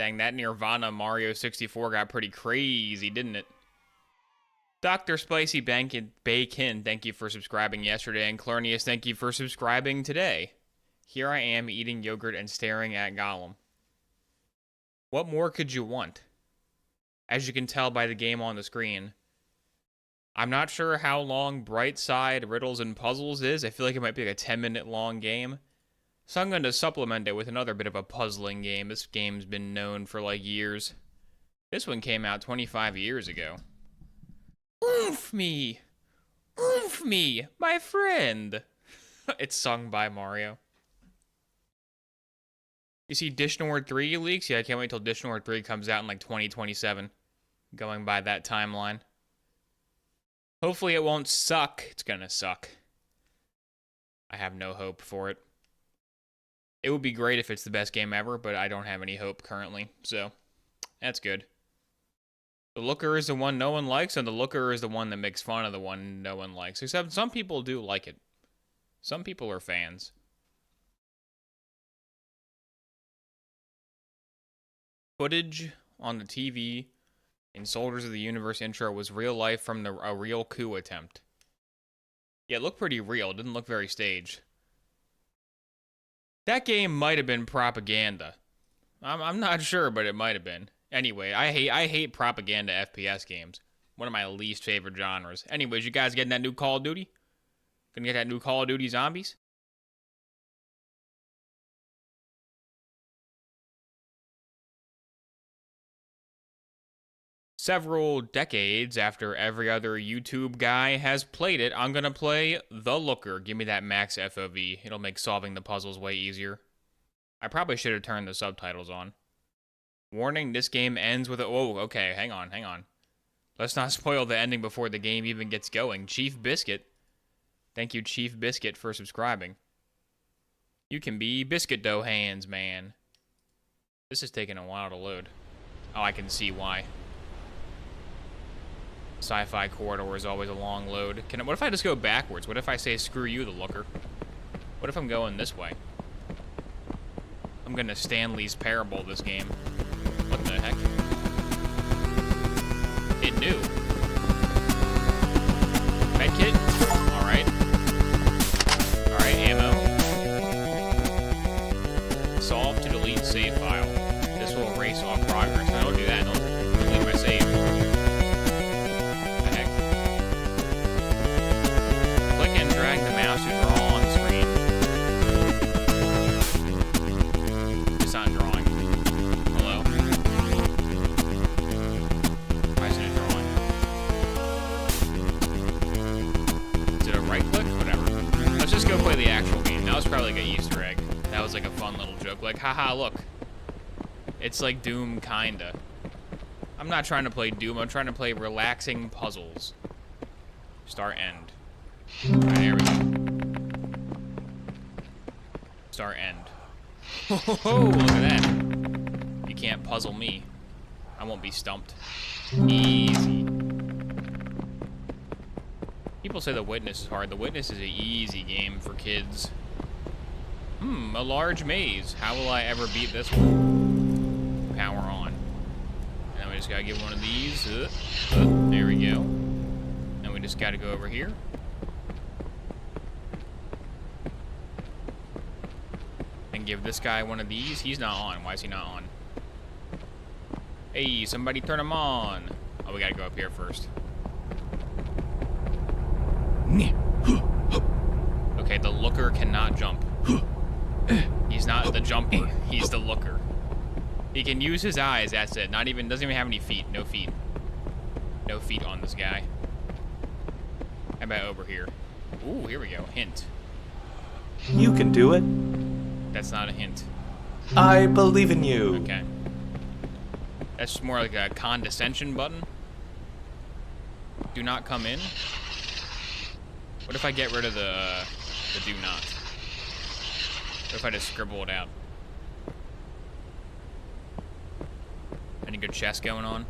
Dang, that Nirvana Mario 64 got pretty crazy, didn't it? Dr. Spicy Bacon, thank you for subscribing yesterday, and Clornius, thank you for subscribing today. Here I am eating yogurt and staring at Gollum. What more could you want? As you can tell by the game on the screen, I'm not sure how long Bright Side Riddles and Puzzles is. I feel like it might be like a 10-minute long game. So I'm going to supplement it with another bit of a puzzling game. This game's been known for like years. This one came out 25 years ago. Oomph me! Oomph me, my friend! It's sung by Mario. You see Dishonored 3 leaks? Yeah, I can't wait till Dishonored 3 comes out in like 2027. Going by that timeline. Hopefully it won't suck. It's gonna suck. I have no hope for it. It would be great if it's the best game ever, but I don't have any hope currently, so that's good. The Looker is the one no one likes, and the Looker is the one that makes fun of the one no one likes. Except some people do like it. Some people are fans. Footage on the TV in Soldiers of the Universe intro was real life from a real coup attempt. Yeah, it looked pretty real. It didn't look very staged. That game might have been propaganda. I'm not sure, but it might have been. Anyway, I hate propaganda FPS games. One of my least favorite genres. Anyways, you guys getting that new Call of Duty? Gonna get that new Call of Duty Zombies? Several decades after every other YouTube guy has played it, I'm gonna play The Looker. Give me that max FOV. It'll make solving the puzzles way easier. I probably should have turned the subtitles on. Warning, this game ends with a... Whoa, okay, hang on. Let's not spoil the ending before the game even gets going. Chief Biscuit. Thank you, Chief Biscuit, for subscribing. You can be biscuit dough hands, man. This is taking a while to load. Oh, I can see why. Sci-fi corridor is always a long load. What if I just go backwards? What if I say, screw you, The Looker? What if I'm going this way? I'm gonna Stanley's Parable this game. What the heck? It knew. Medkit? Alright. Alright, ammo. Solve to delete save file. This will erase all progress. No, don't do that. Don't delete my save. What the heck? Click and drag the mouse to draw on the screen. It's not drawing. Hello? Why isn't it drawing? Is it a right click? Whatever. Let's just go play the actual game. That was probably like an Easter egg. That was like a fun little joke. Like, haha, look. It's like Doom, kinda. I'm not trying to play Doom. I'm trying to play relaxing puzzles. Start, end. Alright, there we go. Start, end. Oh, look at that. You can't puzzle me. I won't be stumped. Easy. People say The Witness is hard. The Witness is an easy game for kids. A large maze. How will I ever beat this one? Power on. And then we just gotta get one of these. There we go. And we just gotta go over here. And give this guy one of these. He's not on. Why is he not on? Hey, somebody turn him on. Oh, we gotta go up here first. Okay, the Looker cannot jump. He's not the jumper. He's the Looker. He can use his eyes, that's it. Doesn't even have any feet. No feet. No feet on this guy. How about over here? Ooh, here we go. Hint. You can do it. That's not a hint. I believe in you. Okay. That's just more like a condescension button. Do not come in. What if I get rid of the do not? What if I just scribble it out? Any good chess going on?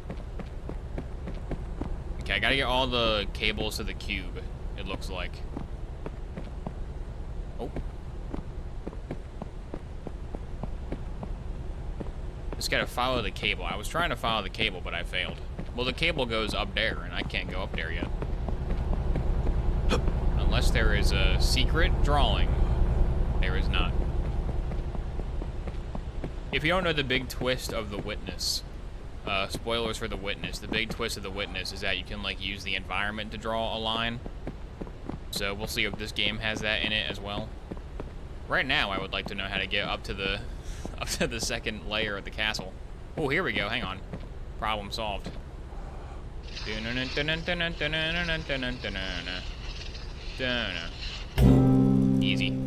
Okay, I gotta get all the cables to the cube, it looks like. Oh. Just gotta follow the cable. I was trying to follow the cable, but I failed. Well, the cable goes up there, and I can't go up there yet. Unless there is a secret drawing. There is not. If you don't know the big twist of The Witness, spoilers for The Witness, the big twist of The Witness is that you can, like, use the environment to draw a line. So we'll see if this game has that in it as well. Right now, I would like to know how to get up to the second layer of the castle. Oh, here we go. Hang on. Problem solved. Easy.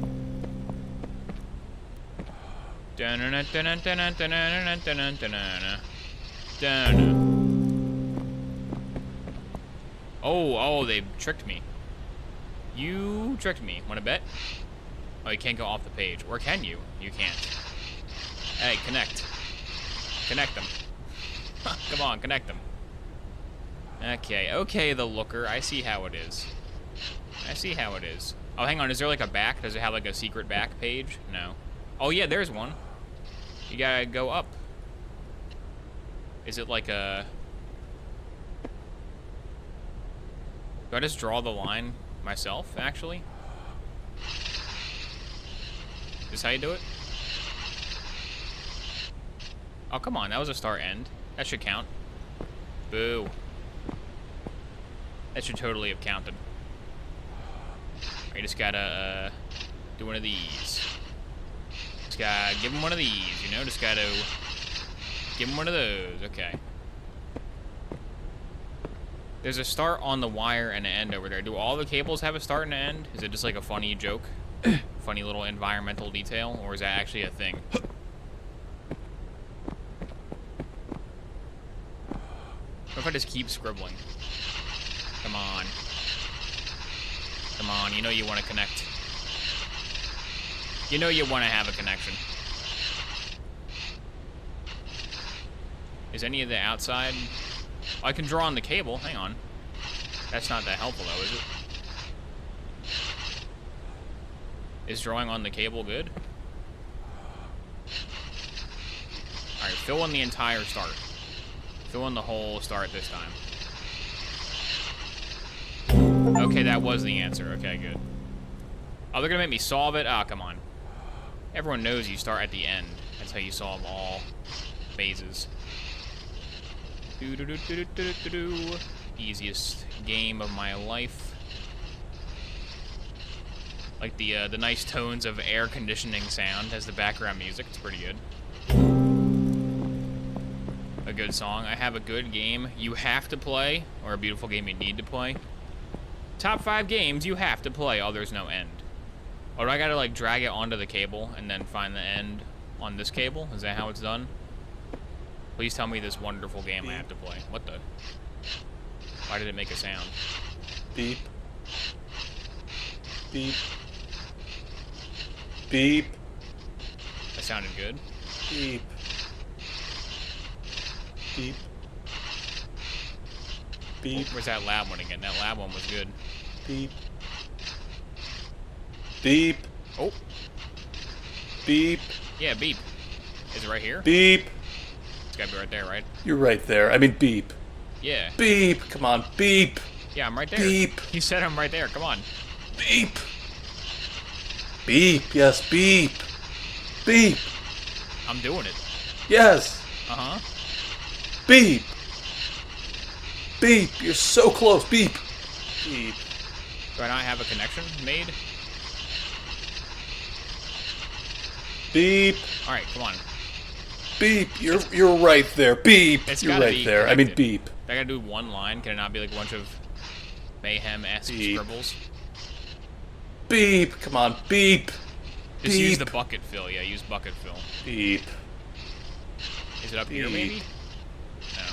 Oh, they tricked me. You tricked me. Wanna bet? Oh, you can't go off the page. Or can you? You can't. Hey, connect. Connect them. Come on, connect them. Okay, the looker. I see how it is. I see how it is. Oh, hang on. Is there like a back? Does it have like a secret back page? No. Oh, yeah, there's one. You gotta go up. Is it like a... Do I just draw the line myself, actually? Is this how you do it? Oh, come on. That was a start-end. That should count. Boo. That should totally have counted. You just gotta do one of these. Just gotta give him one of these, you know? Just gotta give him one of those. Okay. There's a start on the wire and an end over there. Do all the cables have a start and an end? Is it just like a funny joke? Funny little environmental detail? Or is that actually a thing? What if I just keep scribbling? Come on. Come on, you know you want to connect. You know you want to have a connection. Is any of the outside... Oh, I can draw on the cable. Hang on. That's not that helpful, though, is it? Is drawing on the cable good? Alright, fill in the entire start. Fill in the whole start this time. Okay, that was the answer. Okay, good. Oh, they're gonna make me solve it? Ah, come on. Everyone knows you start at the end. That's how you solve all phases. Easiest game of my life. Like the nice tones of air conditioning sound as the background music. It's pretty good. A good song. I have a good game you have to play, or a beautiful game you need to play. Top 5 games you have to play. Oh, there's no end. Or do I gotta like drag it onto the cable and then find the end on this cable? Is that how it's done? Please tell me this wonderful game I have to play. What the? Why did it make a sound? Beep. Beep. Beep. That sounded good. Beep. Beep. Beep. Where's that lab one again? That lab one was good. Beep. Beep. Oh. Beep. Yeah, beep. Is it right here? Beep. It's gotta be right there, right? You're right there. I mean, beep. Yeah. Beep. Come on. Beep. Yeah, I'm right there. Beep. You said I'm right there. Come on. Beep. Beep. Yes, beep. Beep. I'm doing it. Yes. Uh-huh. Beep. Beep. You're so close. Beep. Beep. Do I not have a connection made? Beep. All right, come on. Beep. You're right there. Beep. It's You're gotta right be there. I mean, connected. beep. I gotta do one line. Can it not be like a bunch of mayhem-esque Beep. scribbles? Beep. Come on. Beep. Just beep. use the bucket fill. Yeah, use bucket fill. Beep. Is it up here, maybe? No.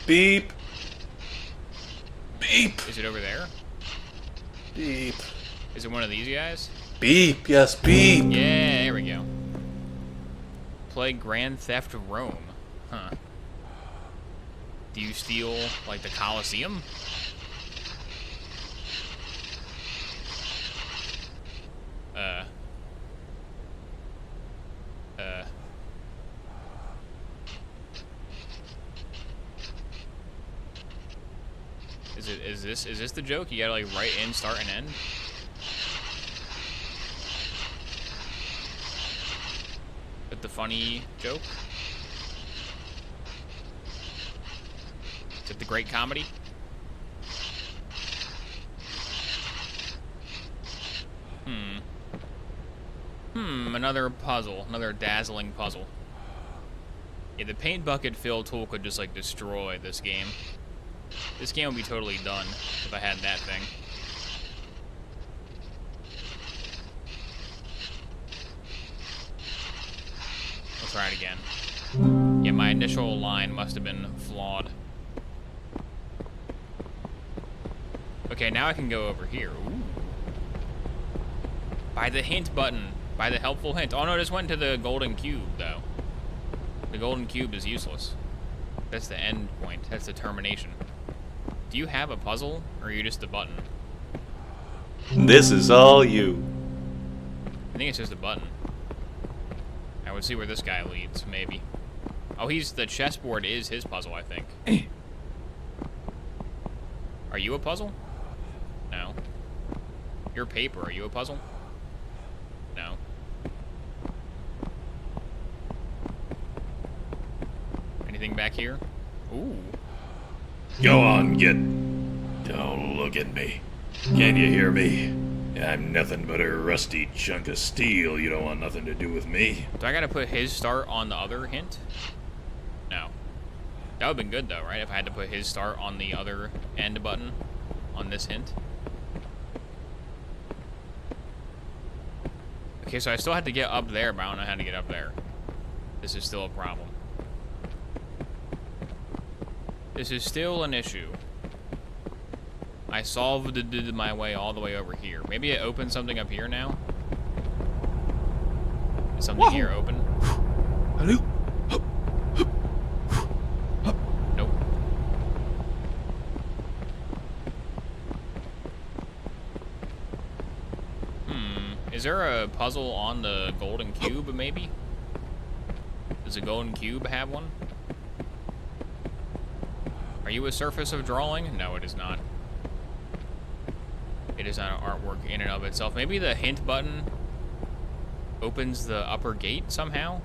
Beep. Beep. Is it over there? Beep. Is it one of these guys? Beep. Yes, beep. Yeah, there we go. Play Grand Theft Rome. Huh. Do you steal, like, the Colosseum? Is this the joke? You gotta like write in, start, and end? With the funny joke? Is it the great comedy? Another puzzle. Another dazzling puzzle. Yeah, the paint bucket fill tool could just like destroy this game. This game would be totally done if I had that thing. Let's try it again. Yeah, my initial line must have been flawed. Okay, now I can go over here. Ooh. By the hint button. By the helpful hint. Oh no, I just went to the golden cube, though. The golden cube is useless. That's the end point. That's the termination. Do you have a puzzle, or are you just a button? This is all you. I think it's just a button. I would see where this guy leads, maybe. Oh, the chessboard is his puzzle, I think. Are you a puzzle? No. Your paper, are you a puzzle? No. Anything back here? Ooh. Go on, Don't look at me. Can you hear me? I'm nothing but a rusty chunk of steel. You don't want nothing to do with me. Do I gotta put his start on the other hint? No. That would've been good though, right? If I had to put his start on the other end button on this hint. Okay, so I still had to get up there, but I don't know how to get up there. This is still a problem. This is still an issue. I solved my way all the way over here. Maybe it opened something up here now? Is something here open? Hello? Nope. Is there a puzzle on the golden cube, maybe? Does the golden cube have one? Are you a surface of drawing? No, it is not. It is not an artwork in and of itself. Maybe the hint button opens the upper gate somehow?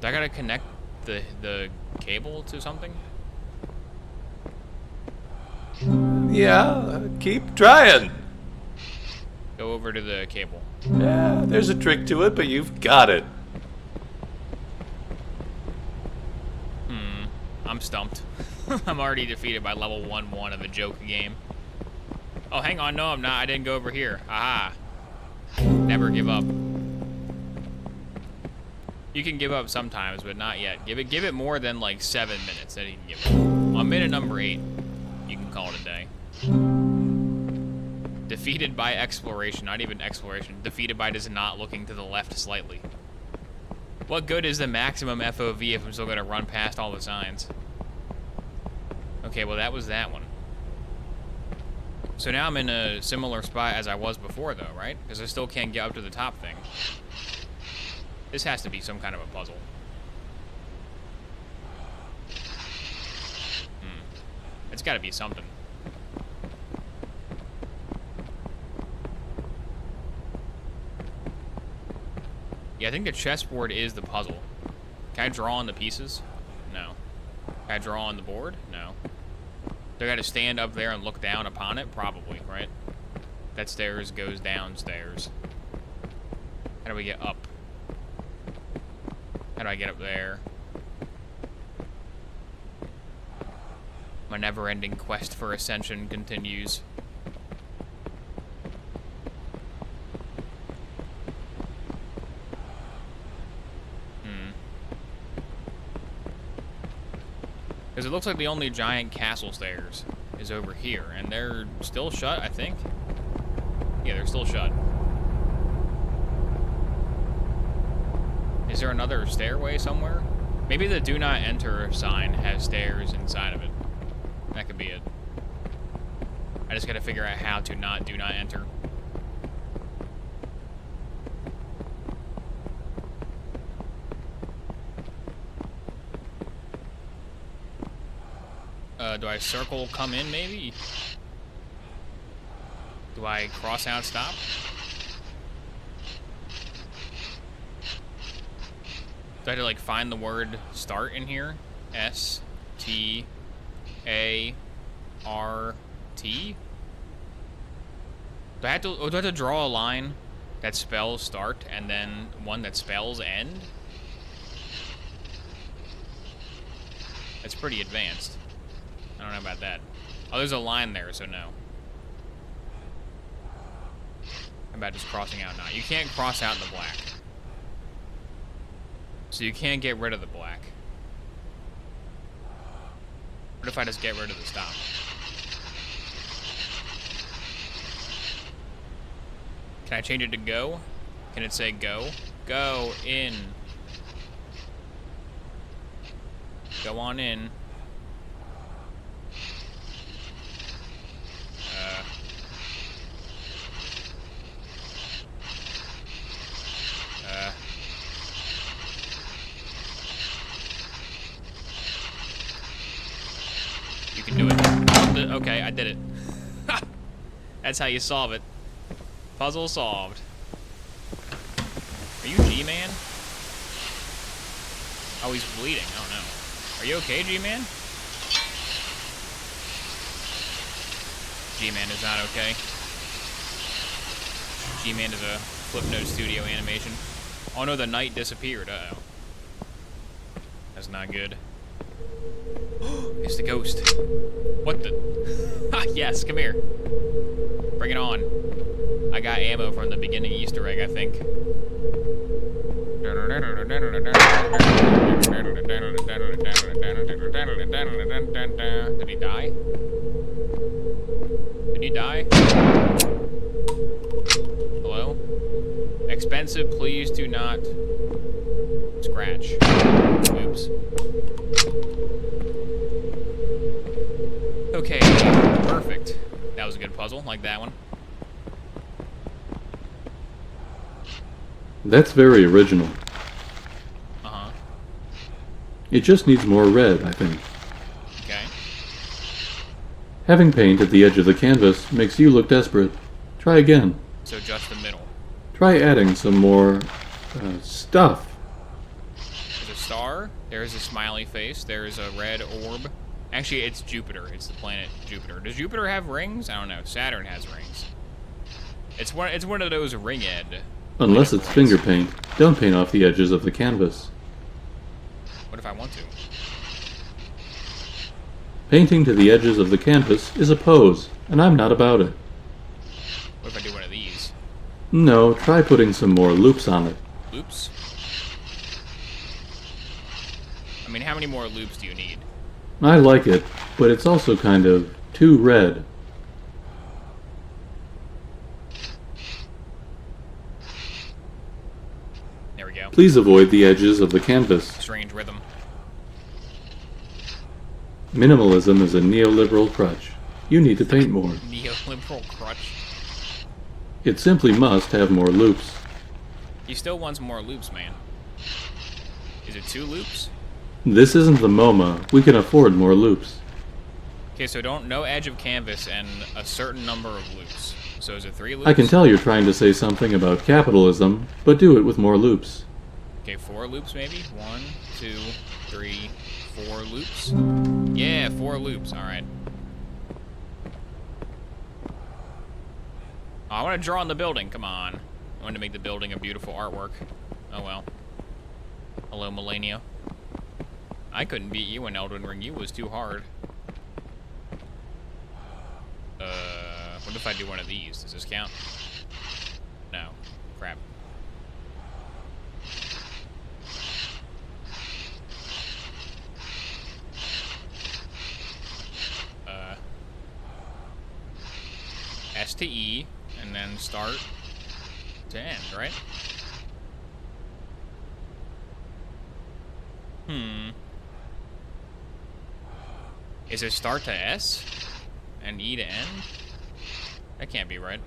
Do I gotta connect the cable to something? Yeah, keep trying. Go over to the cable. Yeah, there's a trick to it, but you've got it. I'm stumped. I'm already defeated by level 1-1 of a joke game. Oh, hang on. No, I'm not. I didn't go over here. Aha. Never give up. You can give up sometimes, but not yet. Give it more than like 7 minutes, then you can give up. On minute number 8, you can call it a day. Defeated by exploration. Not even exploration. Defeated by just not looking to the left slightly. What good is the maximum FOV if I'm still gonna run past all the signs? Okay, well that was that one. So now I'm in a similar spot as I was before though, right? Because I still can't get up to the top thing. This has to be some kind of a puzzle. It's gotta be something. Yeah, I think the chessboard is the puzzle. Can I draw on the pieces? No. Can I draw on the board? No. Do I gotta stand up there and look down upon it? Probably, right? That stairs goes downstairs. How do we get up? How do I get up there? My never-ending quest for ascension continues. Because it looks like the only giant castle stairs is over here, and they're still shut, I think. Yeah, they're still shut. Is there another stairway somewhere? Maybe the do not enter sign has stairs inside of it. That could be it. I just gotta figure out how to not do not enter. Do I circle, come in, maybe? Do I cross out, stop? Do I have to, like, find the word start in here? S-T-A-R-T? Do I have to draw a line that spells start and then one that spells end? That's pretty advanced. I don't know about that. Oh, there's a line there, so no. How about just crossing out now? You can't cross out the black. So you can't get rid of the black. What if I just get rid of the stop? Can I change it to go? Can it say go? Go in. Go on in. You can do it. Okay, I did it. That's how you solve it. Puzzle solved. Are you G-Man? Oh, he's bleeding. Oh, no. Are you okay, G-Man? G-Man is not okay. G-Man is a Flipnote Studio animation. Oh, no, the knight disappeared. Uh-oh. That's not good. It's the ghost. What the? Yes, come here. Bring it on. I got ammo from the beginning Easter egg, I think. Did he die? Did he die? Hello? Expensive, please do not scratch. Oops. Okay, perfect. That was a good puzzle, like that one. That's very original. Uh-huh. It just needs more red, I think. Okay. Having paint at the edge of the canvas makes you look desperate. Try again. So just the middle. Try adding some more stuff. There's a star. There's a smiley face. There's a red orb. Actually, it's Jupiter. It's the planet Jupiter. Does Jupiter have rings? I don't know. Saturn has rings. It's one of those ring-ed. Unless it's finger paint, don't paint off the edges of the canvas. What if I want to? Painting to the edges of the canvas is a pose, and I'm not about it. What if I do one of these? No, try putting some more loops on it. Loops? I mean, how many more loops do you need? I like it, but it's also kind of too red. There we go. Please avoid the edges of the canvas. Strange rhythm. Minimalism is a neoliberal crutch. You need to paint more. Neoliberal crutch. It simply must have more loops. He still wants more loops, man. Is it 2 loops? This isn't the MoMA. We can afford more loops. Okay, so no edge of canvas and a certain number of loops. So is it 3 loops? I can tell you're trying to say something about capitalism, but do it with more loops. Okay, 4 loops maybe? 1, 2, 3, 4 loops? Yeah, 4 loops, alright. Oh, I want to draw on the building, come on. I want to make the building a beautiful artwork. Oh well. Hello, Melania. I couldn't beat you in Elden Ring, you was too hard. What if I do one of these? Does this count? No. Crap. S to E, and then start to end, right? Is it start to S and E to N? That can't be right.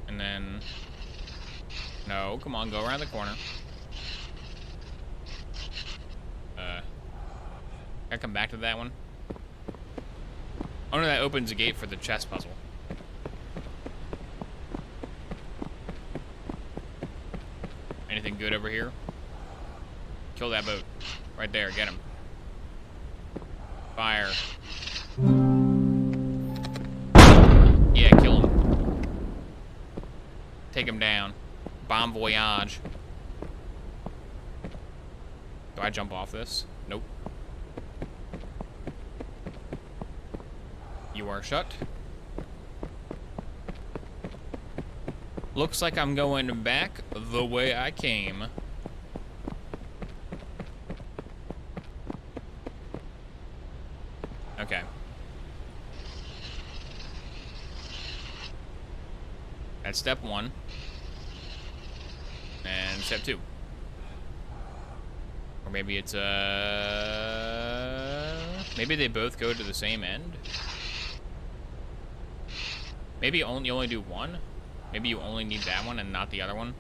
And then... No, come on, go around the corner. I come back to that one? Oh no, that opens a gate for the chess puzzle. Anything good over here? Kill that boat. Right there, get him. Fire. Yeah, kill him. Take him down. Bon voyage. Do I jump off this? Nope. You are shut. Looks like I'm going back the way I came. Okay. That's step 1. And step 2. Or maybe it's maybe they both go to the same end. Maybe you only do one. Maybe you only need that one and not the other one.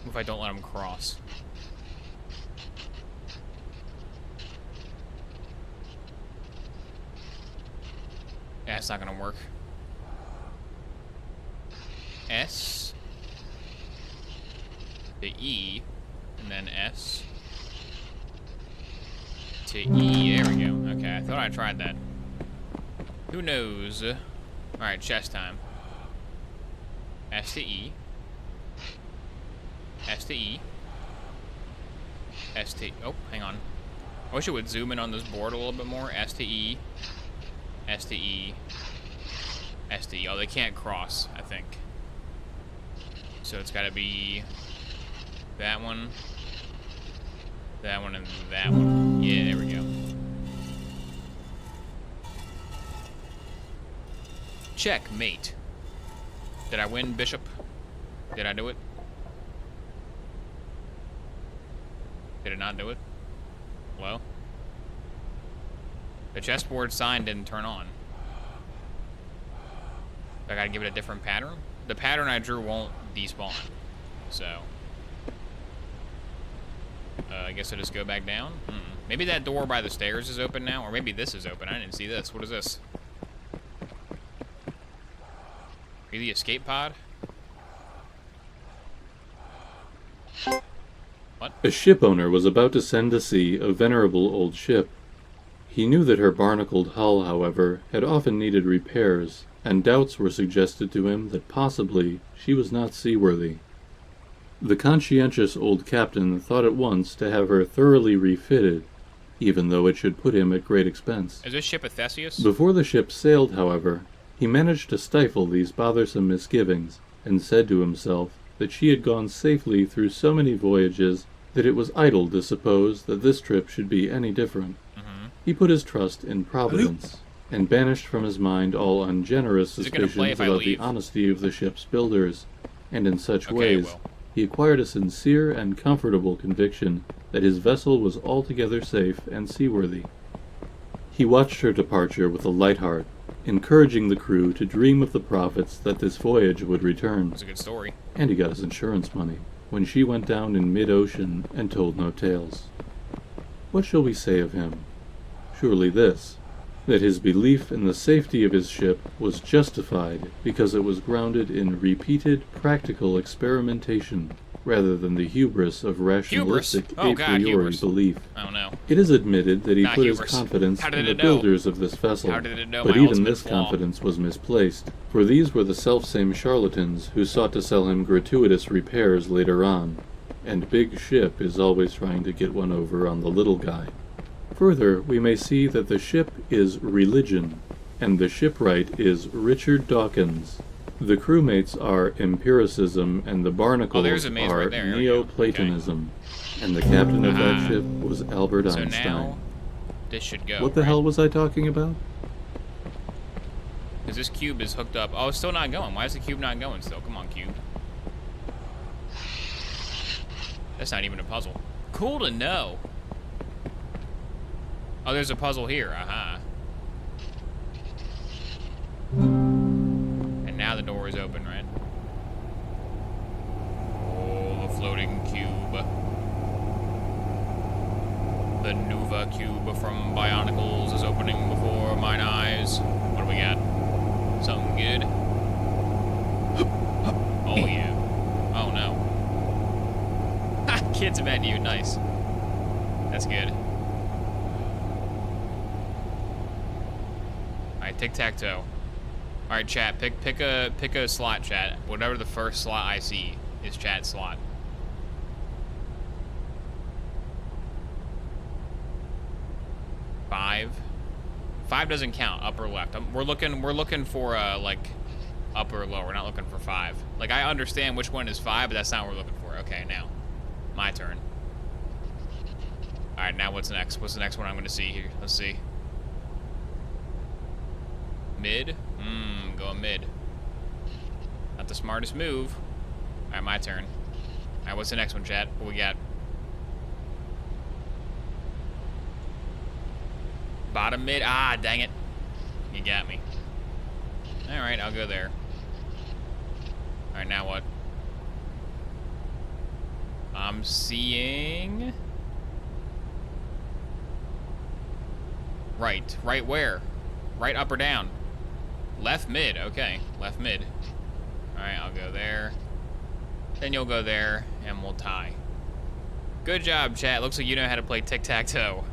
If I don't let him cross. Yeah, it's not gonna work. S to E, and then S to E. There we go. Okay, I thought I tried that. Who knows? Alright, chess time. S to E. S to E. S to... Oh, hang on. I wish it would zoom in on this board a little bit more. S to E. S to E. S to E. Oh, they can't cross, I think. So it's gotta be... that one. That one and that one. Yeah, there we go. Checkmate. Did I win, Bishop? Did I do it? Did it not do it? Well, the chessboard sign didn't turn on. I gotta give it a different pattern. The pattern I drew won't despawn, so I guess I'll just go back down. Maybe that door by the stairs is open now, or maybe this is open. I didn't see this. What is this? Are you the escape pod? What? A ship owner was about to send to sea a venerable old ship. He knew that her barnacled hull, however, had often needed repairs, and doubts were suggested to him that possibly she was not seaworthy. The conscientious old captain thought at once to have her thoroughly refitted, even though it should put him at great expense. Is this ship a Theseus? Before the ship sailed, however, he managed to stifle these bothersome misgivings, and said to himself that she had gone safely through so many voyages that it was idle to suppose that this trip should be any different. He put his trust in Providence, and banished from his mind all ungenerous suspicions about the honesty of the ship's builders, and in such ways he acquired a sincere and comfortable conviction that his vessel was altogether safe and seaworthy. He watched her departure with a light heart, encouraging the crew to dream of the profits that this voyage would return. That's a good story. And he got his insurance money when she went down in mid-ocean and told no tales. What shall we say of him? Surely this, that his belief in the safety of his ship was justified because it was grounded in repeated practical experimentation rather than the hubris of rationalistic a priori belief. I don't know. It is admitted that he Not put hubris. his confidence How in did the it know? builders of this vessel, How did it know but my even ultimate this flaw? confidence was misplaced, for these were the selfsame charlatans who sought to sell him gratuitous repairs later on, and Big Ship is always trying to get one over on the little guy. Further, we may see that the ship is religion, and the shipwright is Richard Dawkins, The crewmates are empiricism, and the barnacles there's a maze are right there. There we go. Neoplatonism. And the captain of that ship was Albert So Einstein. now, this should go. What the hell was I talking about? Because this cube is hooked up. Oh, it's still not going. Why is the cube not going still? Come on, cube. That's not even a puzzle. Cool to know. Oh, there's a puzzle here. Aha. And now the door is open, right? Oh, the floating cube. The Nuva cube from Bionicles is opening before mine eyes. What do we got? Something good? Oh, yeah. Oh, no. Ha! Kids met you. Nice. That's good. Alright, tic-tac-toe. Alright, chat. Pick a slot, chat. Whatever the first slot I see is chat slot. Five doesn't count. Up or left. We're looking for like up or low. We're not looking for 5. Like, I understand which one is 5, but that's not what we're looking for. Okay, now my turn. All right, now what's next? What's the next one I'm gonna see here? Let's see. Mid. Going mid. Not the smartest move. All right, my turn. All right, what's the next one, chat? What we got? Bottom mid. Ah, dang it. You got me. Alright, I'll go there. Alright, now what? I'm seeing... Right. Right where? Right up or down? Left mid. Okay. Left mid. Alright, I'll go there. Then you'll go there, and we'll tie. Good job, chat. Looks like you know how to play tic-tac-toe.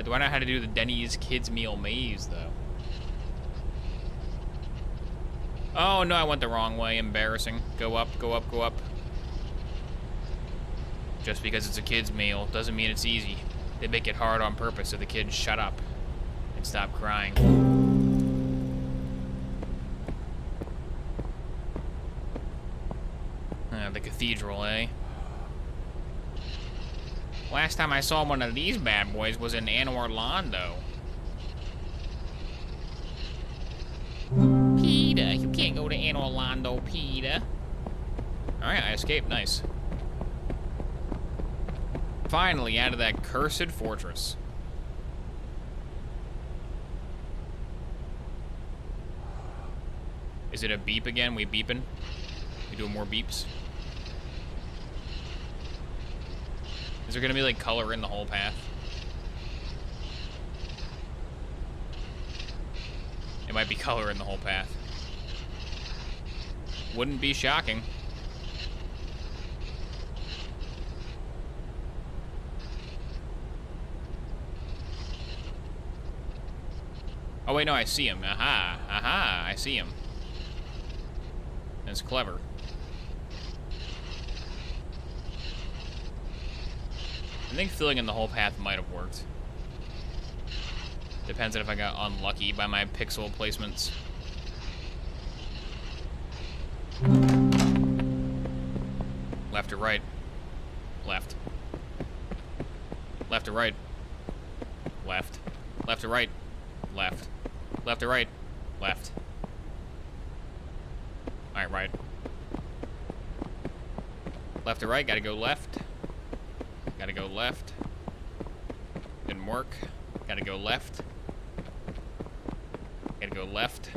Do I know how to do the Denny's Kids Meal Maze, though? Oh, no, I went the wrong way. Embarrassing. Go up, go up, go up. Just because it's a kid's meal doesn't mean it's easy. They make it hard on purpose so the kids shut up and stop crying. The cathedral, eh? Last time I saw one of these bad boys was in Anne Orlando. Peter, you can't go to Anne Orlando, Peter. Alright, I escaped. Nice. Finally, out of that cursed fortress. Is it a beep again? We beeping? We doing more beeps? Is there gonna be like color in the whole path? It might be color in the whole path. Wouldn't be shocking. Oh wait, no, I see him. Aha, aha, I see him. That's clever. I think filling in the whole path might have worked. Depends on if I got unlucky by my pixel placements. Left or right? Left. Left or right? Left. Left or right? Left. Left or right? Left. Alright, right. Left or right? Gotta go left. Gotta go left. Didn't work. Gotta go left. Gotta go left.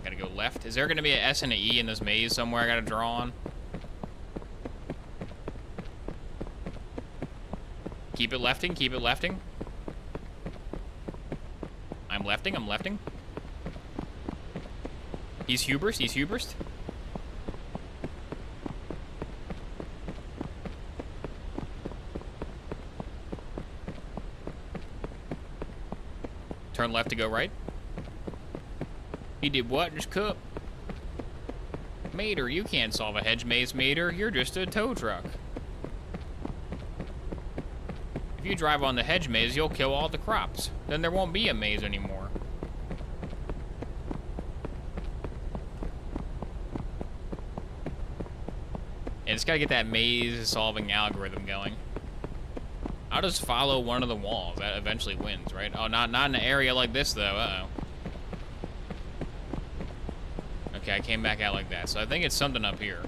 Gotta go left. Is there gonna be an S and an E in this maze somewhere I gotta draw on? Keep it lefting, keep it lefting. I'm lefting, I'm lefting. He's Huberst, he's Huberst. Turn left to go right. He did what? Just cup. Mater, you can't solve a hedge maze, Mater. You're just a tow truck. If you drive on the hedge maze, you'll kill all the crops. Then there won't be a maze anymore. just gotta get that maze-solving algorithm going. I'll just follow one of the walls. That eventually wins, right? Oh, not in an area like this, though. Uh-oh. Okay, I came back out like that. So I think it's something up here.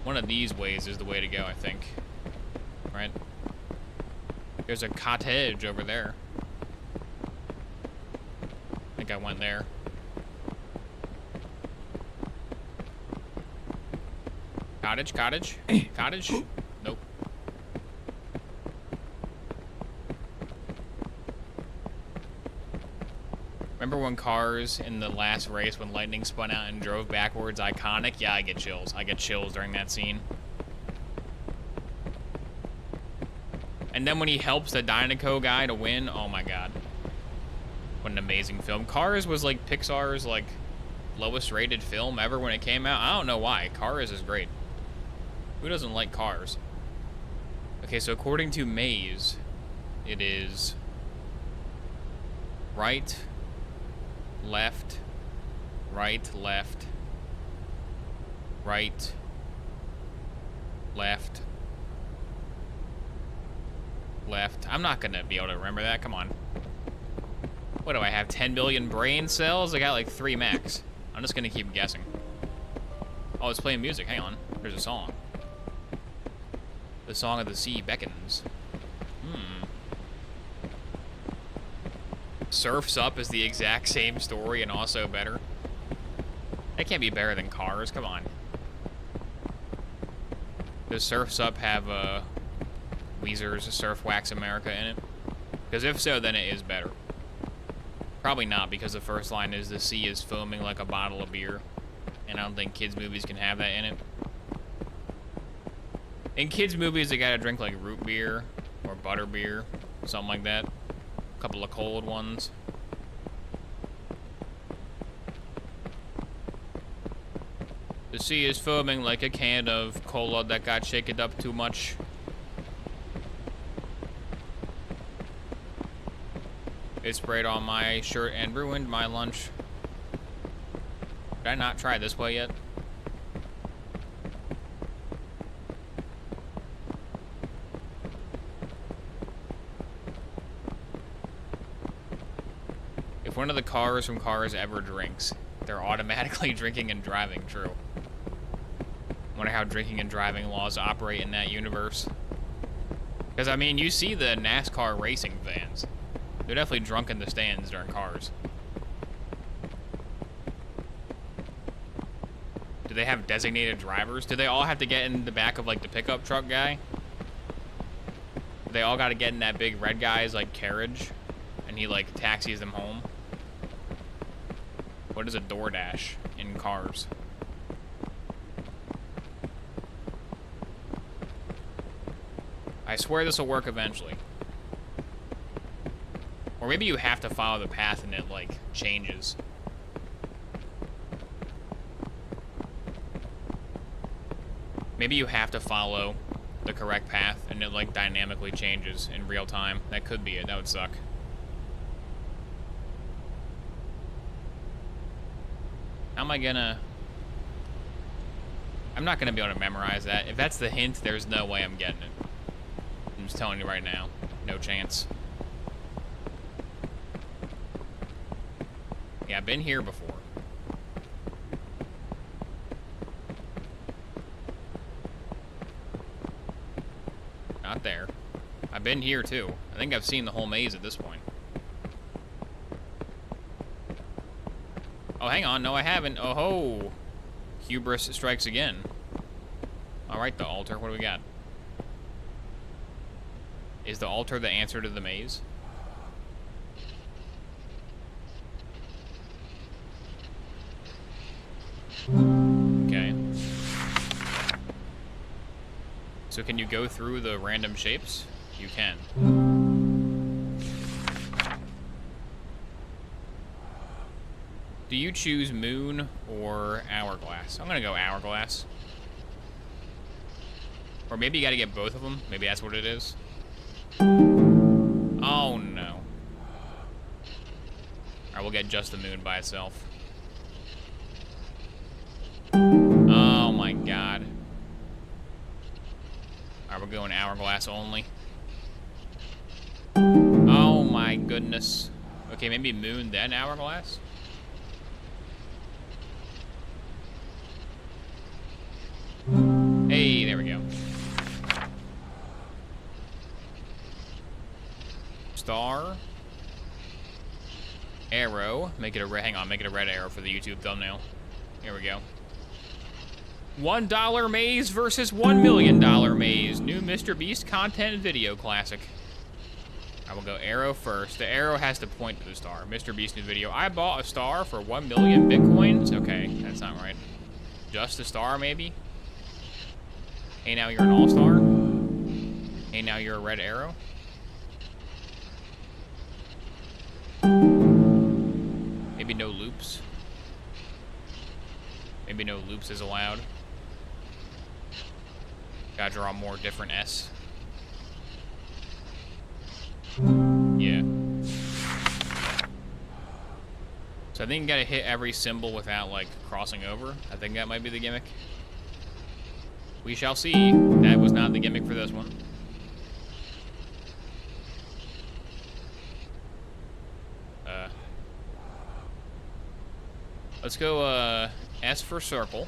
One of these ways is the way to go, I think. Right? There's a cottage over there. I think I went there. Cottage, cottage, cottage. Nope. Remember when cars in the last race when lightning spun out and drove backwards? Iconic? Yeah, I get chills. I get chills during that scene. And then when he helps the Dynaco guy to win, oh my god. What an amazing film. Cars was like Pixar's like lowest rated film ever when it came out. I don't know why. Cars is great. Who doesn't like Cars? Okay, so according to Maze, it is right, left, right, left, right, left, left. I'm not gonna be able to remember that. Come on. What do I have? 10 billion brain cells? I got like 3 max. I'm just gonna keep guessing. Oh, it's playing music. Hang on. There's a song. The Song of the Sea beckons. Surf's Up is the exact same story and also better. That can't be better than Cars. Come on. Does Surf's Up have Weezer's Surf Wax America in it? Because if so, then it is better. Probably not, because the first line is the sea is foaming like a bottle of beer. And I don't think kids' movies can have that in it. In kids' movies, they gotta drink like root beer or butter beer, something like that. A couple of cold ones. The sea is foaming like a can of cola that got shaken up too much. It sprayed on my shirt and ruined my lunch. Did I not try this way yet? If one of the cars from Cars ever drinks, they're automatically drinking and driving. True. Wonder how drinking and driving laws operate in that universe. Because, I mean, you see the NASCAR racing fans. They're definitely drunk in the stands during Cars. Do they have designated drivers? Do they all have to get in the back of, like, the pickup truck guy? They all got to get in that big red guy's, like, carriage? And he, like, taxis them home? What is a DoorDash in Cars? I swear this will work eventually. Or maybe you have to follow the path and it, like, changes. Maybe you have to follow the correct path and it, like, dynamically changes in real time. That could be it. That would suck. How am I gonna... I'm not gonna be able to memorize that. If that's the hint, there's no way I'm getting it. I'm just telling you right now. No chance. Yeah, I've been here before. Not there. I've been here too. I think I've seen the whole maze at this point. Oh, hang on. No, I haven't. Oh ho! Hubris strikes again. Alright, the altar. What do we got? Is the altar the answer to the maze? Okay. So can you go through the random shapes? You can. Do you choose moon or hourglass? I'm gonna go hourglass. Or maybe you gotta get both of them. Maybe that's what it is. Oh no. Alright, we'll get just the moon by itself. Oh my god. Alright, we're going hourglass only. Oh my goodness. Okay, maybe moon then hourglass? Hey, there we go. Star. Arrow. Make it a red, hang on, make it a red arrow for the YouTube thumbnail. Here we go. $1 maze versus $1 million maze. New Mr. Beast content video classic. I will go arrow first. The arrow has to point to the star. Mr. Beast new video. I bought a star for 1 million bitcoins. Okay, that's not right. Just a star, maybe? Hey, now you're an all-star? Hey, now you're a red arrow? Maybe no loops. Maybe no loops is allowed. Gotta draw more different S. Yeah. So I think you gotta hit every symbol without, like, crossing over. I think that might be the gimmick. We shall see. That was not the gimmick for this one. Let's go, S for circle.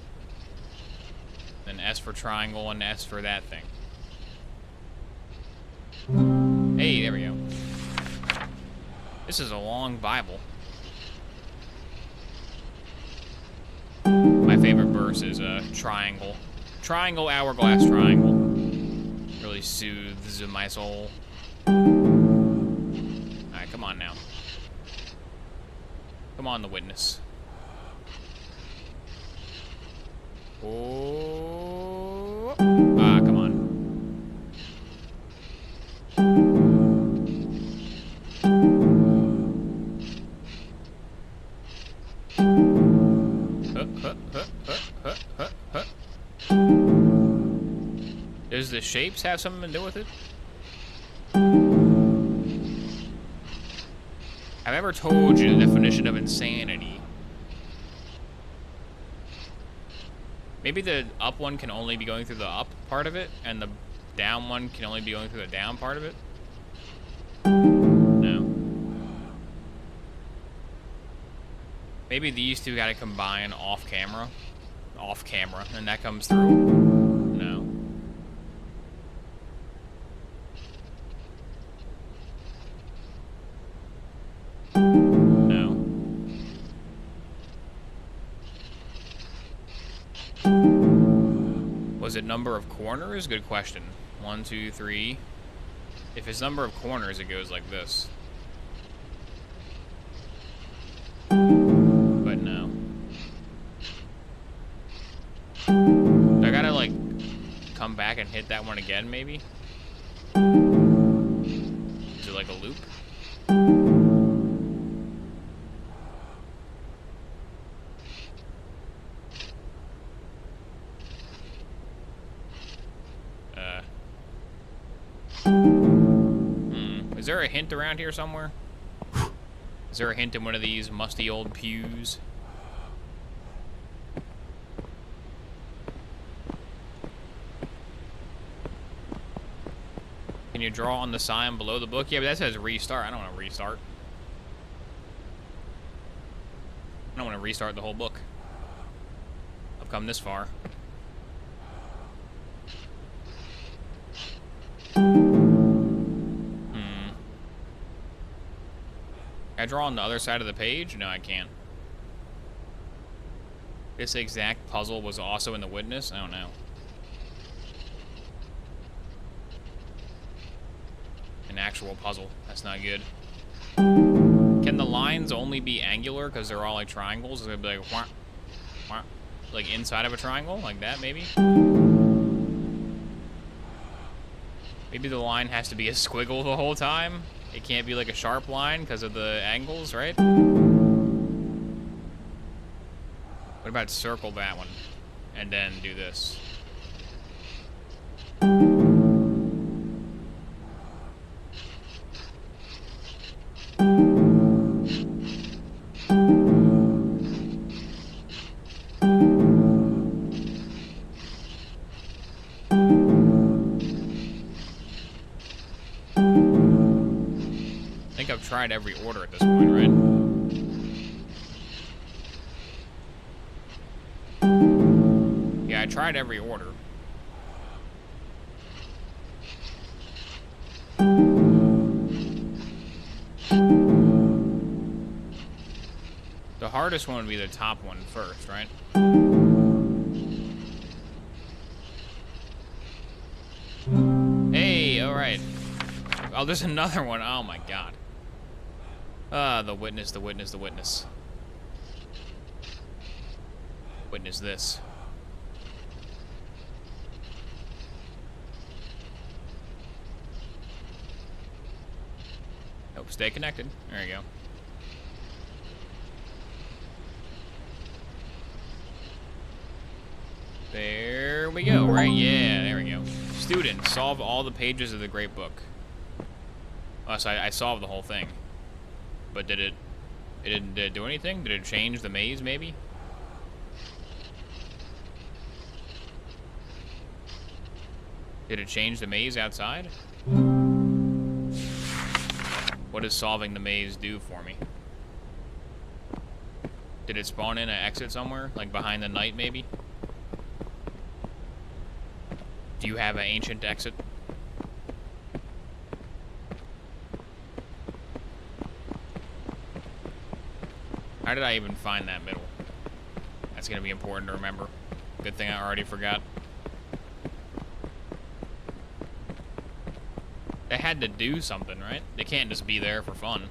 Then S for triangle and S for that thing. Hey, there we go. This is a long Bible. My favorite verse is triangle. Triangle, hourglass, triangle. Really soothes my soul. Alright, come on now. Come on, the witness. Oh. Ah, come on. Does the shapes have something to do with it? I've ever told you the definition of insanity. Maybe the up one can only be going through the up part of it, and the down one can only be going through the down part of it? No. Maybe these two gotta combine off camera. Off camera, and that comes through? No. No. Was it number of corners? Good question. 1, 2, 3. If it's number of corners, it goes like this. But no. Do I gotta, like, come back and hit that one again, maybe? Is it like a loop? Is there a hint around here somewhere? Is there a hint in one of these musty old pews? Can you draw on the sign below the book? Yeah, but that says restart. I don't want to restart. I don't want to restart the whole book. I've come this far. Can I draw on the other side of the page? No, I can't. This exact puzzle was also in the witness? I don't know. An actual puzzle. That's not good. Can the lines only be angular because they're all like triangles? Is it gonna be like, wah, wah, like inside of a triangle? Like that, maybe? Maybe the line has to be a squiggle the whole time? It can't be like a sharp line because of the angles, right? What about circle that one and then do this? think I've tried every order at this point, right? Yeah, I tried every order. The hardest one would be the top one first, right? Hey, alright. Oh, there's another one. Oh my god. The witness, the witness, the witness. Witness this. Nope, stay connected. There you go. There we go, right? Yeah, there we go. Student, solve all the pages of the great book. Oh, so I solved the whole thing. But did it do anything? Did it change the maze, maybe? Did it change the maze outside? What does solving the maze do for me? Did it spawn in an exit somewhere? Like behind the knight, maybe? Do you have an ancient exit? How did I even find that middle? That's gonna be important to remember. Good thing I already forgot. They had to do something, right? They can't just be there for fun.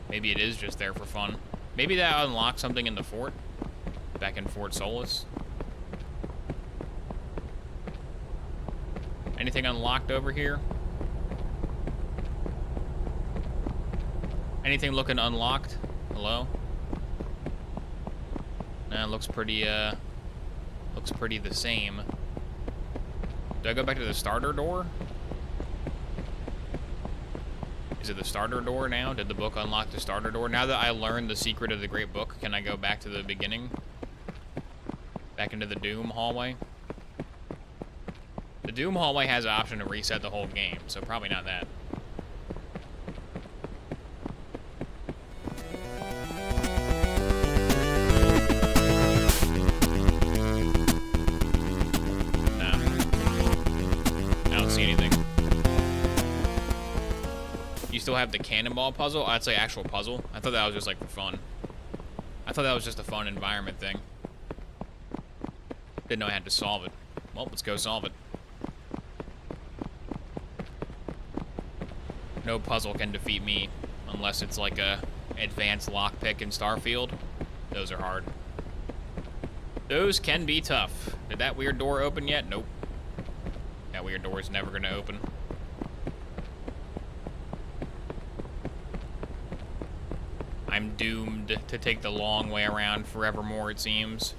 Maybe it is just there for fun. Maybe that unlocked something in the fort. Back in Fort Solus. Anything unlocked over here? Anything looking unlocked? Hello? Nah, looks pretty the same. Do I go back to the starter door? Is it the starter door now? Did the book unlock the starter door? Now that I learned the secret of the great book, can I go back to the beginning? Back into the Doom hallway? The Doom hallway has an option to reset the whole game, so probably not that. Nah. I don't see anything. You still have the cannonball puzzle? Oh, that's like actual puzzle? I thought that was just like for fun. I thought that was just a fun environment thing. Didn't know I had to solve it. Well, let's go solve it. No puzzle can defeat me unless it's like a advanced lockpick in Starfield. Those are hard. Those can be tough. Did that weird door open yet? Nope. That weird door is never gonna open. I'm doomed to take the long way around forevermore, it seems.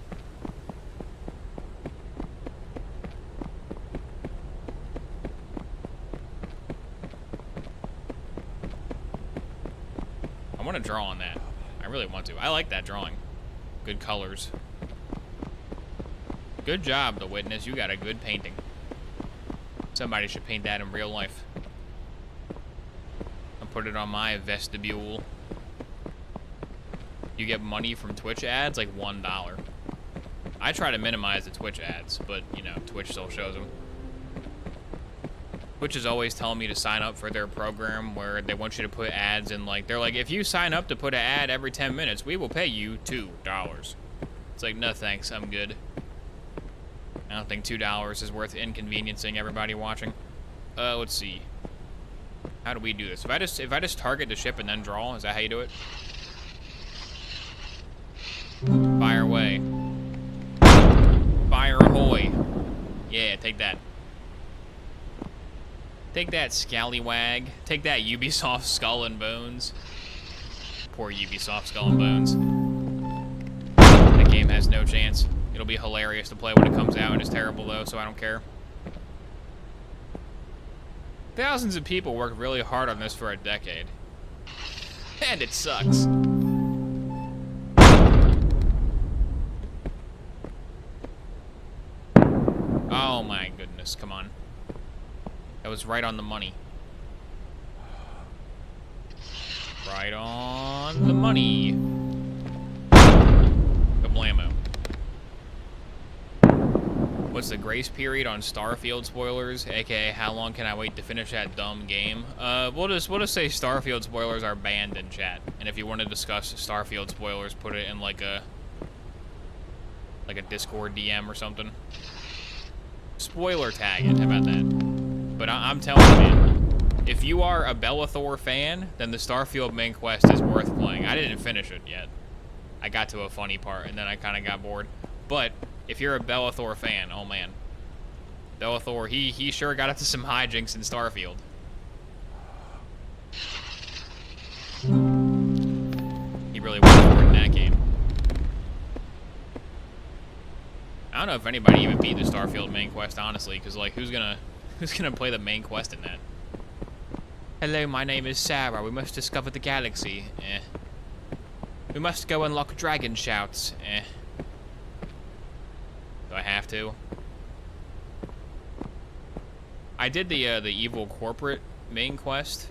I want to draw on that. I really want to. I like that drawing. Good colors. Good job, The Witness. You got a good painting. Somebody should paint that in real life. I'll put it on my vestibule. You get money from Twitch ads, like $1. I try to minimize the Twitch ads, but, you know, Twitch still shows them. Twitch is always telling me to sign up for their program where they want you to put ads in, like, they're like, if you sign up to put an ad every 10 minutes, we will pay you $2. It's like, no thanks, I'm good. I don't think $2 is worth inconveniencing everybody watching. Let's see. How do we do this? If I just target the ship and then draw, is that how you do it? Fire away. Fire ahoy. Yeah, take that. Take that, scallywag. Take that, Ubisoft Skull and Bones. Poor Ubisoft Skull and Bones. That game has no chance. It'll be hilarious to play when it comes out. It is terrible, though, so I don't care. Thousands of people worked really hard on this for a decade. And it sucks. Oh my goodness, come on. That was right on the money. Right on the money. Kablamo. What's the grace period on Starfield spoilers? AKA, how long can I wait to finish that dumb game? We'll just say Starfield spoilers are banned in chat. And if you want to discuss Starfield spoilers, put it in like a Discord DM or something. Spoiler tag it. How about that? But I'm telling you, man, if you are a Bellathor fan, then the Starfield main quest is worth playing. I didn't finish it yet. I got to a funny part, and then I kind of got bored. But if you're a Bellathor fan, oh man. Bellathor, he sure got up to some hijinks in Starfield. He really went for it in that game. I don't know if anybody even beat the Starfield main quest, honestly, because like who's gonna play the main quest in that? Hello, my name is Sarah. We must discover the galaxy. Eh. We must go unlock dragon shouts. Eh. Do I have to? I did the evil corporate main quest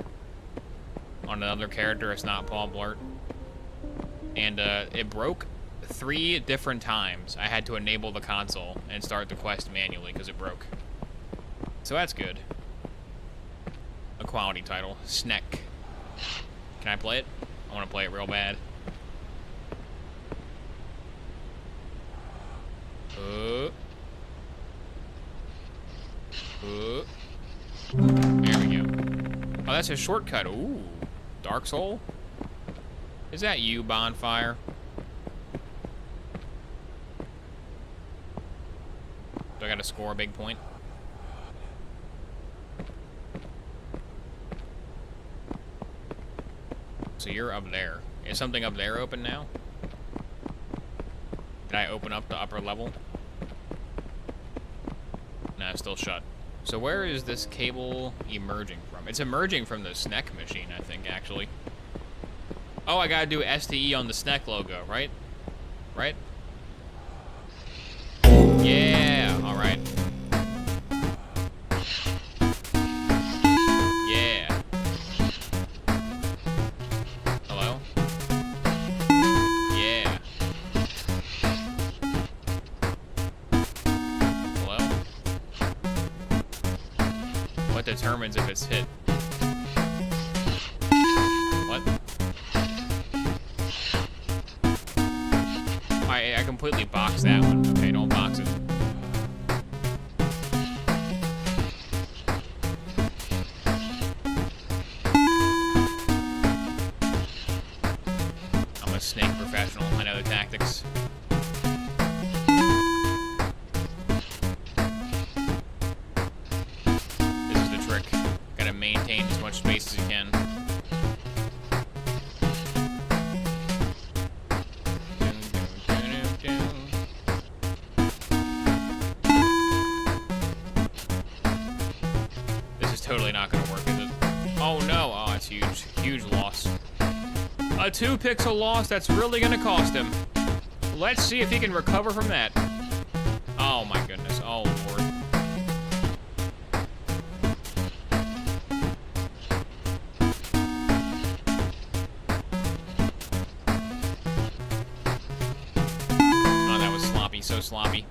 on another character. It's not Paul Blart, and it broke 3 different times. I had to enable the console and start the quest manually because it broke. So that's good. A quality title. Sneck. Can I play it? I want to play it real bad. There we go. Oh, that's a shortcut. Ooh. Dark Soul? Is that you, Bonfire? Do I gotta score a big point? So you're up there. Is something up there open now? Did I open up the upper level? No, it's still shut. So where is this cable emerging from? It's emerging from the SNEC machine, I think, actually. Oh, I gotta do STE on the SNEC logo, right? Right? Yeah, alright. Yeah. Hello? Yeah. Hello? What determines if it's hit? What? I completely boxed that one. Okay, don't box it. I'm a snake professional. I know the tactics. This is the trick. Gotta maintain as much space as you can. Totally not gonna work, is it? Oh no, oh, that's huge. Huge loss. A 2-pixel loss that's really gonna cost him. Let's see if he can recover from that. Oh my goodness, oh lord. Oh, that was sloppy, so sloppy.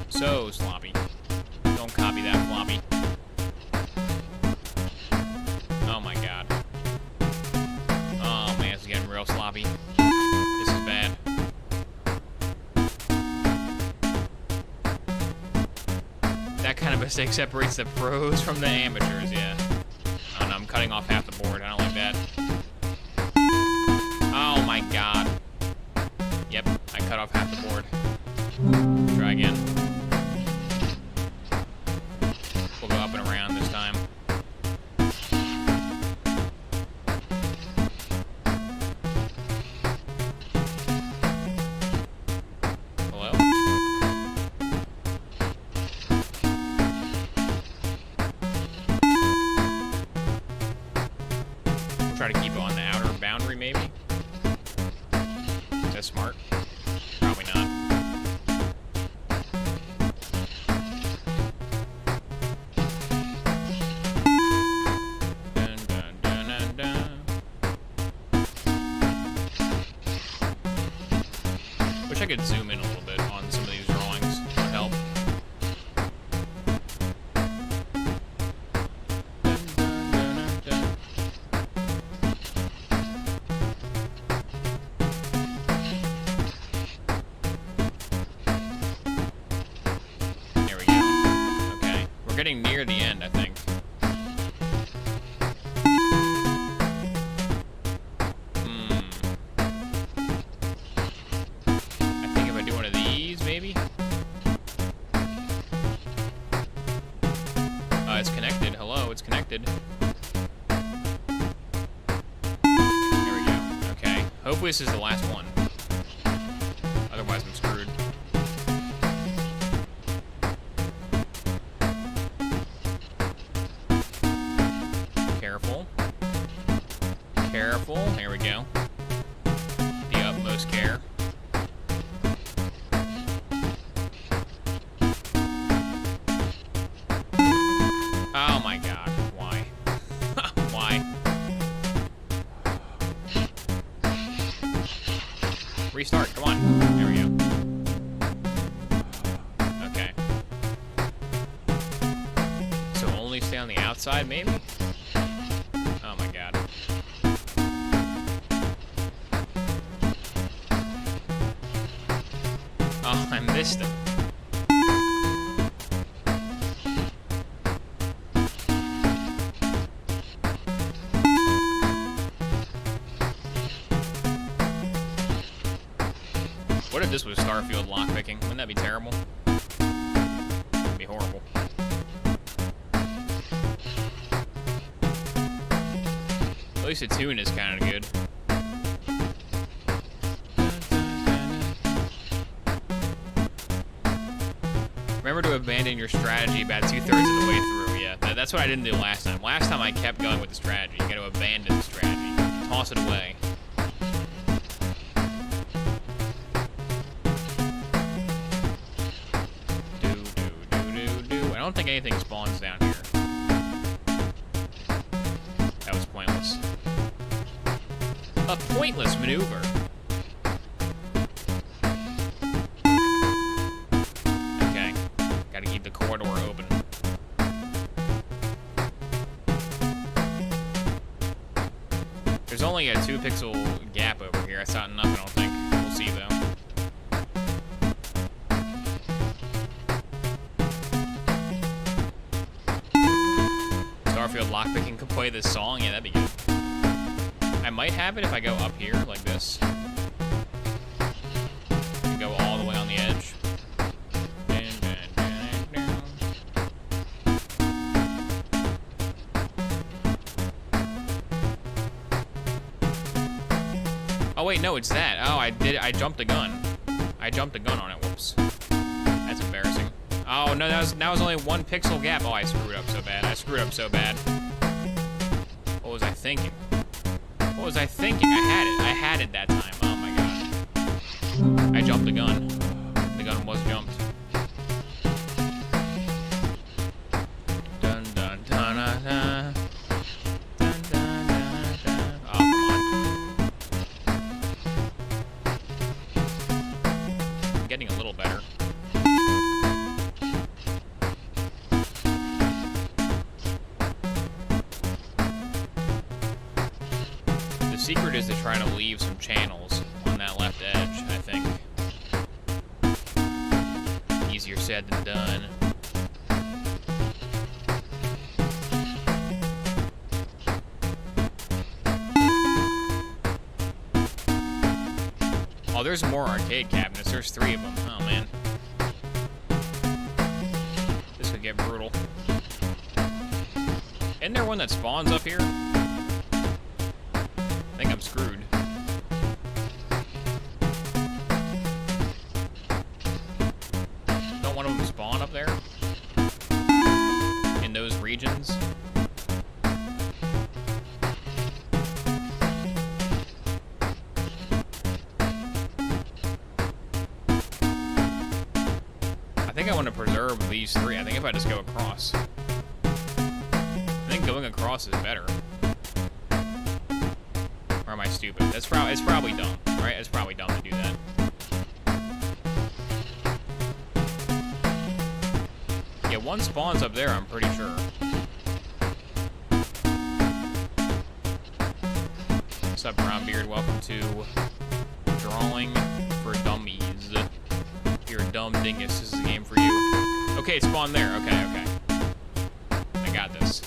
So sloppy. Don't copy that, floppy. Oh my god. Oh man, it's getting real sloppy. This is bad. That kind of mistake separates the pros from the amateurs, yeah. Oh no, I'm cutting off half the board. I don't like that. Oh my god. Yep, I cut off half the board. Try again. We'll go up and around this time. Hello? Try to keep it on the outer boundary, maybe? Is that smart? Probably not. I could zoom in a little bit on some of these drawings. Would help. There we go. Okay. We're getting near the end, I think. Maybe? It's connected. Hello, it's connected. There we go. Okay. Hopefully this is the last one. Otherwise I'm screwed. Careful. Careful. Here we go. The utmost care. Oh my god, why? Why? Restart, come on. There we go. Okay. So only stay on the outside, maybe? Oh my god. Oh, I missed it. What if this was Starfield lockpicking? Wouldn't that be terrible? That'd be horrible. At least the tune is kind of good. Remember to abandon your strategy about 2/3 of the way through. Yeah, that's what I didn't do last time. Last time I kept going with the strategy. You gotta abandon the strategy. Toss it away. I don't think anything spawns down here. That was pointless. A pointless maneuver. Okay. Gotta keep the corridor open. There's only a 2-pixel gap over here. That's not enough, I don't think. We'll see, though. Starfield lockpicking could play this song. Yeah, that'd be good. I might have it if I go up here like this. And go all the way on the edge. Oh wait, no, it's that. Oh, I jumped the gun. I jumped the gun on it. Whoops. That's embarrassing. Oh no, that was only 1 pixel gap. Oh, I screwed up so bad. I screwed up so bad. What was I thinking? What was I thinking? I had it. I had it that time. Oh my god. I jumped the gun. The gun was jumped. Dun dun dun dun dun. Dun dun dun dun. Oh, come on. I'm getting a little better. The secret is to try to leave some channels on that left edge, I think. Easier said than done. Oh, there's more arcade cabinets. There's 3 of them. Oh, man. This could get brutal. Isn't there one that spawns up here? I think I'm screwed. Don't one of them spawn up there? In those regions? I think I want to preserve these 3. I think if I just go across. I think going across is better. Or am I stupid? It's probably dumb, right? It's probably dumb to do that. Yeah, one spawns up there, I'm pretty sure. What's up, Brownbeard? Welcome to Drawing for Dummies. If you're a dumb dingus, this is a game for you. Okay, it spawned there. Okay, okay. I got this.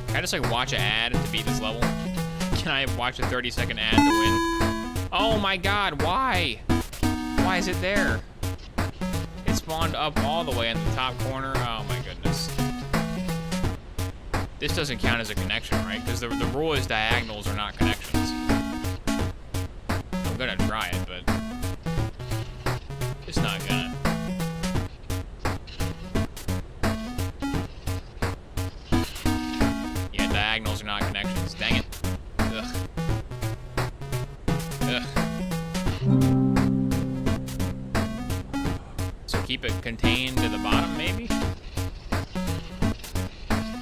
Can I just like watch an ad to beat this level? Can I watch a 30-second ad to win? Oh my god, why? Why is it there? It spawned up all the way in the top corner. Oh my goodness. This doesn't count as a connection, right? Because the rule is diagonals are not connections. I'm gonna try it, but it's not gonna. Diagonals are not connections. Dang it. Ugh. Ugh. So keep it contained to the bottom, maybe?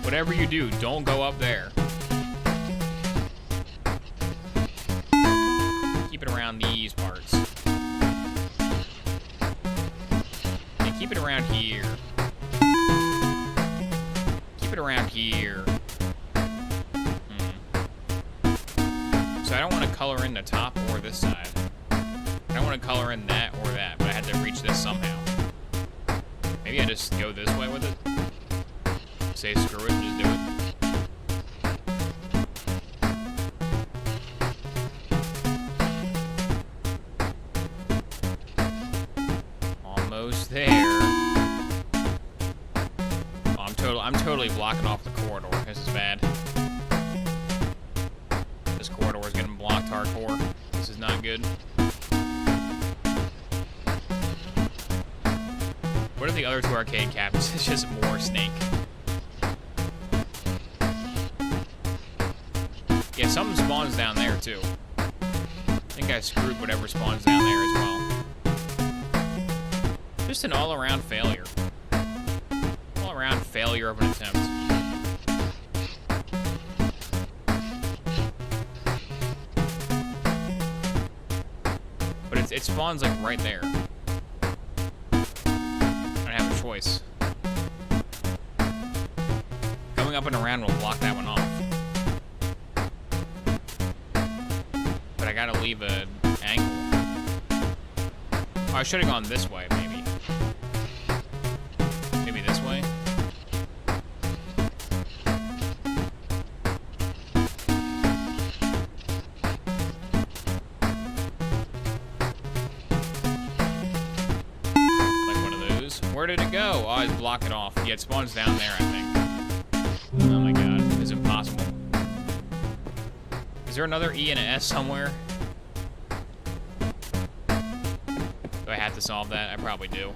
Whatever you do, don't go up there. Keep it around these parts. And keep it around here. Keep it around here. So I don't want to color in the top or this side. I don't want to color in that or that, but I had to reach this somehow. Maybe I just go this way with it. Say screw it and just do it. Almost there. Oh, I'm totally blocking off the corridor. This is bad. This corridor is getting blocked hardcore. This is not good. What are the other two arcade cabinets? It's just more snake. Yeah, something spawns down there too. I think I screwed whatever spawns down there as well. Just an all-around failure. All-around failure of an attempt. But it spawns like right there. I don't have a choice. Going up and around will block that one off. But I gotta leave an angle. Oh, I should have gone this way, maybe. Maybe this way? Where did it go? Oh, I block it off. Yeah, it spawns down there, I think. Oh my god, it's impossible. Is there another E and an S somewhere? Do I have to solve that? I probably do.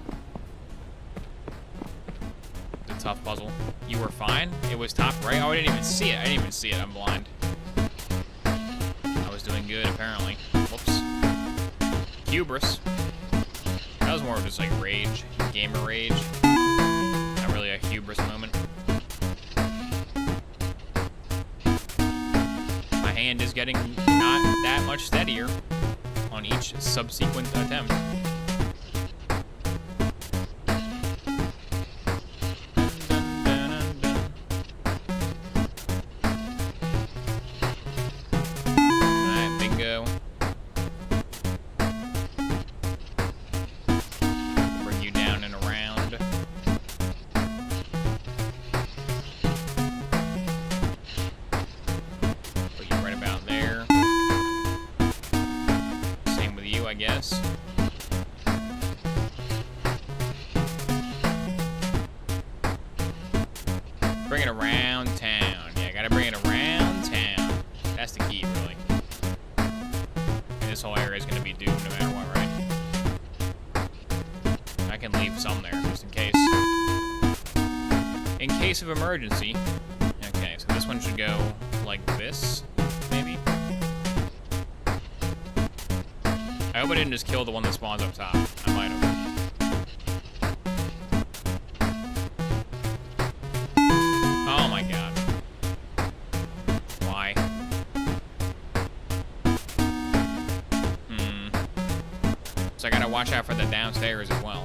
It's a tough puzzle. You were fine? It was top right? Oh, I didn't even see it. I didn't even see it. I'm blind. I was doing good, apparently. Whoops. Hubris. That was more of just like rage. Gamer rage. Not really a hubris moment. My hand is getting not that much steadier on each subsequent attempt. Alright, bingo. I guess. Bring it around town. Yeah, gotta bring it around town. That's the key, really. And this whole area is gonna be doomed no matter what, right? I can leave some there, just in case. In case of emergency. Okay, so this one should go like this, maybe? I hope I didn't just kill the one that spawns up top. I might have. Oh my god. So I gotta watch out for the downstairs as well.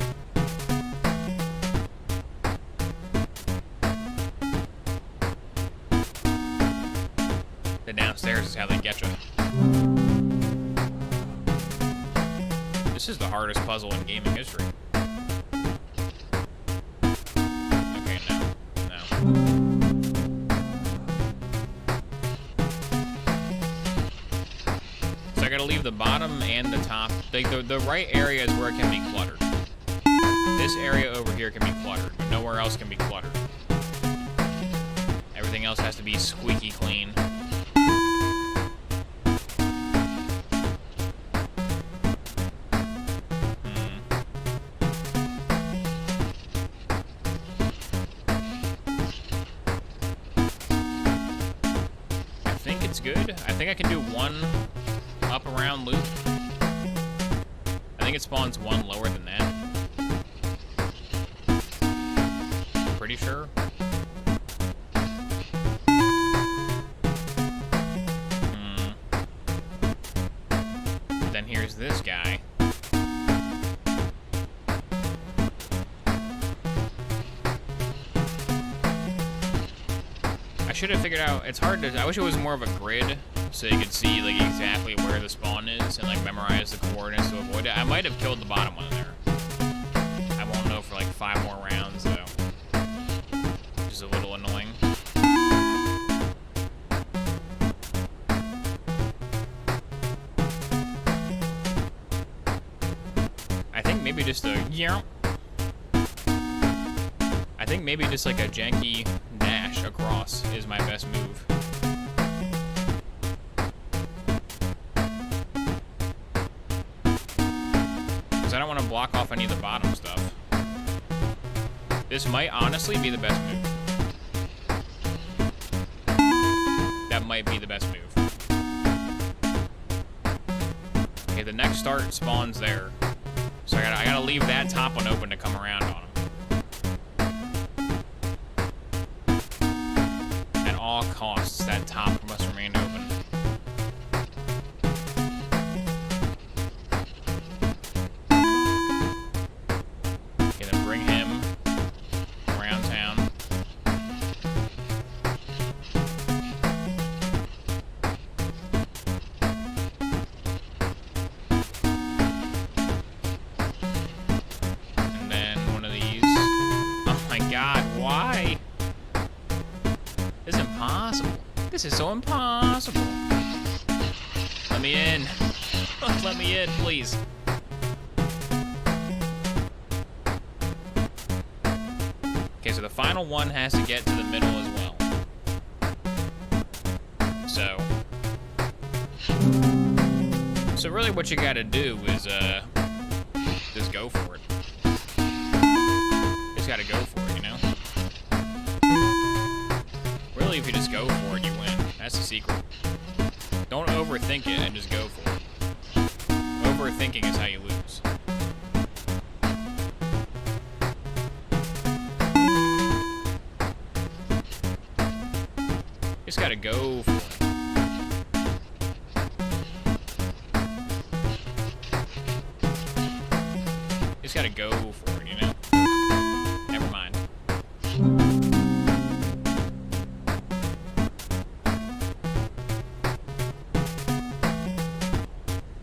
The downstairs is how they get you. This is the hardest puzzle in gaming history. Okay, no. So I gotta leave the bottom and the top. The right area is where it can be cluttered. This area over here can be cluttered, but nowhere else can be cluttered. Everything else has to be squeaky clean. Good. I think I can do one up around loop. I think it spawns one lower than that. Pretty sure. Then here's this guy. I should have figured out, it's hard to, I wish it was more of a grid so you could see like exactly where the spawn is and like memorize the coordinates to avoid it. I might have killed the bottom one there. I won't know for like 5 more rounds though, which is a little annoying. I think maybe just a, I think maybe just like a janky dash across is my best move. Because I don't want to block off any of the bottom stuff. This might honestly be the best move. That might be the best move. Okay, the next start spawns there. So I gotta leave that top one open to come around on him. All costs, that top must remain open. Okay, then bring him around town. And then one of these. Oh my god, why? This is impossible. This is so impossible. Let me in. Let me in, please. Okay, so the final one has to get to the middle as well. So really what you gotta do is, just go for it. Just gotta go for it, you know? Really, if you just go for it, you win. That's the secret. Don't overthink it and just go for it. Overthinking is how you lose. Just gotta go for it. Just gotta go for it, you know? Never mind.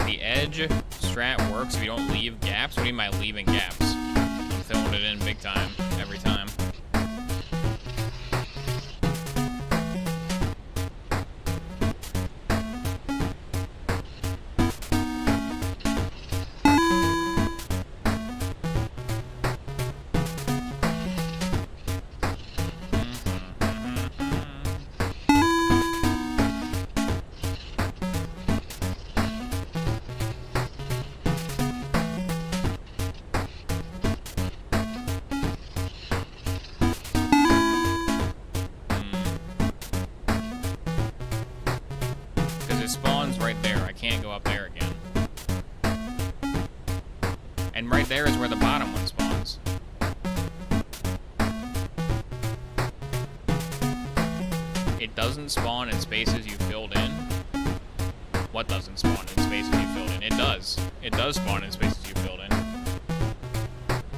The edge strat works if you don't leave gaps. What do you mean by leaving gaps? I'm filling it in big time, every time. It spawns right there. I can't go up there again. And right there is where the bottom one spawns. It doesn't spawn in spaces you filled in. What doesn't spawn in spaces you filled in? It does. It does spawn in spaces you filled in.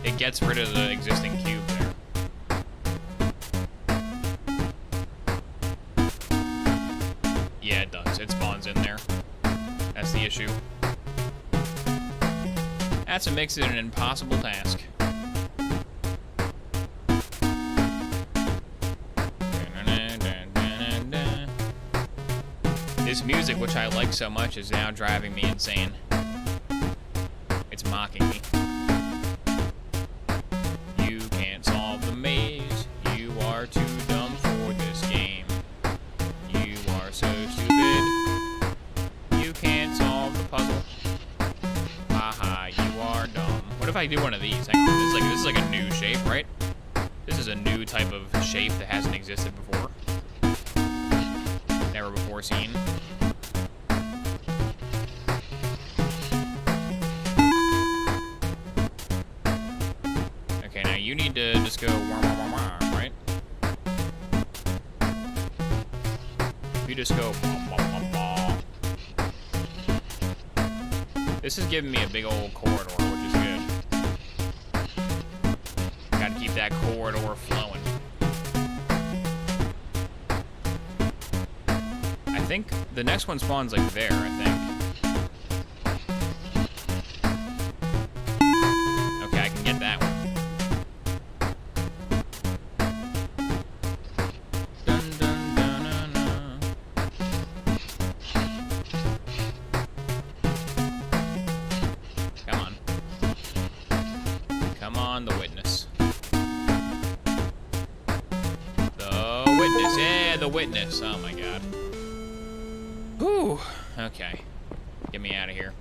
It gets rid of the existing cube there. Yeah, it does. It spawns in there. That's the issue. That's what makes it an impossible task. This music, which I like so much, is now driving me insane. It's mocking me. You can't solve the maze. You are too dumb for this game. You are so stupid. You can't solve the puzzle. Haha, you are dumb. What if I do one of these? Hang on, this is like a new shape, right? This is a new type of shape that hasn't existed before. Never before seen. Okay, now you need to just go wah, wah, wah, wah, right? You just go wah, wah, wah, wah. This is giving me a big old corridor, which is good. Gotta keep that corridor flowing. I think the next one spawns like there, I think. Okay, I can get that one. Dun, dun, dun, dun, dun. Come on. Come on, the witness. The witness. Yeah, the witness. Oh my god. Whew. Okay. Get me out of here.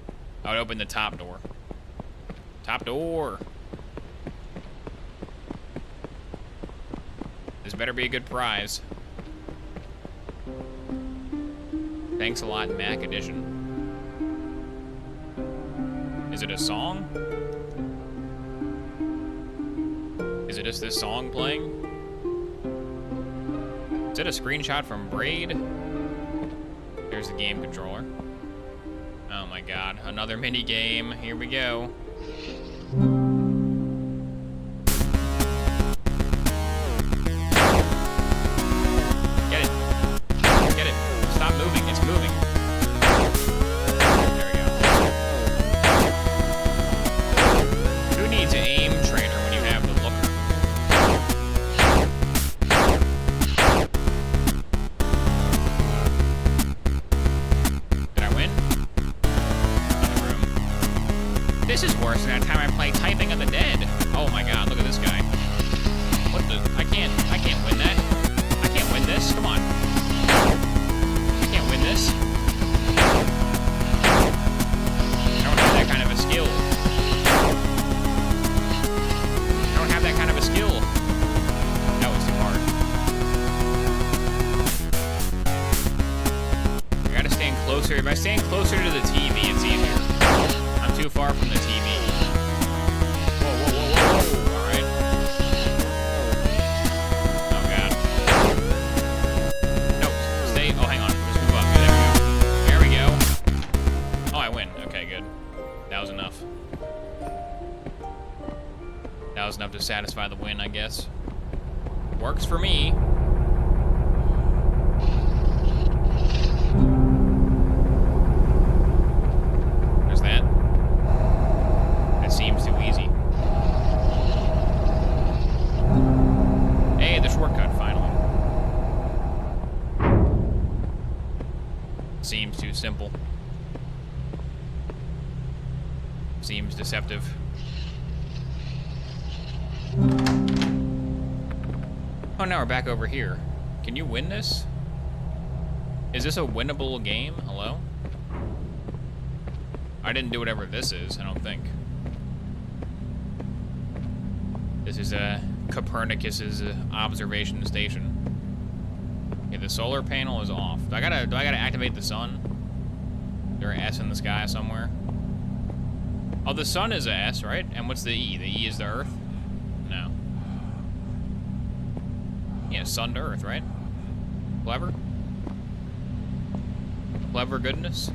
I would open the top door. Top door. This better be a good prize. Thanks a lot, Mac Edition. Is it a song? Is it just this song playing? Is it a screenshot from Braid? There's the game controller. Oh my god, another mini game. Here we go. Get it. Get it. Stop moving. It's moving. There we go. Who needs an aim trainer when you have the looker? This is worse than that time I played Typing of the Dead. Oh my god, look at this guy. What the? I can't win that. I can't win this. Come on. I can't win this. I don't have that kind of a skill. I don't have that kind of a skill. That was too hard. I gotta stand closer. If I stand closer to the TV, it's easier. I'm too far from the TV. Whoa, whoa, whoa, whoa, whoa. All right. Oh, God. No, stay. Oh, hang on. Just move up. There we go. There we go. Oh, I win. Okay, good. That was enough. That was enough to satisfy the win, I guess. Works for me. There's that. That seems too easy. Hey, the shortcut, finally. Seems too simple. Seems deceptive. Oh, now we're back over here. Can you win this? Is this a winnable game? Hello? I didn't do whatever this is, I don't think. This is Copernicus's observation station. Okay, the solar panel is off. Do I gotta activate the sun? Is there an S in the sky somewhere? Oh, the sun is a S, right? And what's the E? The E is the Earth? No. Yeah, sun to Earth, right? Clever? Clever goodness?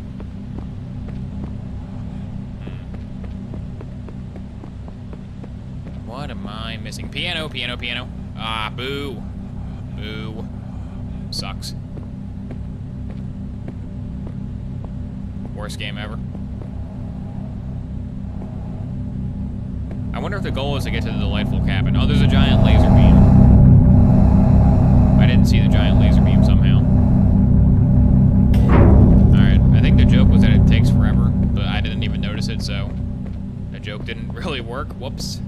What am I missing? Piano, piano, piano. Ah, boo. Boo. Sucks. Worst game ever. I wonder if the goal is to get to the delightful cabin. Oh, there's a giant laser beam. I didn't see the giant laser beam somehow. Alright, I think the joke was that it takes forever, but I didn't even notice it, so the joke didn't really work. Whoops.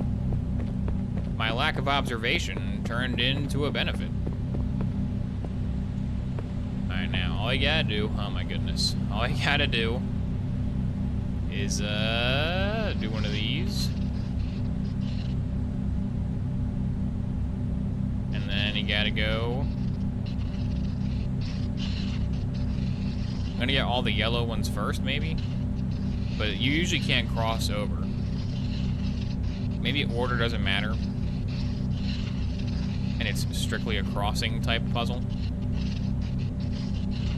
My lack of observation turned into a benefit. Alright, now, all you gotta do, oh my goodness, all you gotta do is, do one of these. And then you gotta go. I'm gonna get all the yellow ones first, maybe? But you usually can't cross over. Maybe order doesn't matter. And it's strictly a crossing type puzzle.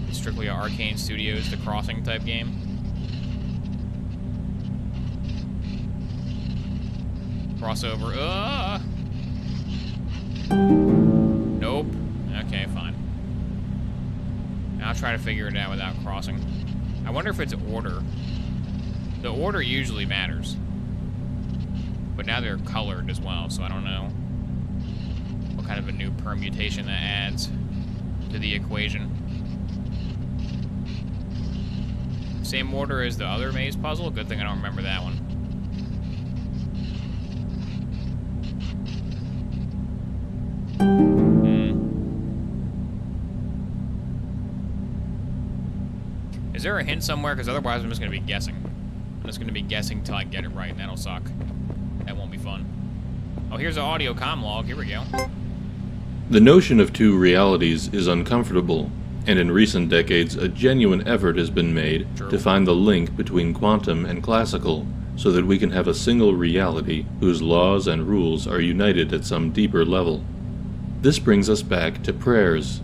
It's strictly a Arcane Studios, the crossing type game. Crossover. Nope. Okay, fine. I'll try to figure it out without crossing. I wonder if it's order. The order usually matters. But now they're colored as well, so I don't know what kind of a new permutation that adds to the equation. Same order as the other maze puzzle? Good thing I don't remember that one. Is there a hint somewhere? Because otherwise I'm just going to be guessing. I'm just going to be guessing till I get it right, and that'll suck. That won't be fun. Oh, here's an audio comm log. Here we go. The notion of two realities is uncomfortable, and in recent decades a genuine effort has been made to find the link between quantum and classical, so that we can have a single reality whose laws and rules are united at some deeper level. This brings us back to prayers.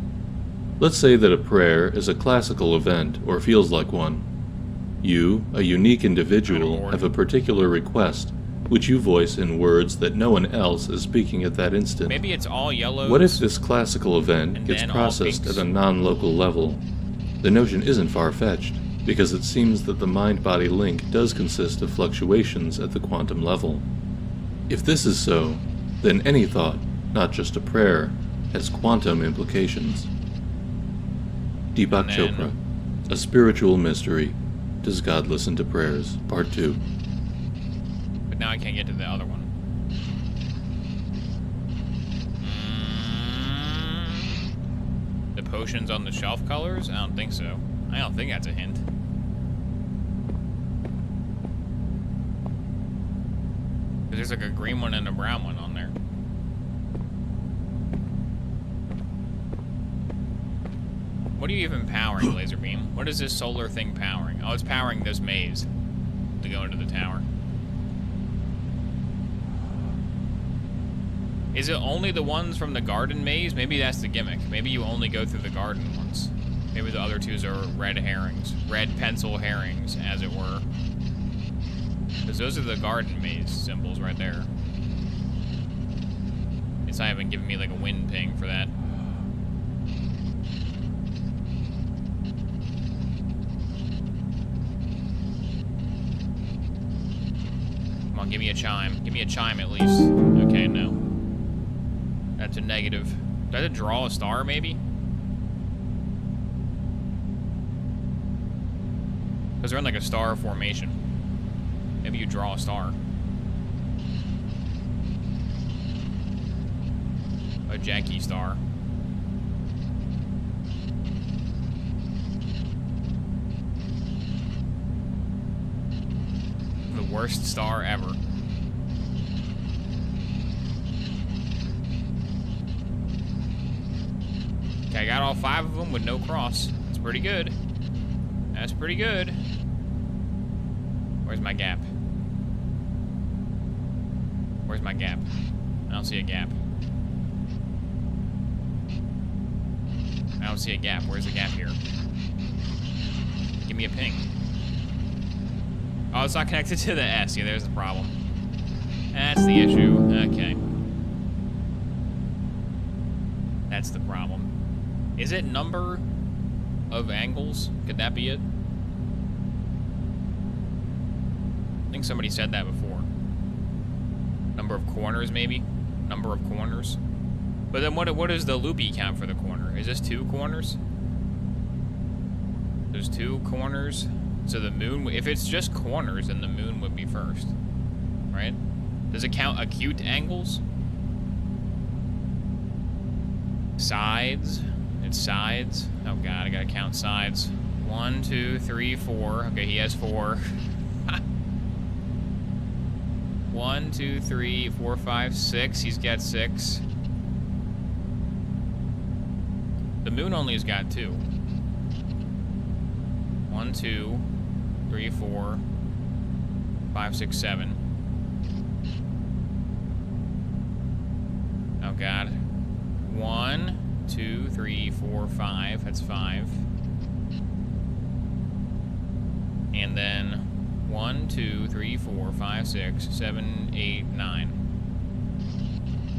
Let's say that a prayer is a classical event, or feels like one. You, a unique individual, have a particular request, which you voice in words that no one else is speaking at that instant. Maybe it's all yellows. What if this classical event gets processed at a non-local level? The notion isn't far-fetched, because it seems that the mind-body link does consist of fluctuations at the quantum level. If this is so, then any thought, not just a prayer, has quantum implications. Deepak Chopra, A Spiritual Mystery. Does God Listen to Prayers? Part 2. But now I can't get to the other one. The potions on the shelf colors? I don't think so. I don't think that's a hint. There's like a green one and a brown one on there. What are you even powering, laser beam? What is this solar thing powering? Oh, it's powering this maze to go into the tower. Is it only the ones from the garden maze? Maybe that's the gimmick. Maybe you only go through the garden ones. Maybe the other twos are red herrings. Red pencil herrings, as it were. Because those are the garden maze symbols right there. It's not even giving me like a wind ping for that. Come on, give me a chime. Give me a chime at least. Okay, no. That's a negative. Do I have to draw a star, maybe? Because they're in like a star formation. Maybe you draw a star. A janky star. The worst star ever. Okay, I got all 5 of them with no cross. That's pretty good. That's pretty good. Where's my gap? Where's my gap? I don't see a gap. I don't see a gap. Where's the gap here? Give me a ping. Oh, it's not connected to the S. Yeah, there's the problem. That's the issue. Okay. That's the problem. Is it number of angles? Could that be it? I think somebody said that before. Number of corners, maybe? Number of corners? But then what is the loopy count for the corner? Is this 2 corners? There's 2 corners. So the moon, if it's just corners, then the moon would be first. Right? Does it count acute angles? Sides? It's sides? Oh god, I gotta count sides. 1, 2, 3, 4. Okay, he has 4. 1, 2, 3, 4, 5, 6. He's got 6. The moon only has got 2. 1, 2, 3, 4, 5, 6, 7. Oh god. 1, 2, 3, 4, 5. That's 5. And then 1, 2, 3, 4, 5, 6, 7, 8, 9.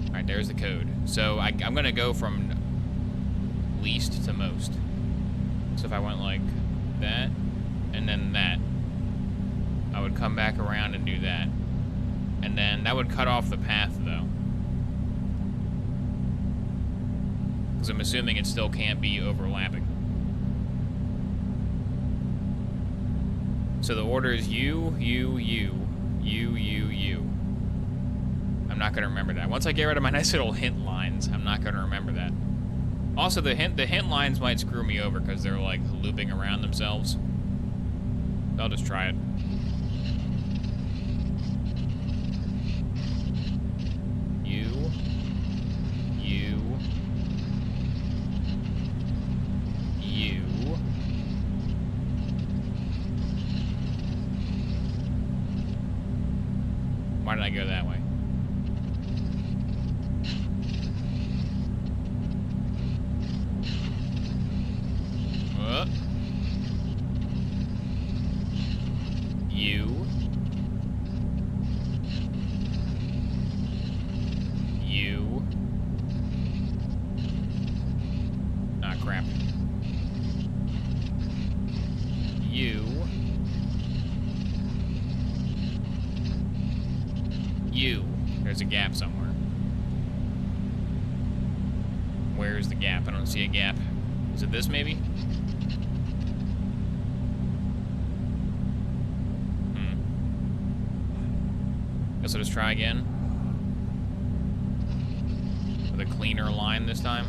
Alright, there's the code. So I'm gonna go from least to most. So if I went like that, and then that, I would come back around and do that. And then that would cut off the path, though. Because I'm assuming it still can't be overlapping. So the order is U, U, U, U, U, U. I'm not gonna remember that. Once I get rid of my nice little hint lines, I'm not gonna remember that. Also, the hint lines might screw me over because they're like looping around themselves. I'll just try it. U, U, U. Why did I go that way? U. U. Ah, crap. U. U. There's a gap somewhere. Where's the gap? I don't see a gap. Is it this, maybe? Guess I'll just try again. With a cleaner line this time.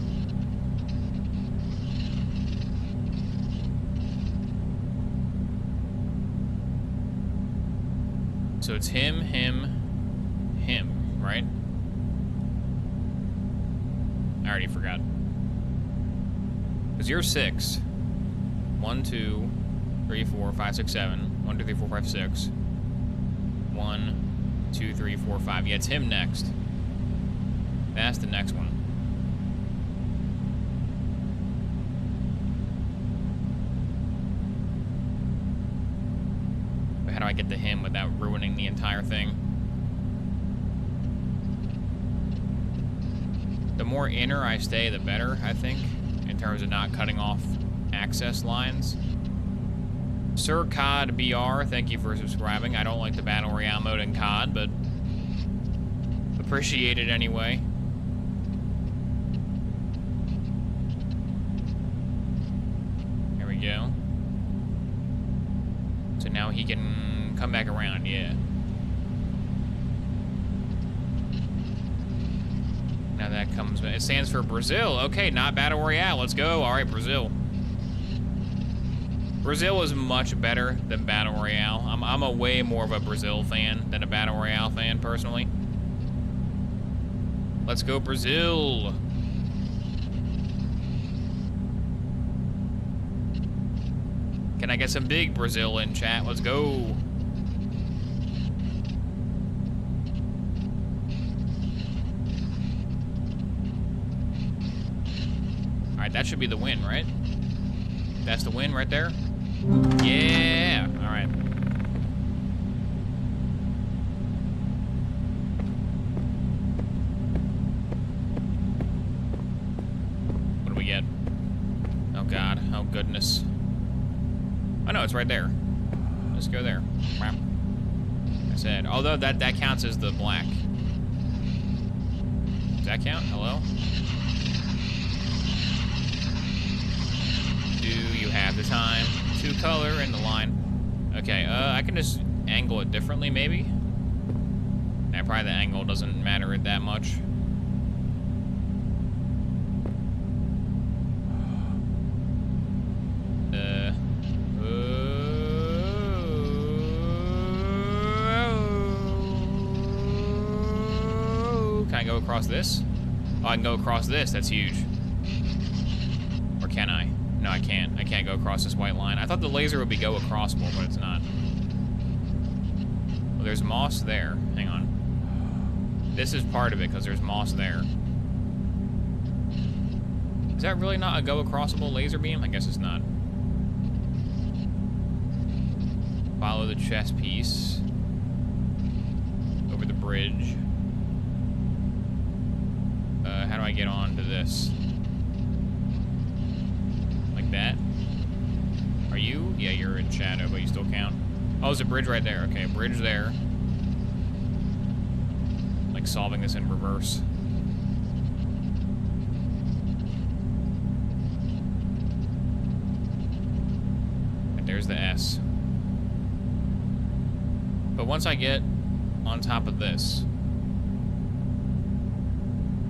So it's him, him, him, right? I already forgot. Because you're 6. 1, 2, 3, 4, 5, 6, 7. 1, 2, 3, 4, 5, 6. 1, 2, 3, 4, 5. Yeah, it's him next. That's the next one. But how do I get to him without ruining the entire thing? The more inner I stay, the better, I think, in terms of not cutting off access lines. Sir COD BR, thank you for subscribing. I don't like the Battle Royale mode in COD, but appreciate it anyway. There we go. So now he can come back around, yeah. Now that comes, it stands for Brazil. Okay, not Battle Royale, let's go. All right, Brazil. Brazil is much better than Battle Royale. I'm a way more of a Brazil fan than a Battle Royale fan, personally. Let's go, Brazil. Can I get some big Brazil in chat? Let's go. All right, that should be the win, right? That's the win right there. Yeah. All right. goodness. Oh no, it's right there. Let's go there. Wow. I said, although that counts as the black. Does that count? Hello? Do you have the time to color in the line? Okay, I can just angle it differently, maybe? Nah, probably the angle doesn't matter that much. Can I go across this? Oh, I can go across this. That's huge. Or can I? No, I can't. I can't go across this white line. I thought the laser would be go across more, but it's not. Well, there's moss there. Hang on. This is part of it, because there's moss there. Is that really not a go-acrossable laser beam? I guess it's not. Follow the chess piece. Over the bridge. How do I get on to this? Like that? Are you? Yeah, you're in shadow, but you still count. Oh, there's a bridge right there. Okay, a bridge there. Like solving this in reverse. And there's the S. But once I get on top of this,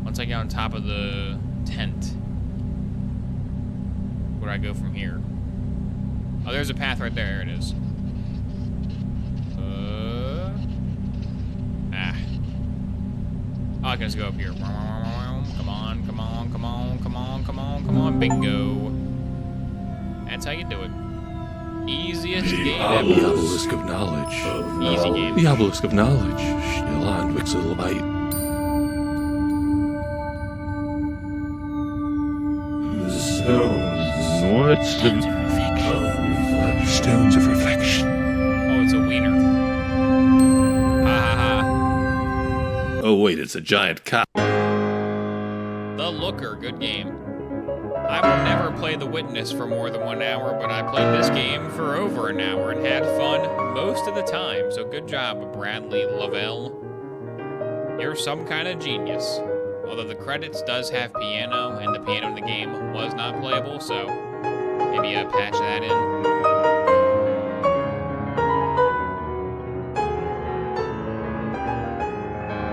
once I get on top of the tent, where do I go from here? Oh, there's a path right there. There it is. Oh, I can just go up here. Come on, come on, come on, come on, come on, come on. Bingo. That's how you do it. Easiest game ever. The obelisk of knowledge. Easy game. The obelisk of knowledge. Shield on Wixel light. What's the stones of reflection? Oh, it's a wiener. Ha ha ha. Oh wait, it's a giant cow. The Looker, good game. I will never play The Witness for more than 1 hour, but I played this game for over an hour and had fun most of the time. So good job, Bradley Lavelle. You're some kind of genius. Although the credits does have piano, and the piano in the game was not playable, so maybe patch that in.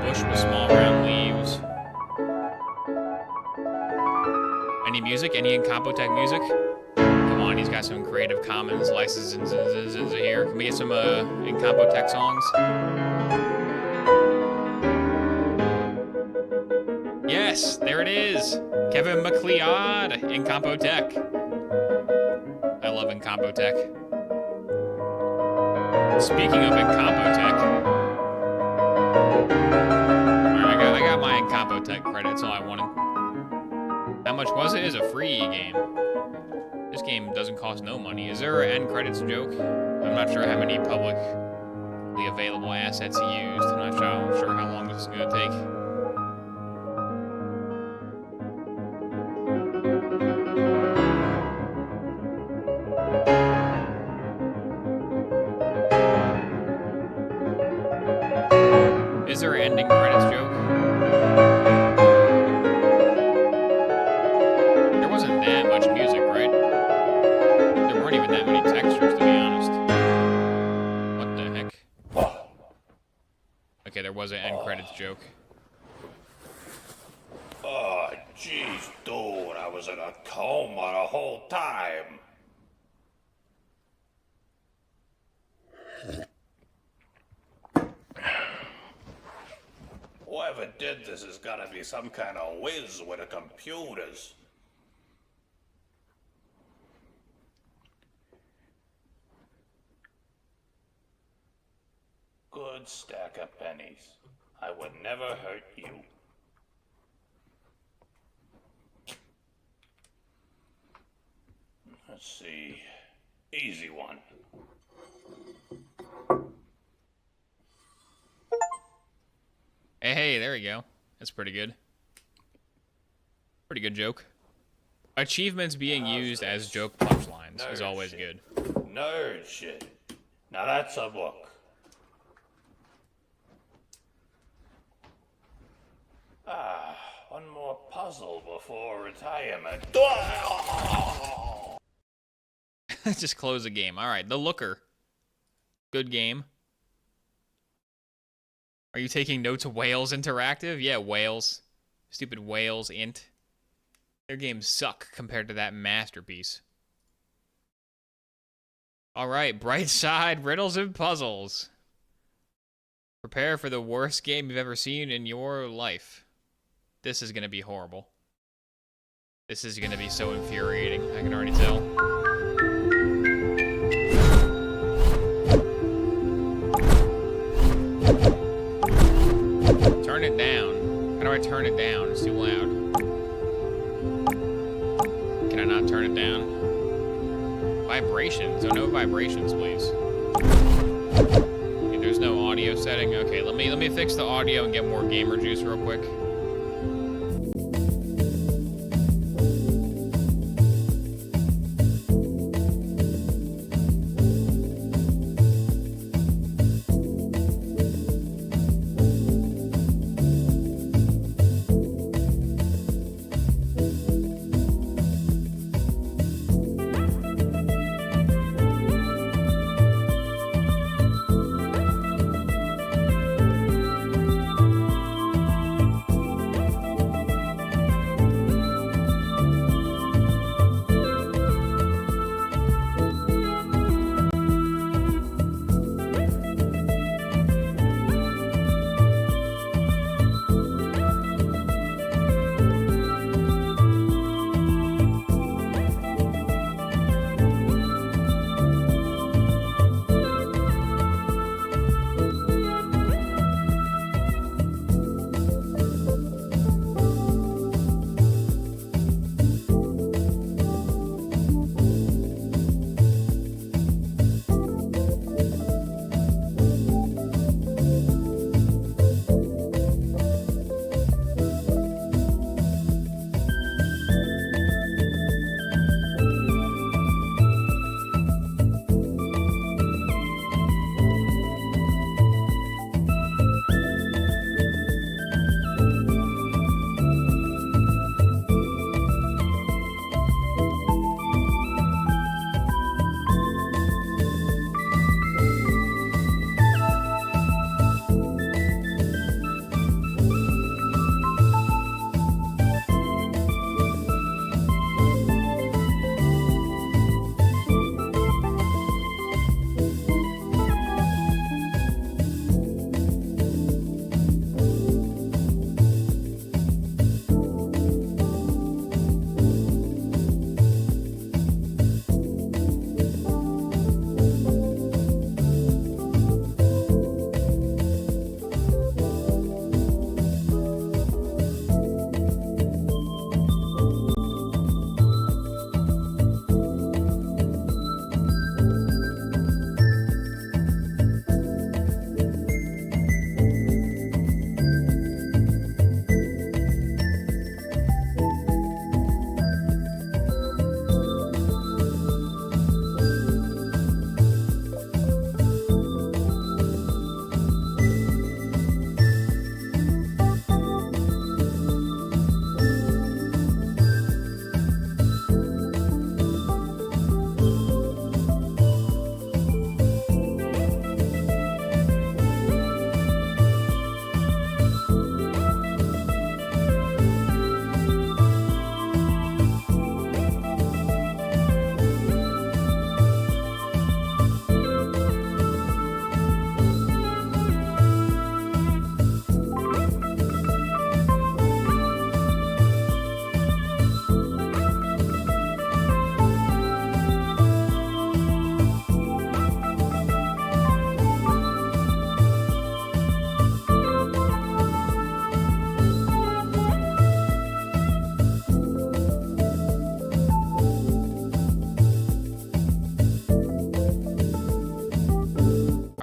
Bush with small round leaves. Any music? Any Incompotech music? Come on, he's got some Creative Commons licenses here. Can we get some Incompotech songs? Yes, there it is. Kevin MacLeod, Incompotech. I love Incompotech. Speaking of Incompotech, I got my Incompotech credits, all I wanted. How much was it? It's a free game. This game doesn't cost no money. Is there an end credits joke? I'm not sure how many publicly available assets he used. I'm not sure how long this is going to take. Is there an ending credits joke? There wasn't that much music, right? There weren't even that many textures, to be honest. What the heck? Okay, there was an end credits joke. Oh, jeez, dude, I was in a coma the whole time. Whoever did this has got to be some kind of whiz with the computers. Good stack of pennies. I would never hurt you. Let's see. Easy one. Hey, there we go. That's pretty good. Pretty good joke. Achievements being used as joke punchlines is always good. Nerd shit. Now that's a book. One more puzzle before retirement. Just close the game. All right, The Looker. Good game. Are you taking notes of Wales Interactive? Yeah, Wales. Stupid Wales Int. Their games suck compared to that masterpiece. All right, Bright Side Riddles and Puzzles. Prepare for the worst game you've ever seen in your life. This is going to be horrible. This is going to be so infuriating. I can already tell. Turn it down. How do I turn it down? It's too loud. Can I not turn it down? Vibrations. Oh, no vibrations, please. Okay, there's no audio setting. Okay, let me fix the audio and get more gamer juice real quick.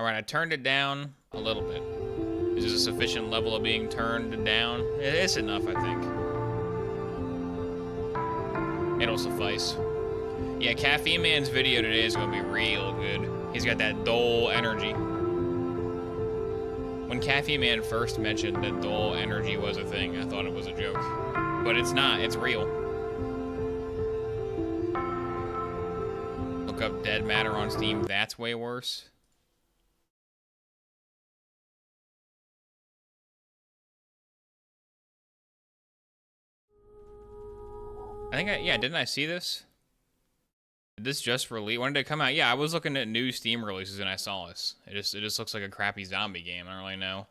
I turned it down a little bit. Is this a sufficient level of being turned down? It's enough, I think. It'll suffice. Yeah, Caffeine Man's video today is gonna be real good. He's got that dull energy. When Caffeine Man first mentioned that dull energy was a thing, I thought it was a joke. But it's not, it's real. Look up Dead Matter on Steam, that's way worse. Didn't I see this? Did this just release? When did it come out? Yeah, I was looking at new Steam releases and I saw this. It just looks like a crappy zombie game. I don't really know.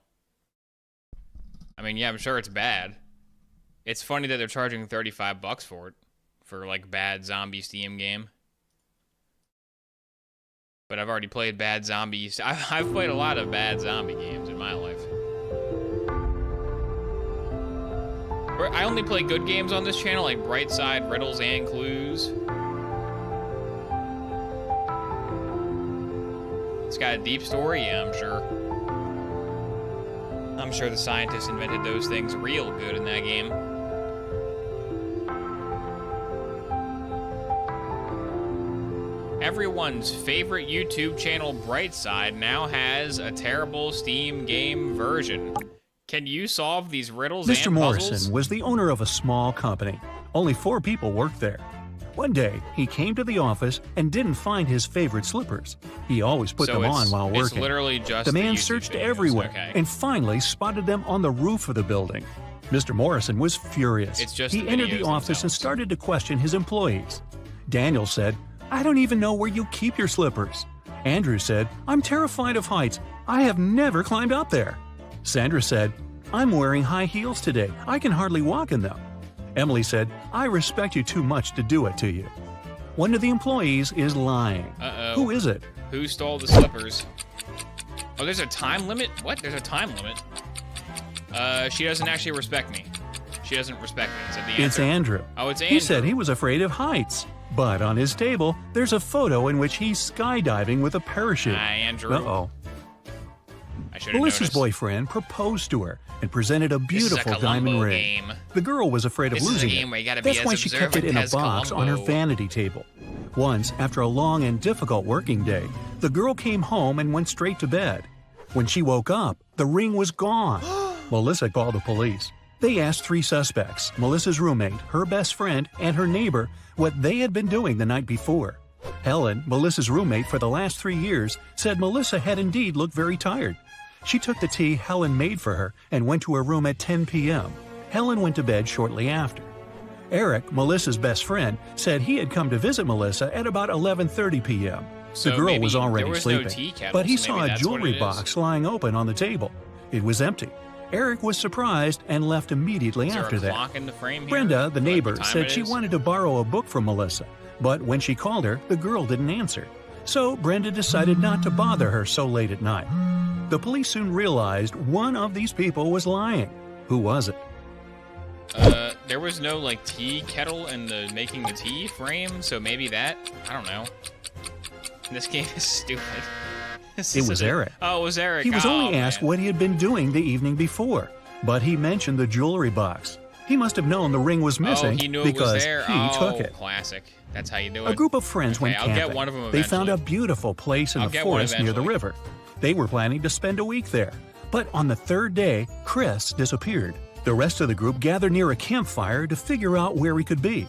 I mean, yeah, I'm sure it's bad. It's funny that they're charging $35 for it, for like bad zombie Steam game. But I've already played bad zombies. I've played a lot of bad zombie games in my life. I only play good games on this channel, like Brightside, Riddles, and Clues. It's got a deep story, yeah, I'm sure. I'm sure the scientists invented those things real good in that game. Everyone's favorite YouTube channel, Brightside, now has a terrible Steam game version. Can you solve these riddles and Mr. puzzles? Morrison was the owner of a small company. Only 4 people worked there. One day, he came to the office and didn't find his favorite slippers. He always put them on while It's working. literally just The man YouTube searched videos. everywhere Okay. and finally spotted them on the roof of the building. Mr. Morrison was furious. It's just He the entered videos the office and themselves. started to question his employees. Daniel said, "I don't even know where you keep your slippers." Andrew said, "I'm terrified of heights. I have never climbed up there." Sandra said, "I'm wearing high heels today. I can hardly walk in them." Emily said, "I respect you too much to do it to you." One of the employees is lying. Uh-oh. Who is it? Who stole the slippers? Oh, there's a time limit? What? There's a time limit? She doesn't actually respect me. She doesn't respect me. Is that the answer? It's Andrew. Oh, it's He Andrew. said he was afraid of heights. But on his table, there's a photo in which he's skydiving with a parachute. Hi, Andrew. Uh-oh. I should have Melissa's noticed. boyfriend proposed to her and presented a This beautiful is a diamond Columbo ring. game. The girl was afraid of This is a losing game it. where you gotta be That's as why she kept it observant in a as box on her Columbo. vanity table. Once, after a long and difficult working day, the girl came home and went straight to bed. When she woke up, the ring was gone. Melissa called the police. They asked 3 suspects, Melissa's roommate, her best friend, and her neighbor, what they had been doing the night before. Helen, Melissa's roommate for the last 3 years, said Melissa had indeed looked very tired. She took the tea Helen made for her and went to her room at 10 p.m. Helen went to bed shortly after. Eric, Melissa's best friend, said he had come to visit Melissa at about 11:30 p.m. So The girl maybe was already there was no sleeping, tea kettle, but he so maybe saw a that's what jewelry it is. box lying open on the table. It was empty. Eric was surprised and left immediately Is there after a that. clock in the frame here? Brenda, the Like neighbor, time said it she is? wanted to borrow a book from Melissa, but when she called her, the girl didn't answer. So Brenda decided not to bother her so late at night. The police soon realized one of these people was lying. Who was it? There was no, like, tea kettle in the making the tea frame, so maybe that? I don't know. This game is stupid. It was Eric. Oh, it was Eric. He was Oh, only asked man. what he had been doing the evening before, but he mentioned the jewelry box. He must have known the ring was missing Oh, he knew because it was there. he took Oh, it. classic. That's how you do it. A group of friends went Okay, I'll get camping. one of them They found a eventually. beautiful place in I'll the get one forest near the eventually. river. They were planning to spend a week there. But on the 3rd day, Chris disappeared. The rest of the group gathered near a campfire to figure out where he could be.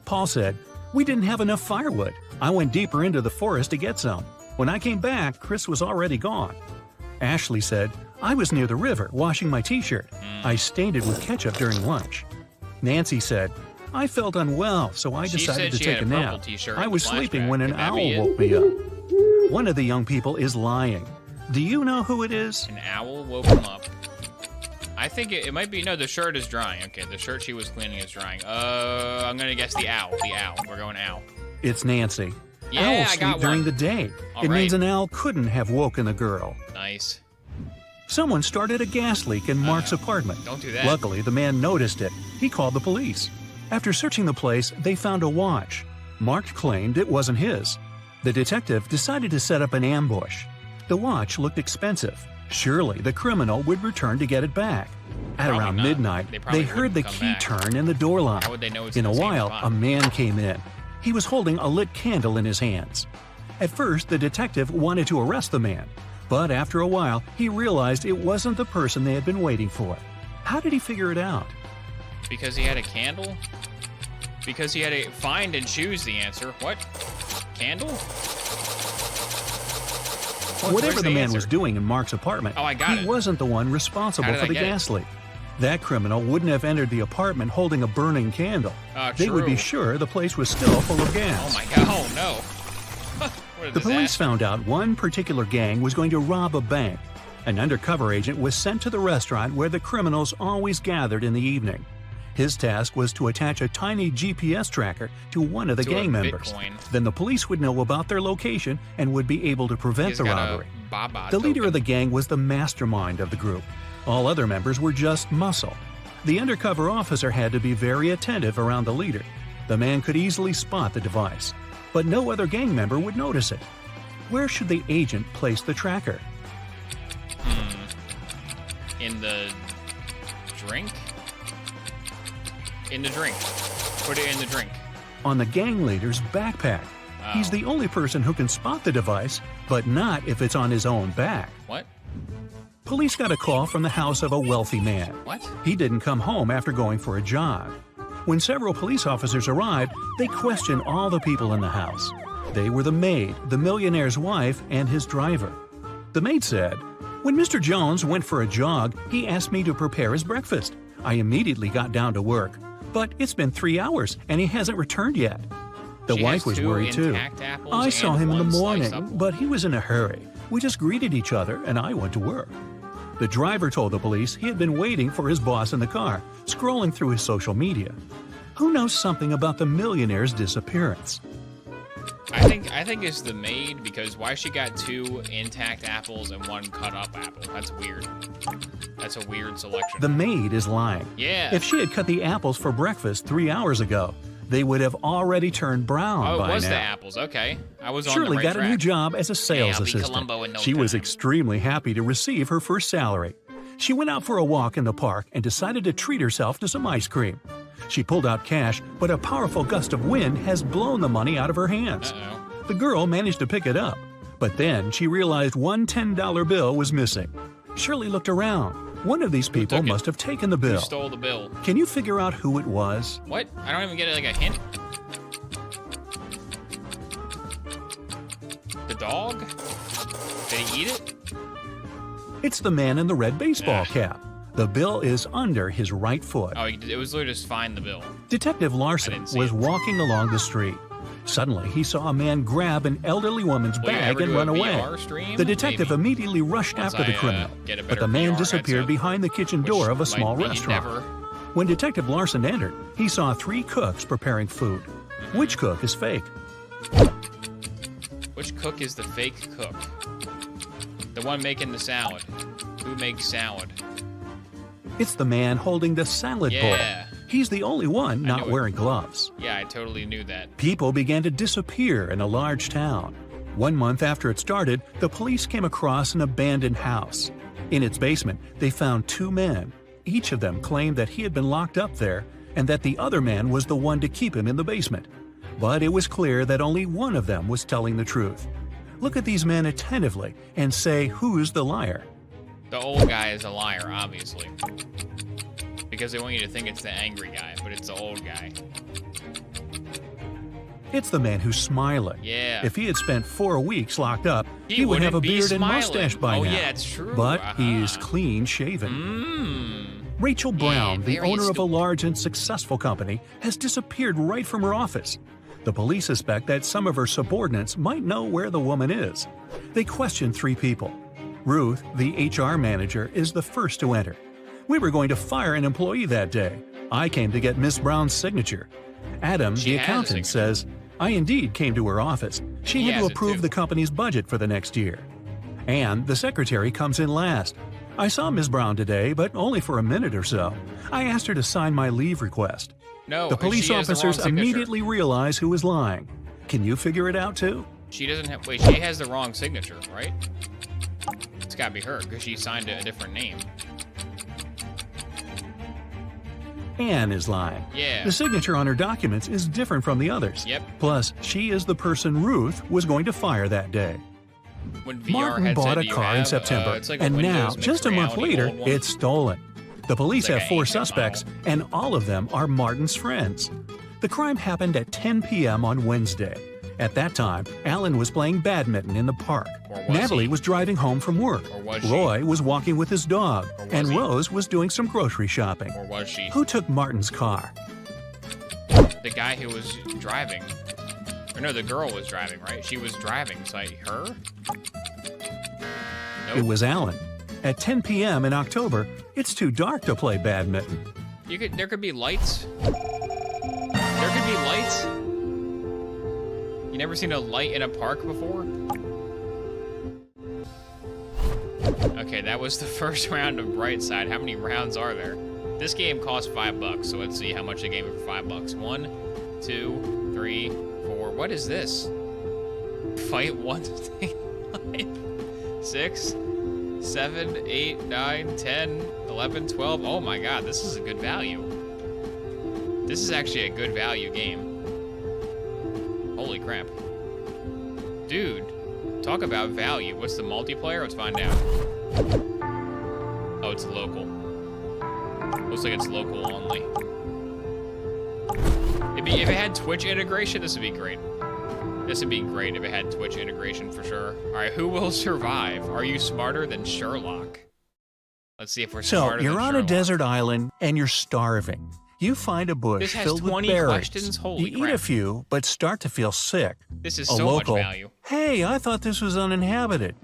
Paul said, "We didn't have enough firewood. I went deeper into the forest to get some. When I came back, Chris was already gone." Ashley said, "I was near the river washing my t-shirt. I stained it with ketchup during lunch." Nancy said, "I felt unwell, so I She decided said to she take had a a purple nap. t-shirt I in was the sleeping flashback. when an Could that owl be it? woke me up." One of the young people is lying. Do you know who it is? An owl woke him up. I think it might be, no, the shirt is drying. Okay, the shirt she was cleaning is drying. I'm gonna guess the owl. The owl. We're going owl. It's Nancy. Yeah, Owls I sleep got during one. the day. All It means right. an owl couldn't have woken the girl. Nice. Someone started a gas leak in Mark's apartment. Don't do that. Luckily, the man noticed it. He called the police. After searching the place, they found a watch. Mark claimed it wasn't his. The detective decided to set up an ambush. The watch looked expensive. Surely the criminal would return to get it back. At Probably around not. midnight, They probably they heard the wouldn't come key back. turn in the door lock. How would they know it's In in a the same while, spot? a man came in. He was holding a lit candle in his hands. At first, the detective wanted to arrest the man, but after a while, he realized it wasn't the person they had been waiting for. How did he figure it out? Because he had a candle? Because he had to find and choose the answer. What? Candle? Whatever Where's the man answer? was doing in Mark's apartment, Oh, I got he it. wasn't the one responsible How did for I the get it? gas leak. That criminal wouldn't have entered the apartment holding a burning candle. They would be True. sure the place was still full of gas. Oh my god, oh no. What a The police disaster. found out one particular gang was going to rob a bank. An undercover agent was sent to the restaurant where the criminals always gathered in the evening. His task was to attach a tiny GPS tracker to one of the To a gang members. Bitcoin. Then the police would know about their location and would be able to prevent He's the got a robbery. Baba The leader token. of the gang was the mastermind of the group. All other members were just muscle. The undercover officer had to be very attentive around the leader. The man could easily spot the device, but no other gang member would notice it. Where should the agent place the tracker? In the drink? In the drink. Put it in the drink. On the gang leader's backpack. He's Oh. the only person who can spot the device, but not if it's on his own back. What? Police got a call from the house of a wealthy man. What? He didn't come home after going for a jog. When several police officers arrived, they questioned all the people in the house. They were the maid, the millionaire's wife, and his driver. The maid said, "When Mr. Jones went for a jog, he asked me to prepare his breakfast. I immediately got down to work. But it's been 3 hours, and he hasn't returned yet." The She wife has was 2 worried too. intact apples "I saw and him in the 1 sliced morning, apple." but he was in a hurry. We just greeted each other, and I went to work." The driver told the police he had been waiting for his boss in the car, scrolling through his social media. Who knows something about the millionaire's disappearance? I think it's the maid, because why she got 2 intact apples and 1 cut up apple? That's weird. That's a weird selection. The maid is lying. Yeah. If she had cut the apples for breakfast 3 hours ago, they would have already turned brown Oh, by it was now. the apples. Okay. I was on Shirley the right got track. a new job as a sales I'll be assistant. Columbo in no She was time. extremely happy to receive her first salary. She went out for a walk in the park and decided to treat herself to some ice cream. She pulled out cash, but a powerful gust of wind has blown the money out of her hands. Uh-oh. The girl managed to pick it up, but then she realized one $10 bill was missing. Shirley looked around. One of these people took it? must have taken the Who bill. stole the bill? Can you figure out who it was? What? I don't even get like a hint. The dog? Did he eat it? It's the man in the red baseball Ah. cap. The bill is under his right foot. Oh, it was literally just find the bill. Detective I Larson didn't see was it. walking along the street. Suddenly, he saw a man grab an elderly woman's Will you bag ever and do a run away. VR stream? The detective Maybe. immediately rushed Once after the I, criminal, get a but better the man VR disappeared headset, behind the kitchen which door of a might small be restaurant. never. When Detective Larson entered, he saw 3 cooks preparing food. Which cook is fake? Which cook is the fake cook? The one making the salad. Who makes salad? It's the man holding the salad Yeah. bowl. He's the only one I not knew it. wearing gloves. Yeah, I totally knew that. People began to disappear in a large town. 1 month after it started, the police came across an abandoned house. In its basement, they found 2 men. Each of them claimed that he had been locked up there and that the other man was the one to keep him in the basement. But it was clear that only one of them was telling the truth. Look at these men attentively and say who's the liar. The old guy is a liar, obviously. Because they want you to think it's the angry guy, but it's the old guy. It's the man who's smiling. Yeah. If he had spent 4 weeks locked up, He would have a wouldn't be beard and smiling. mustache by Oh, now. yeah, that's true. But he is Uh-huh. clean shaven. Mmm. Rachel Brown, the very owner of a astute. large and successful company, has disappeared right from her office. The police suspect that some of her subordinates might know where the woman is. They question 3 people. Ruth, the HR manager, is the first to enter. "We were going to fire an employee that day. I came to get Miss Brown's signature." Adam, She the has a accountant, signature. says, "I indeed came to her office. She He had to has it approve too. the company's budget for the next year." And the secretary comes in last. "I saw Miss Brown today, but only for a minute or so. I asked her to sign my leave request." No, The police she has the wrong officers signature. immediately realize who is lying. Can you figure it out too? She doesn't have. Wait, she has the wrong signature, right? It's gotta be her, because she signed a different name. Anne is lying. Yeah. The signature on her documents is different from the others. Yep. Plus, she is the person Ruth was going to fire that day. When VR Martin headset bought do a you car in have? September, It's like a and now, Windows mixed just a month reality later, old one. it's stolen. The police It's like have an 4 ancient suspects, model. and all of them are Martin's friends. The crime happened at 10 p.m. on Wednesday. At that time, Alan was playing badminton in the park. Or was Natalie he? was driving home from work. Or was she? Roy was walking with his dog, Or was and he? Rose was doing some grocery shopping. Or was she? Who took Martin's car? The guy who was driving. Or no, the girl was driving, right? She was driving, so her? Nope. It was Alan. At 10 p.m. in October, it's too dark to play badminton. There could be lights. There could be lights. You never seen a light in a park before? Okay, that was the first round of Brightside. How many rounds are there? This game costs $5, so let's see how much they gave me for $5. 1, 2, 3, 4. What is this? Fight 1, 6, 7, 8, 9, 10, 11, 12. Oh my god, this is a good value. This is actually a good value game. Holy crap. Dude, talk about value. What's the multiplayer? Let's find out. Oh, it's local. Looks like it's local only. If it had Twitch integration, this would be great. This would be great if it had Twitch integration for sure. All right, who will survive? Are you smarter than Sherlock? Let's see if we're So, smarter than you're on Sherlock. a desert island, and you're starving. You find a bush This has filled 20 with berries. questions? Holy you eat crap. a few, but start to feel sick. This is A so local, much value. hey, I thought this was uninhabited.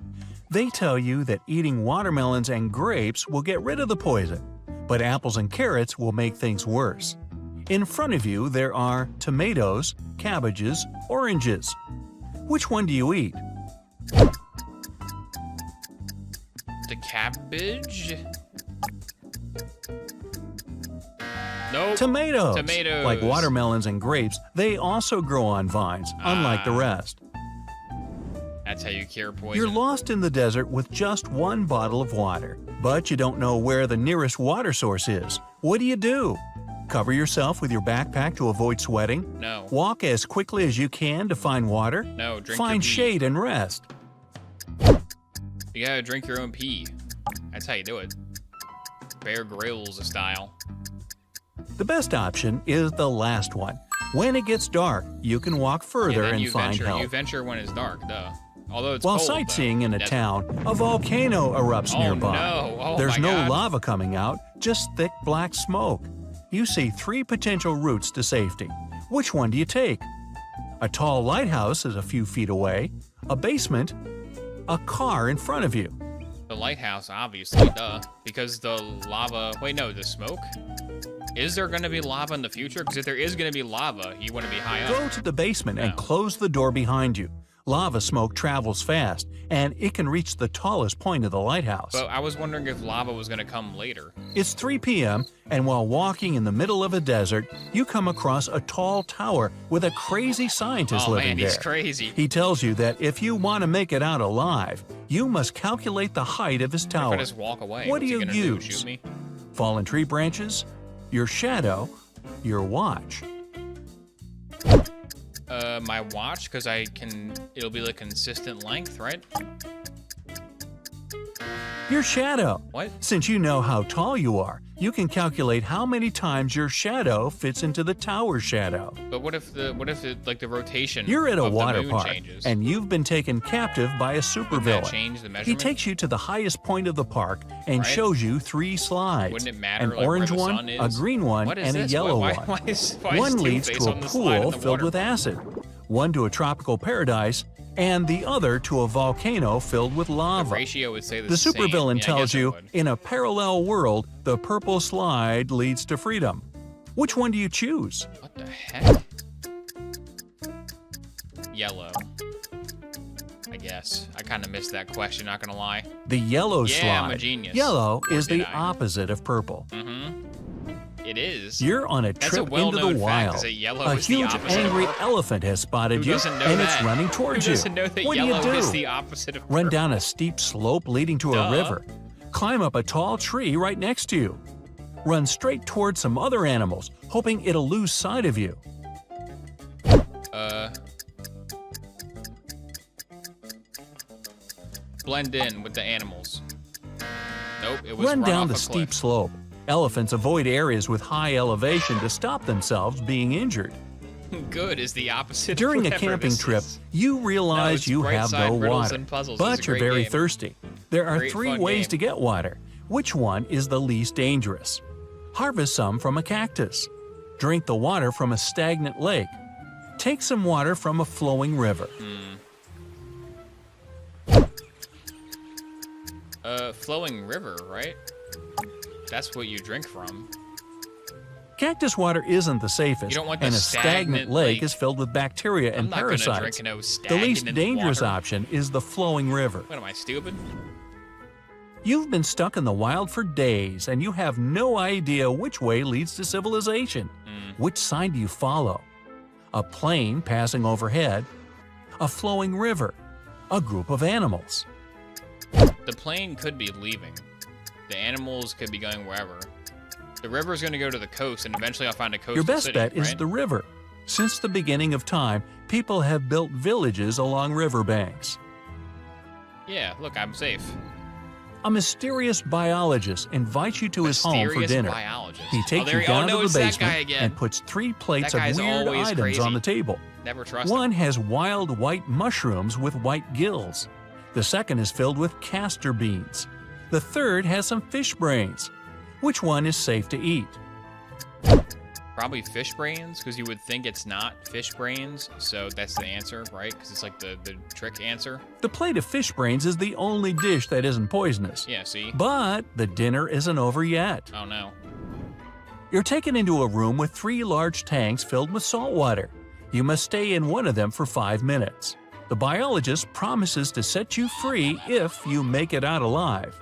They tell you that eating watermelons and grapes will get rid of the poison, but apples and carrots will make things worse. In front of you, there are tomatoes, cabbages, oranges. Which one do you eat? The cabbage? Nope. Tomatoes. Tomatoes. Like watermelons and grapes, they also grow on vines, unlike the rest. That's how you cure poison. You're lost in the desert with just one bottle of water, but you don't know where the nearest water source is. What do? Cover yourself with your backpack to avoid sweating? No. Walk as quickly as you can to find water? No, drink Find your pee. shade and rest. You gotta drink your own pee. That's how you do it. Bear Grylls style. The best option is the last one. When it gets dark, you can walk further then and you find venture. help. You venture when it's dark, duh. Although it's While cold, sightseeing though. in a That's- town, a volcano erupts Oh, nearby. no. Oh, There's my no God. lava coming out, just thick black smoke. You see 3 potential routes to safety. Which one do you take? A tall lighthouse is a few feet away, a basement, a car in front of you. The lighthouse, obviously, duh. Because the lava... Wait, no, the smoke? Is there gonna be lava in the future? Because if there is gonna be lava, you wanna be high up. Go to the basement and No. close the door behind you. Lava smoke travels fast, and it can reach the tallest point of the lighthouse. But I was wondering if lava was gonna come later. It's 3 p.m., and while walking in the middle of a desert, you come across a tall tower with a crazy scientist Oh living man, there. he's crazy. He tells you that if you want to make it out alive, you must calculate the height of his If tower. I just walk away, What what's do he you gonna use? do? Shoot me? Fallen tree branches, your shadow, your watch. My watch, because it'll be like consistent length, right? Your shadow. What? Since you know how tall you are, you can calculate how many times your shadow fits into the tower shadow. But what if the the rotation You're at a of the water moon park, changes? and you've been taken captive by a Wouldn't that supervillain. change the He measurement? takes you to the highest point of the park and Right. shows you 3 slides. Wouldn't it matter, An like, where orange the one, sun a is? green one, What is and a this? yellow why, one. Why is One leads Two-Face to a on the slide in pool the filled water? with acid, one to a tropical paradise, and the other to a volcano filled with The lava. ratio would say The same. supervillain Yeah, I tells guess it you, would. in a parallel world, the purple slide leads to freedom. Which one do you choose? What the heck? Yellow. I guess. I kind of missed that question, not gonna lie. The yellow Yeah, slide. I'm a genius. Yellow Or is did the I? opposite of purple. Mm-hmm. It It is. You're on a That's trip a into well-known the fact, wild. is that yellow A is the huge opposite of angry purple. elephant has spotted Who you, doesn't know and that? it's running towards Who you. doesn't know that What do yellow you do? is the opposite of Run purple? down a steep slope leading to Duh. a river. Climb up a tall tree right next to you. Run straight towards some other animals, hoping it'll lose sight of you. Blend in with the animals. Nope, it was Run down off the a steep cliff. slope. Elephants avoid areas with high elevation to stop themselves being injured. Good is the opposite. During of a whatever camping this trip, is. you No, realize it's you Bright have Side no Riddles water, and Puzzles. It's but a you're great very game. thirsty. There are Great, 3 fun ways game. to get water. Which one is the least dangerous? Harvest some from a cactus. Drink the water from a stagnant lake. Take some water from a flowing river. Flowing river, right? That's what you drink from. Cactus water isn't the safest, You don't want the and a stagnant stagnant lake lake. is filled with bacteria I'm and not gonna parasites. drink no The least stagnant dangerous water. option is the flowing river. What am I, stupid? You've been stuck in the wild for days, and you have no idea which way leads to civilization. Which side do you follow? A plane passing overhead? A flowing river? A group of animals? The plane could be leaving. The animals could be going wherever. The river's going to go to the coast, and eventually I'll find a coastal Your best city, bet is right? the river. Since the beginning of time, people have built villages along riverbanks. Yeah, look, I'm safe. A mysterious biologist invites you to his home for Mysterious dinner. biologist. He takes there you down no, to it's the that guy basement again. and puts 3 plates That of guy's weird always items crazy. on the table. Never trust him. One has wild white mushrooms with white gills. The second is filled with castor beans. The third has some fish brains. Which one is safe to eat? Probably fish brains, because you would think it's not fish brains, so that's the answer, right? Because it's like the trick answer. The plate of fish brains is the only dish that isn't poisonous. Yeah, see? But the dinner isn't over yet. Oh no. You're taken into a room with 3 large tanks filled with salt water. You must stay in one of them for 5 minutes. The biologist promises to set you free if you make it out alive.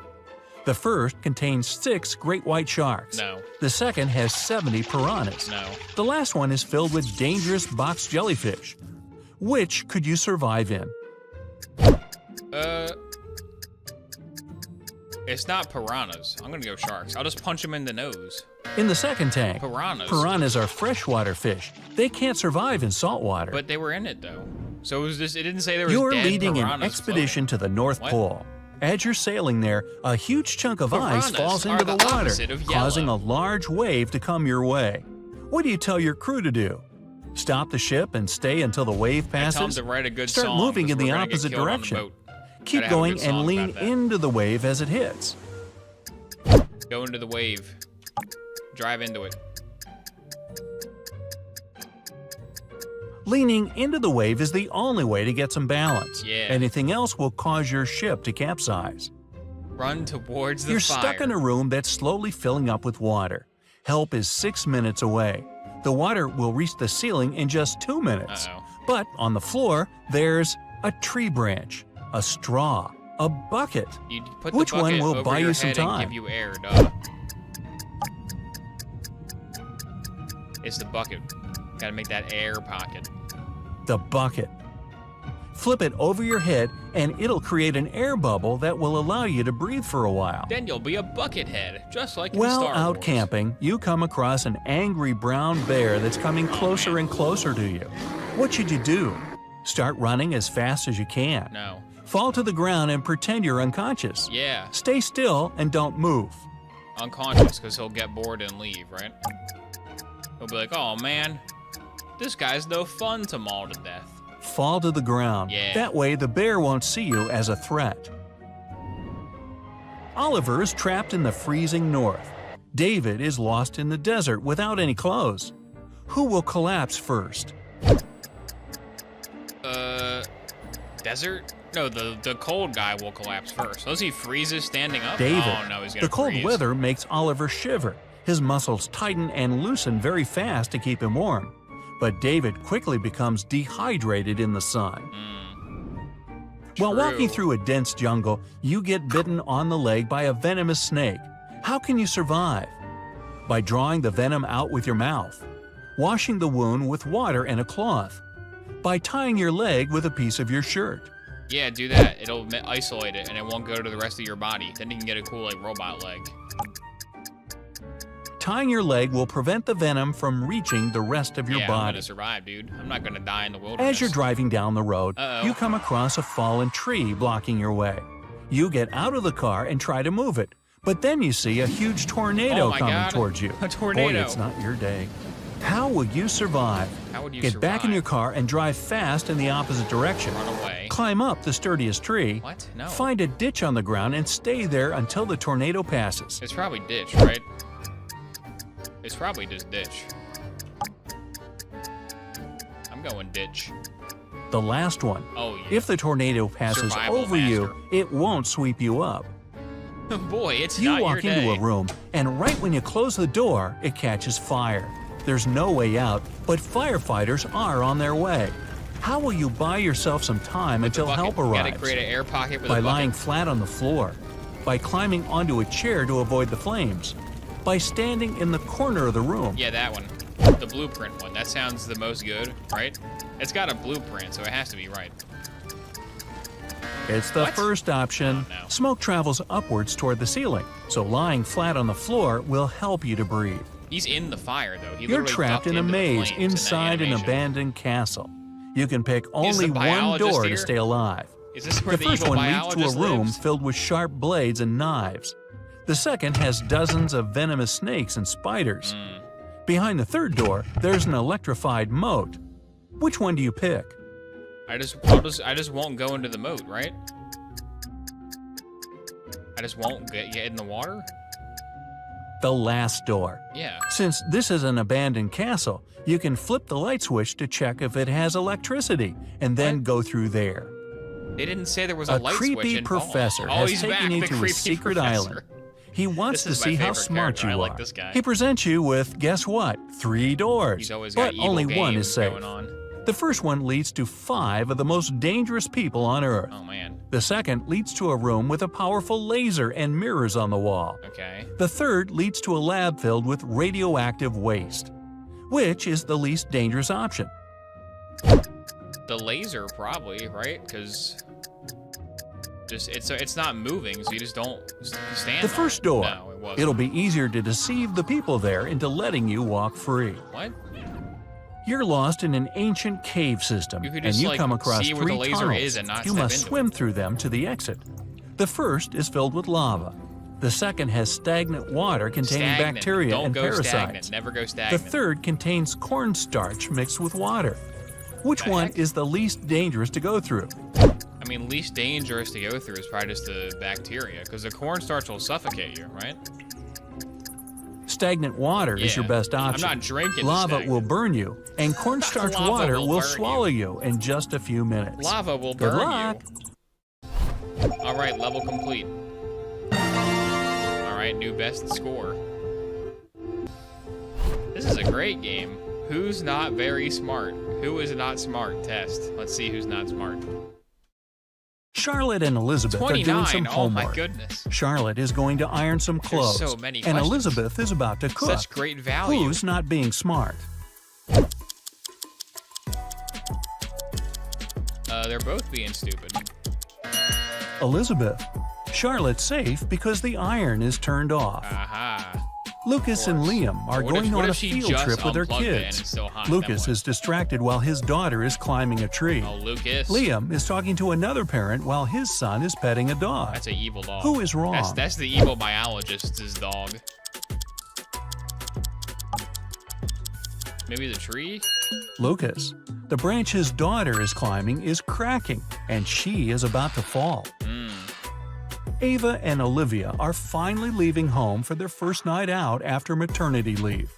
The first contains 6 great white sharks. No. The second has 70 piranhas. No. The last one is filled with dangerous box jellyfish. Which could you survive in? It's not piranhas. I'm gonna go sharks. I'll just punch them in the nose. In the second tank, Piranhas. piranhas are freshwater fish. They can't survive in salt water. But they were in it though. So it was just, it didn't say there was You're dead leading an piranhas expedition to the North What? Pole. As you're sailing there, a huge chunk of ice Piranhas falls are into the the water, opposite of causing a yellow. large wave to come your way. What do you tell your crew to do? Stop the ship and stay until the wave float. Tell them passes? to write a good Start song, moving 'cause in the we're gonna get opposite killed on the direction. boat. Keep Gotta have a going good and song lean about that. into the wave as it hits. Go into the wave. Drive into it. Leaning into the wave is the only way to get some balance. Yeah. Anything else will cause your ship to capsize. Run towards the You're fire. stuck in a room that's slowly filling up with water. Help is 6 minutes away. The water will reach the ceiling in just 2 minutes. Uh-oh. But on the floor, there's a tree branch, a straw, a bucket. You put Which the bucket one will over buy your you some head time? and give you air, duh. It's the bucket. Gotta make that air pocket. The bucket. Flip it over your head and it'll create an air bubble that will allow you to breathe for a while. Then you'll be a bucket head, just like in While Star out Wars. camping, you come across an angry brown bear that's coming closer and closer to you. What should you do? Start running as fast as you can. No. Fall to the ground and pretend you're unconscious. Yeah. Stay still and don't move. Unconscious, because he'll get bored and leave, right? He'll be like, oh man, this guy's no fun to maul to death. Fall to the ground. Yeah. That way the bear won't see you as a threat. Oliver is trapped in the freezing north. David is lost in the desert without any clothes. Who will collapse first? Desert? No, the cold guy will collapse first. Unless he freezes standing up? David. Oh no, he's gonna The cold freeze. weather makes Oliver shiver. His muscles tighten and loosen very fast to keep him warm. But David quickly becomes dehydrated in the sun. While walking True. through a dense jungle, you get bitten on the leg by a venomous snake. How can you survive? by drawing the venom out with your mouth, washing the wound with water and a cloth, by tying your leg with a piece of your shirt. Yeah, do that. It'll isolate it, and it won't go to the rest of your body. Then you can get a cool, like, robot leg. Tying your leg will prevent the venom from reaching the rest of your I'm body. gonna survive, dude. I'm not gonna die in the wilderness. As you're driving down the road, Uh-oh. you come across a fallen tree blocking your way. You get out of the car and try to move it, but then you see a huge tornado Oh my coming God. towards you. A tornado. Boy, it's not your day. How will you survive? How would you Get survive? back in your car and drive fast in the opposite direction. Run away. Climb up the sturdiest tree. What? No. Find a ditch on the ground and stay there until the tornado passes. It's probably ditch, right? It's probably just ditch. I'm going ditch. The last one. Oh, yeah. If the tornado passes Survival over you, master. it won't sweep you up. Boy, it's You not walk your into day. a room, and right when you close the door, it catches fire. There's no way out, but firefighters are on their way. How will you buy yourself some time until Bucket. help You arrives? gotta create an air pocket with By a bucket. lying flat on the floor, by climbing onto a chair to avoid the flames, by standing in the corner of the room. Yeah, that one. The blueprint one. That sounds the most good, right? It's got a blueprint, so it has to be right. It's the What? first option. Oh, no. Smoke travels upwards toward the ceiling, so lying flat on the floor will help you to breathe. He's in the fire, though. He You're literally trapped ducked in a into the maze flames in that inside an animation. abandoned castle. You can pick Is only the one biologist door here? to stay alive. Is this where The the first evil one leads to biologist a room lives? filled with sharp blades and knives. The second has dozens of venomous snakes and spiders. Hmm. Behind the third door, there's an electrified moat. Which one do you pick? I just won't go into the moat, right? I just won't get in the water? The last door. Yeah. Since this is an abandoned castle, you can flip the light switch to check if it has electricity, and then What? go through there. They didn't say there was a A light switch creepy involved. professor Oh, has he's taken back, you the to a creepy secret professor. island. He wants This to is my see how favorite smart character. you I are. like this guy. He presents you with, guess what? 3 doors. He's always got but evil only one games is safe. going on. The first one leads to 5 of the most dangerous people on Earth. Oh, man. The second leads to a room with a powerful laser and mirrors on the wall. Okay. The third leads to a lab filled with radioactive waste. Which is the least dangerous option? The laser, probably, right? Because it's not moving, so you just don't stand The on first it. door. No, it wasn't. It'll be easier to deceive the people there into letting you walk free. What? You're lost in an ancient cave system, You could and just, you like, come across see where 3 the laser tunnels. is and not You step must into swim it. through them to the exit. The first is filled with lava. The second has stagnant water containing Stagnant. bacteria Don't and go parasites. stagnant. Never go The stagnant. third contains cornstarch mixed with water. Which The one heck? is the least dangerous to go through? I mean, least dangerous to go through is probably just the bacteria, because the cornstarch will suffocate you, right? Stagnant water is Yeah. your best option. I'm not drinking Lava stagnant. will burn you, and cornstarch Lava water will will burn swallow you in just a few minutes. Lava will Good burn luck. you. All right, level complete. All right, new best score. This is a great game. Who's not very smart? Who is not smart? Test. Let's see who's not smart. Charlotte and Elizabeth are 29. doing some Oh homework. my goodness. Charlotte is going to iron some clothes, so many and questions. Elizabeth is about to cook. Such great value. Who's not being smart? They're both being stupid. Elizabeth. Charlotte's safe because the iron is turned off. Aha. Lucas and course. Liam are What if- going what on a if she field just trip with their unplugged it and kids. it's still hot? Lucas Then is distracted while his daughter is climbing a tree. what? Oh, Lucas. Liam is talking to another parent while his son is petting a dog. That's an evil dog. Who is wrong? That's the evil biologist's dog. Maybe the tree? Lucas. The branch his daughter is climbing is cracking, and she is about to fall. Ava and Olivia are finally leaving home for their first night out after maternity leave.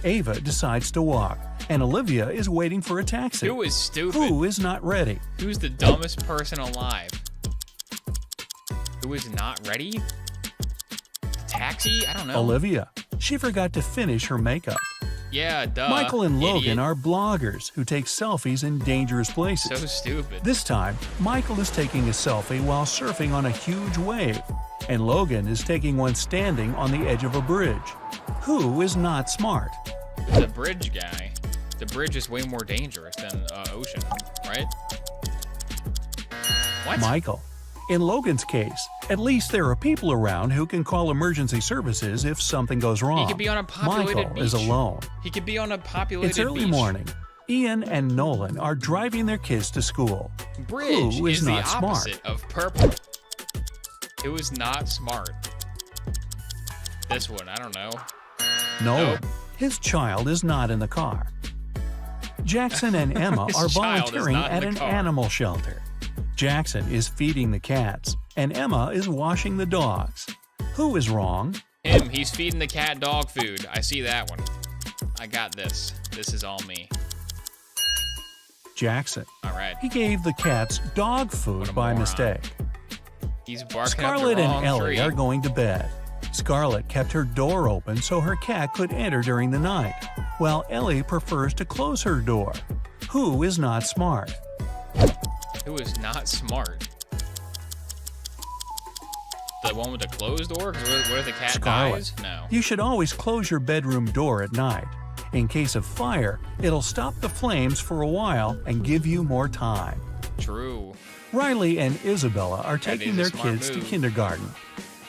Ava decides to walk, and Olivia is waiting for a taxi. Who is stupid? Who is not ready? Who's the dumbest person alive? Who is not ready? Taxi? I don't know. Olivia. She forgot to finish her makeup. Yeah, duh. Michael and Logan idiot. are bloggers who take selfies in dangerous places. So stupid. This time, Michael is taking a selfie while surfing on a huge wave, and Logan is taking one standing on the edge of a bridge. Who is not smart? The bridge guy. The bridge is way more dangerous than ocean, right? What? Michael. In Logan's case, at least there are people around who can call emergency services if something goes wrong. He could be on a populated Michael beach. is alone. He could be on a populated It's early beach. morning. Ian and Nolan are driving their kids to school. Bridge Who is is the not smart? opposite of purple. It was not smart. This one, I don't know. Nolan. Nope. His child is not in the car. Jackson and Emma His are child is volunteering not in at the an car. animal shelter. Jackson is feeding the cats, and Emma is washing the dogs. Who is wrong? Him, he's feeding the cat dog food. I see that one. I got this. This is all me. Jackson. All right. He gave the cats dog What food a by moron. mistake. He's barking Scarlett up the wrong and Ellie tree. are going to bed. Scarlett kept her door open so her cat could enter during the night, while Ellie prefers to close her door. Who is not smart? Who is not smart? The one with the closed door? 'Cause what if the cat Scarlett. dies? No. You should always close your bedroom door at night. In case of fire, it'll stop the flames for a while and give you more time. True. Riley and Isabella are That taking is a their smart kids to move. kindergarten.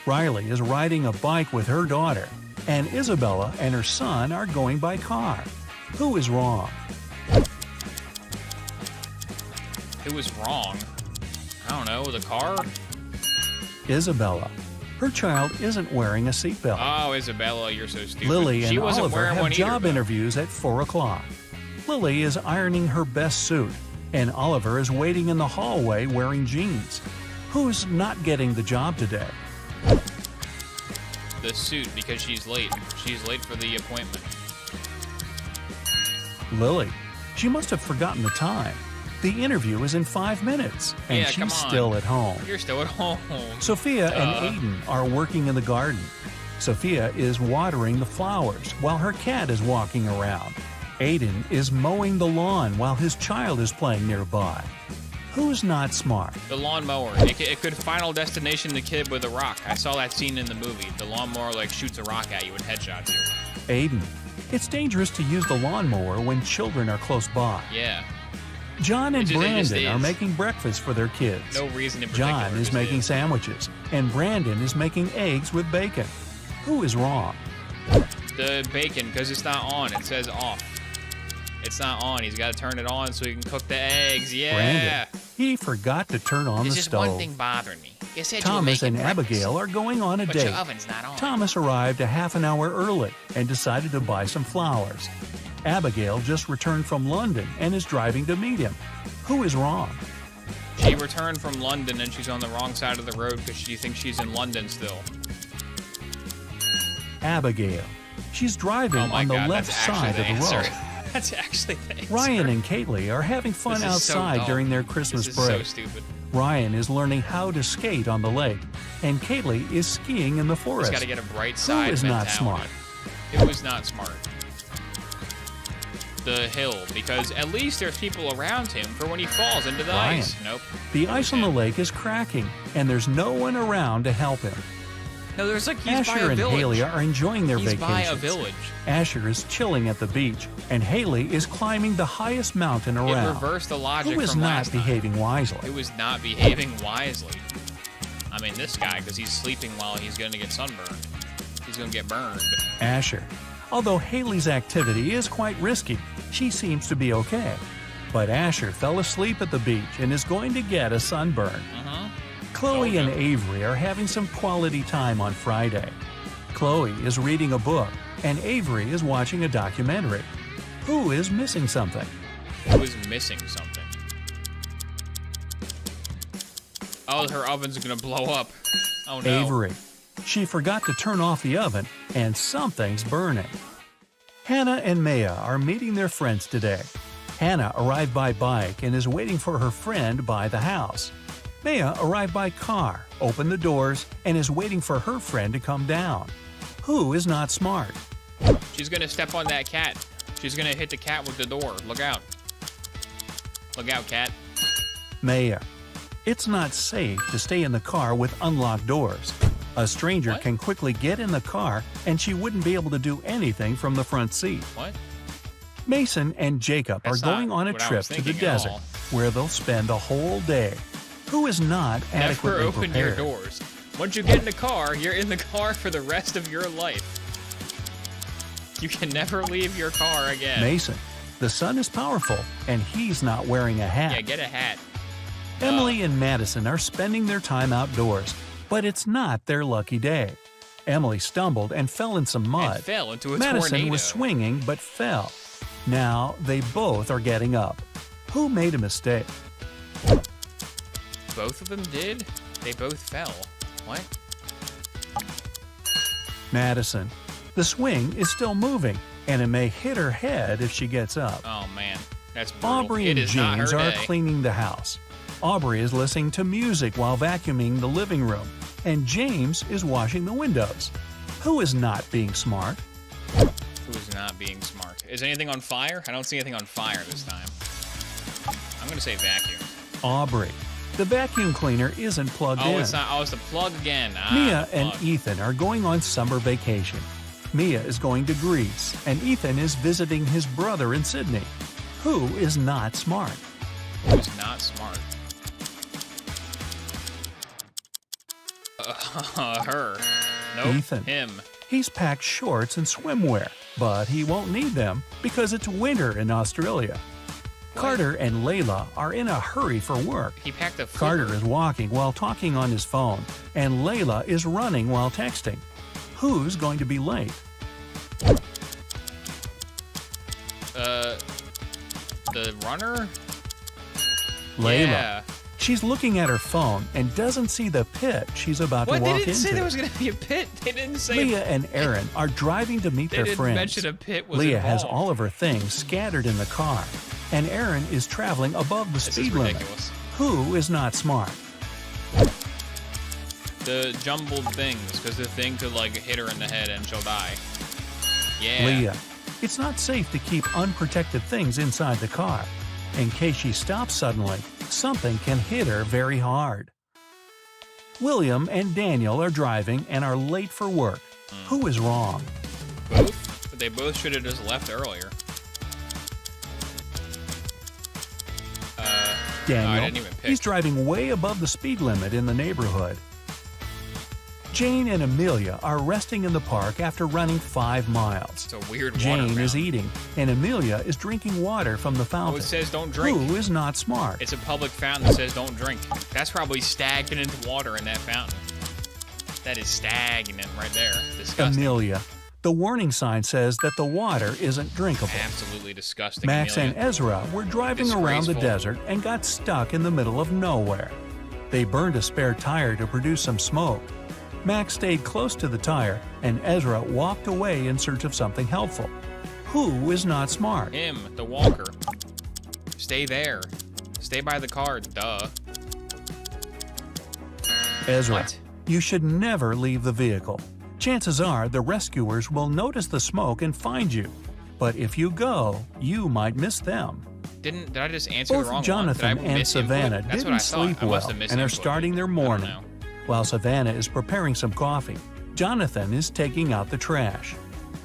Riley is riding a bike with her daughter, and Isabella and her son are going by car. Who is wrong? Who was wrong? I don't know. The car? Isabella. Her child isn't wearing a seatbelt. Oh, Isabella, you're so stupid. Lily she and wasn't Oliver wearing have one job either, though. interviews at 4 o'clock. Lily is ironing her best suit, and Oliver is waiting in the hallway wearing jeans. Who's not getting the job today? The suit, because she's late. She's late for the appointment. Lily. She must have forgotten the time. The interview is in 5 minutes, and Yeah, come she's on. still at home. You're still at home. Sophia and Aiden are working in the garden. Sophia is watering the flowers while her cat is walking around. Aiden is mowing the lawn while his child is playing nearby. Who's not smart? The lawnmower. It could final destination the kid with a rock. I saw that scene in the movie. The lawnmower like shoots a rock at you and headshots you. Aiden. It's dangerous to use the lawnmower when children are close by. Yeah. John and It just Brandon are is. making breakfast for their kids. No reason in particular. John is just making sandwiches, and Brandon is making eggs with bacon. Who is wrong? the bacon because it's not on. It says off. It's not on. He's got to turn it on so he can cook the eggs. Yeah. Brandon, he forgot to turn on There's the just stove. one thing bothering me. You said you were Thomas making and breakfast, Abigail are going on a but date. your oven's not on. Thomas arrived a half an hour early and decided to buy some flowers. Abigail just returned from London and is driving to meet him. Who is wrong? She returned from London and she's on the wrong side of the road because she thinks she's in London still. Abigail. She's driving Oh my on the God, left that's actually side the of the answer. road. That's actually the answer. Ryan and Kaylee are having fun This is so outside dumb. during their Christmas This is break. so stupid. Ryan is learning how to skate on the lake, and Kaylee is skiing in the He's forest. got to get a bright Who side is not mentality. smart? It was not smart. The hill, because at least there's people around him for when he falls into the Ryan. ice. Nope. The ice on the lake is cracking, and there's no one around to help him. No, there's like he's by Asher a and village. Haley are enjoying their He's vacations. by a village. Asher is chilling at the beach, and Haley is climbing the highest mountain It around. reversed the logic Who is from not last time. behaving wisely? It was not behaving wisely. I mean, this guy, because he's sleeping while he's going to get sunburned. He's going to get burned. Asher. Although Haley's activity is quite risky, she seems to be okay. But Asher fell asleep at the beach and is going to get a sunburn. Chloe and Avery are having some quality time on Friday. Chloe is reading a book, and Avery is watching a documentary. Who is missing something? He was missing something. Oh, her oven's going to blow up. Oh, no. Avery. She forgot to turn off the oven, and something's burning. Hannah and Maya are meeting their friends today. Hannah arrived by bike and is waiting for her friend by the house. Maya arrived by car, opened the doors, and is waiting for her friend to come down. Who is not smart? She's going to step on that cat. She's going to hit the cat with the door. Look out. Look out, cat. Maya. It's not safe to stay in the car with unlocked doors. A stranger What? can quickly get in the car and she wouldn't be able to do anything from the front seat. What? Mason and Jacob That's are going not on a what I trip was to the thinking at desert all. where they'll spend the whole day. Who is not Never adequately open prepared? your doors. Once you get in the car, you're in the car for the rest of your life. You can never leave your car again. Mason, the sun is powerful and he's not wearing a hat. Yeah, get a hat. Emily and Madison are spending their time outdoors, but it's not their lucky day. Emily stumbled and fell in some mud. And fell into a Madison tornado. was swinging but fell. Now they both are getting up. Who made a mistake? Both of them did? They both fell. What? Madison. The swing is still moving, and it may hit her head if she gets up. Oh man, that's brutal. Aubrey It and is not James her are day. cleaning the house. Aubrey is listening to music while vacuuming the living room, and James is washing the windows. Who is not being smart? Who is not being smart? Is anything on fire? I don't see anything on fire this time. I'm gonna say vacuum. Aubrey. The vacuum cleaner isn't plugged in. Oh, it's not. Oh, it's the plug again. Mia the and plug. Ethan are going on summer vacation. Mia is going to Greece, and Ethan is visiting his brother in Sydney. Who is not smart? Who's not smart? Her. Nope. Ethan. Him. He's packed shorts and swimwear, but he won't need them because it's winter in Australia. Carter and Layla are in a hurry for work. He packed a. Carter flipper. is walking while talking on his phone, and Layla is running while texting. Who's going to be late? The runner. Layla. Yeah. She's looking at her phone and doesn't see the pit she's about What? to They walk didn't into. say there was gonna be a pit. They didn't say. Leah and Aaron are driving to meet They their didn't friends. mention a pit was Leah involved. has all of her things scattered in the car, and Aaron is traveling above the This is speed limit. ridiculous. Who is not smart? The jumbled things, because the thing could like hit her in the head and she'll die. Yeah. Leah. It's not safe to keep unprotected things inside the car. In case she stops suddenly, something can hit her very hard. William and Daniel are driving and are late for work. Who is wrong? Both? But they both should have just left earlier. Daniel. I didn't even pick. He's driving way above the speed limit in the neighborhood. Jane and Amelia are resting in the park after running 5 miles. It's a weird Jane water is fountain. eating, and Amelia is drinking water from the Oh, fountain. it says don't drink. Who is not smart? It's a public fountain that says don't drink. That's probably stagnant water in that fountain. That is stagnant right there. Disgusting. Amelia. The warning sign says that the water isn't drinkable. Absolutely disgusting. Max Amelia. and Ezra were driving around the Disgraceful. desert and got stuck in the middle of nowhere. They burned a spare tire to produce some smoke. Max stayed close to the tire, and Ezra walked away in search of something helpful. Who is not smart? Him, the walker. Stay there. Stay by the car, duh. Ezra. What? You should never leave the vehicle. Chances are the rescuers will notice the smoke and find you. But if you go, you might miss them. Did I just answer the Both wrong Jonathan one? Did I and miss input? Savannah That's what didn't I thought. sleep I must well have missed and are input. starting their I don't morning. know. While Savannah is preparing some coffee, Jonathan is taking out the trash.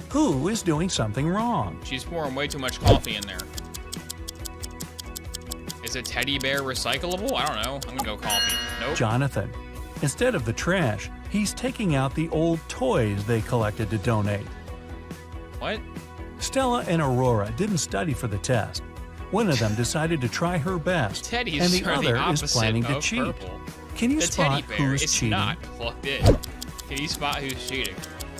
Who is doing something wrong? She's pouring way too much coffee in there. Is a teddy bear recyclable? I don't know. I'm gonna go coffee. Nope. Jonathan. Instead of the trash, he's taking out the old toys they collected to donate. What? Stella and Aurora didn't study for the test. One of them decided to try her best, Teddies and the are other the is opposite planning to of cheat. purple. Can you The spot teddy bear who's is cheating? not plugged in. Can you spot who's cheating?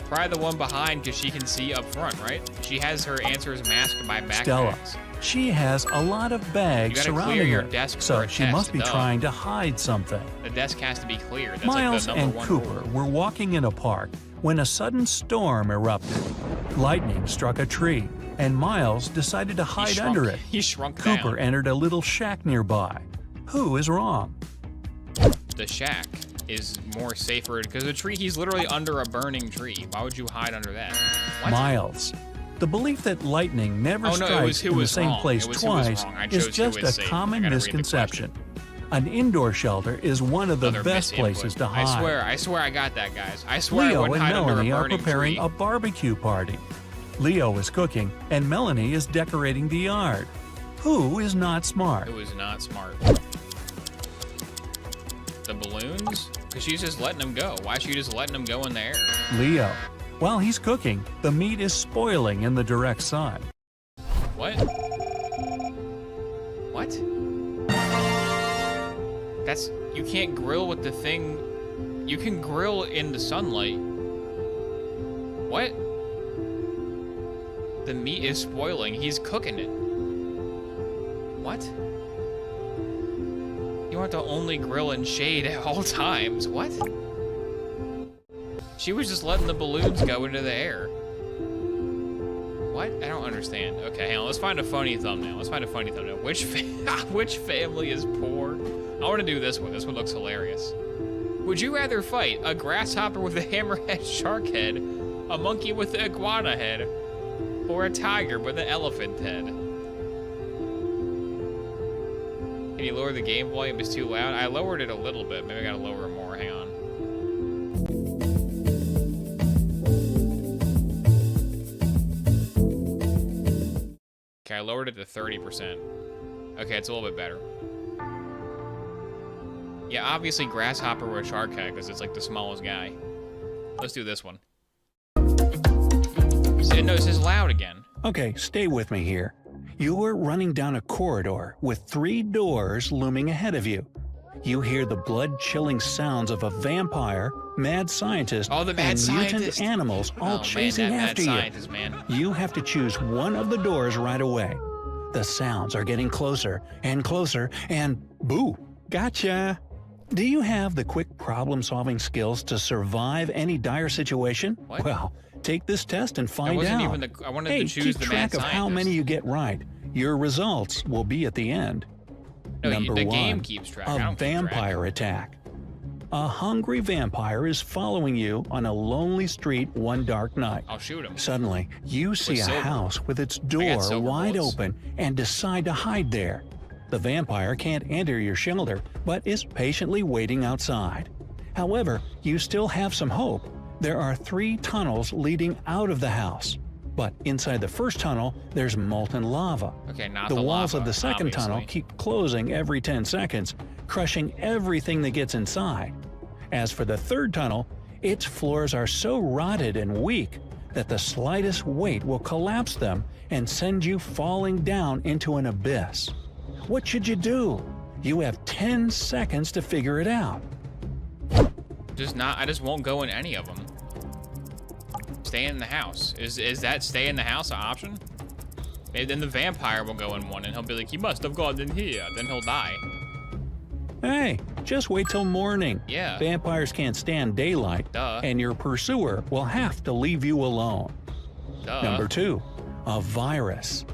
Probably the one behind because she can see up front, right? She has her answers masked by backpacks. Stella. She has a lot of bags You gotta surrounding clear your her, desk for so a she test, must be duh. trying to hide something. The desk has to be clear. That's Miles like the and number one Cooper rule. were walking in a park when a sudden storm erupted. Lightning struck a tree, and Miles decided to hide shrunk. under it. He shrunk Cooper down. entered a little shack nearby. Who is wrong? The shack is more safer because the tree, he's literally under a burning tree. Why would you hide under that? What? Miles. The belief that lightning never Oh, no, it was strikes who in the was same wrong. place It was who was twice wrong. I is chose just who is a safe. I common gotta read the misconception. An indoor shelter is one of the Another best misinput. places to hide. I swear I got that, guys. I swear I Leo wouldn't and hide under a Melanie are burning preparing tree. a barbecue party. Leo is cooking, and Melanie is decorating the yard. Who is not smart? It was not smart. The balloons? Because she's just letting them go. Why is she just letting them go in the air? Leo. While he's cooking, the meat is spoiling in the direct sun. What? What? That's... You can't grill with the thing... You can grill in the sunlight. What? The meat is spoiling. He's cooking it. What? You want to only grill in shade at all times. What? She was just letting the balloons go into the air. What? I don't understand. Okay, hang on. Let's find a funny thumbnail. Which family is poor? I want to do this one. This one looks hilarious. Would you rather fight a grasshopper with a hammerhead shark head, a monkey with an iguana head, or a tiger with an elephant head? Can you lower the game volume? It's too loud. I lowered it a little bit. Maybe I gotta lower it more. Hang on. Okay, I lowered it to 30%. Okay, it's a little bit better. Yeah, obviously grasshopper with a shark head because it's like the smallest guy. Let's do this one. See, no, this is loud again. Okay, stay with me here. You are running down a corridor with 3 doors looming ahead of you. You hear the blood-chilling sounds of a vampire, mad scientist, Oh, the mad and scientist. mutant animals all Oh, chasing man, that after mad you. scientist, man. You have to choose one of the doors right away. The sounds are getting closer and closer, and boo, gotcha! Do you have the quick problem-solving skills to survive any dire situation? What? Well, take this test and I find wasn't out. even the. I wanted Hey, to choose keep the track mad of scientist. how many you get right. Your results will be at the end. No, Number the 1, game keeps track. I a don't keep track. vampire attack. A hungry vampire is following you on a lonely street one dark night. I'll shoot him. Suddenly, you see a silver. house with its got door silver wide bullets. open and decide to hide there. The vampire can't enter your shelter, but is patiently waiting outside. However, you still have some hope. There are 3 tunnels leading out of the house. But inside the first tunnel, there's molten lava. Okay, not The walls lava, of the second obviously. tunnel keep closing every 10 seconds, crushing everything that gets inside. As for the third tunnel, its floors are so rotted and weak that the slightest weight will collapse them and send you falling down into an abyss. What should you do? You have 10 seconds to figure it out. I just won't go in any of them. Stay in the house. Is that stay in the house an option? Maybe then the vampire will go in one and he'll be like, you must have gone in here. Then he'll die. Hey, just wait till morning. Yeah. Vampires can't stand daylight, Duh. and your pursuer will have to leave you alone. Duh. Number 2, a virus.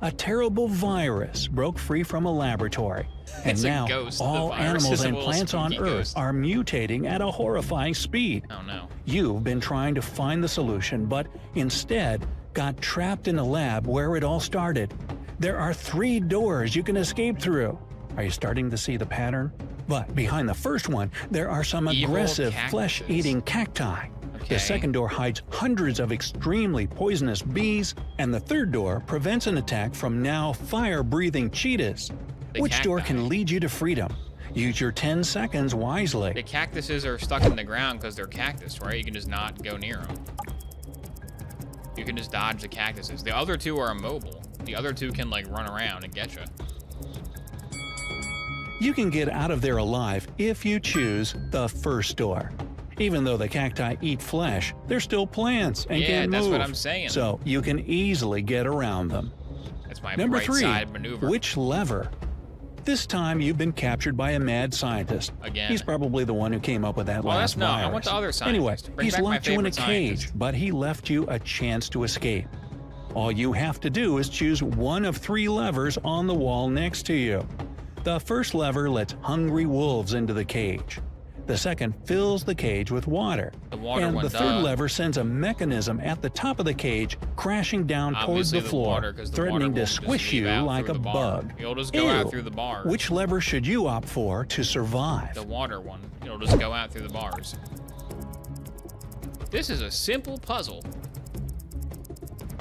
A terrible virus broke free from a laboratory, and It's a now ghost. The all virus animals is a and little plants on spooky Earth ghost. are mutating at a horrifying speed. Oh no. You've been trying to find the solution, but instead got trapped in a lab where it all started. There are 3 doors you can escape through. Are you starting to see the pattern? But behind the first one, there are some Evil aggressive cactuses. flesh-eating cacti. Okay. The second door hides hundreds of extremely poisonous bees, and the third door prevents an attack from now fire-breathing cheetahs. The Which door cacti. can lead you to freedom? Use your 10 seconds wisely. The cactuses are stuck in the ground because they're cactus, right? You can just not go near them. You can just dodge the cactuses. The other 2 are immobile. The other 2 can like run around and get you. You can get out of there alive if you choose the first door. Even though the cacti eat flesh, they're still plants and Yeah, can move. that's what I'm saying. So you can easily get around them. That's my Number right 3, side maneuver. which lever? This time you've been captured by a mad scientist. Again. He's probably the one who came up with that Well, last that's no, I virus. want the other Anyway, scientist. Bring he's back my locked you in a favorite cage, scientist. but he left you a chance to escape. All you have to do is choose one of 3 levers on the wall next to you. The first lever lets hungry wolves into the cage. The second fills the cage with water. The water and one, the third duh. lever sends a mechanism at the top of the cage crashing down towards Obviously the floor, water, 'cause the threatening water to won't just squish leave you out like through a the bar. bug. It'll just go out Ew. through the bars. Which lever should you opt for to survive? The water one. It'll just go out through the bars. This is a simple puzzle.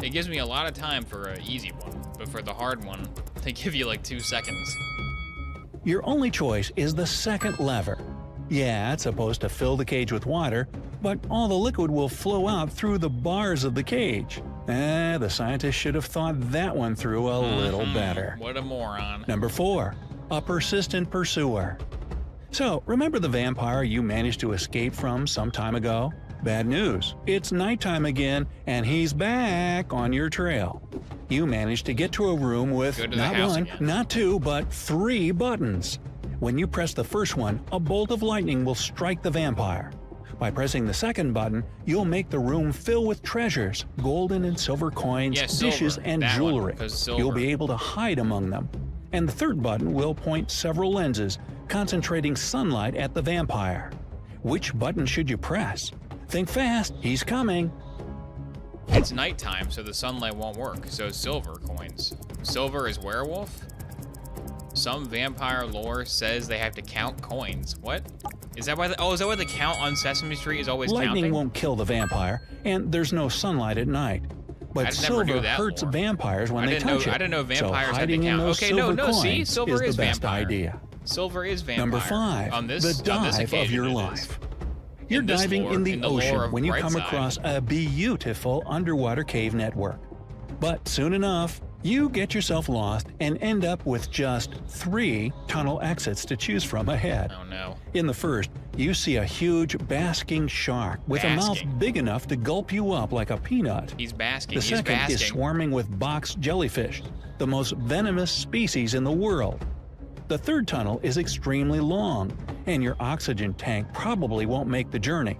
It gives me a lot of time for an easy one, but for the hard one, they give you like 2 seconds. Your only choice is the second lever. Yeah, it's supposed to fill the cage with water, but all the liquid will flow out through the bars of the cage. The scientists should have thought that one through a little better. What a moron. Number 4. A persistent pursuer. So, remember the vampire you managed to escape from some time ago? Bad news. It's nighttime again, and he's back on your trail. You managed to get to a room with Go to the not house one, again. not two, but 3 buttons. When you press the first one, a bolt of lightning will strike the vampire. By pressing the second button, you'll make the room fill with treasures, golden and silver coins, Yeah, silver. dishes, and That one, jewelry. 'cause silver. You'll be able to hide among them. And the third button will point several lenses, concentrating sunlight at the vampire. Which button should you press? Think fast, he's coming. It's nighttime, so the sunlight won't work, so silver coins. Silver is werewolf? Some vampire lore says they have to count coins. What? Is that why is that why the count on Sesame Street is always Lightning counting? won't kill the vampire, and there's no sunlight at night. But I'd never knew silver that hurts lore. vampires when they touch it. I didn't know vampires so had to hiding in count. those Okay, no, silver no, see? coins Silver is is the best vampire. idea. Silver is vampire. Number 5. On this, the on this dive of occasion your it is. life. You're In this diving lore, in the in the lore ocean of when you come Brightside. across a beautiful underwater cave network. But soon enough, you get yourself lost and end up with just 3 tunnel exits to choose from ahead. Oh no. In the first, you see a huge basking shark with a mouth Basking. big enough to gulp you up like a peanut. He's basking. The He's second basking. is swarming with box jellyfish, the most venomous species in the world. The third tunnel is extremely long, and your oxygen tank probably won't make the journey.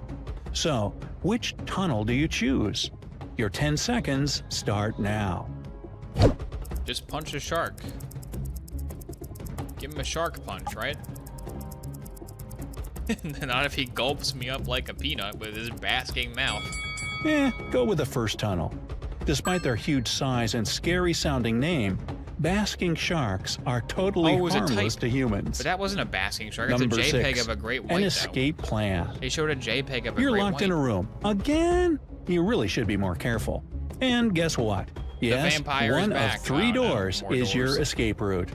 So, which tunnel do you choose? Your 10 seconds start now. Just punch a shark. Give him a shark punch, right? Not if he gulps me up like a peanut with his basking mouth. Go with the first tunnel. Despite their huge size and scary-sounding name, basking sharks are totally Oh, it was a harmless type. to humans. But that wasn't a basking shark. It's a Number JPEG 6. of a great white. An though. escape plan. They showed a JPEG of a You're great locked white. in a room. Again? You really should be more careful. And guess what? Yes, vampire is one back. of 3 Oh, no, doors more is your doors. escape route.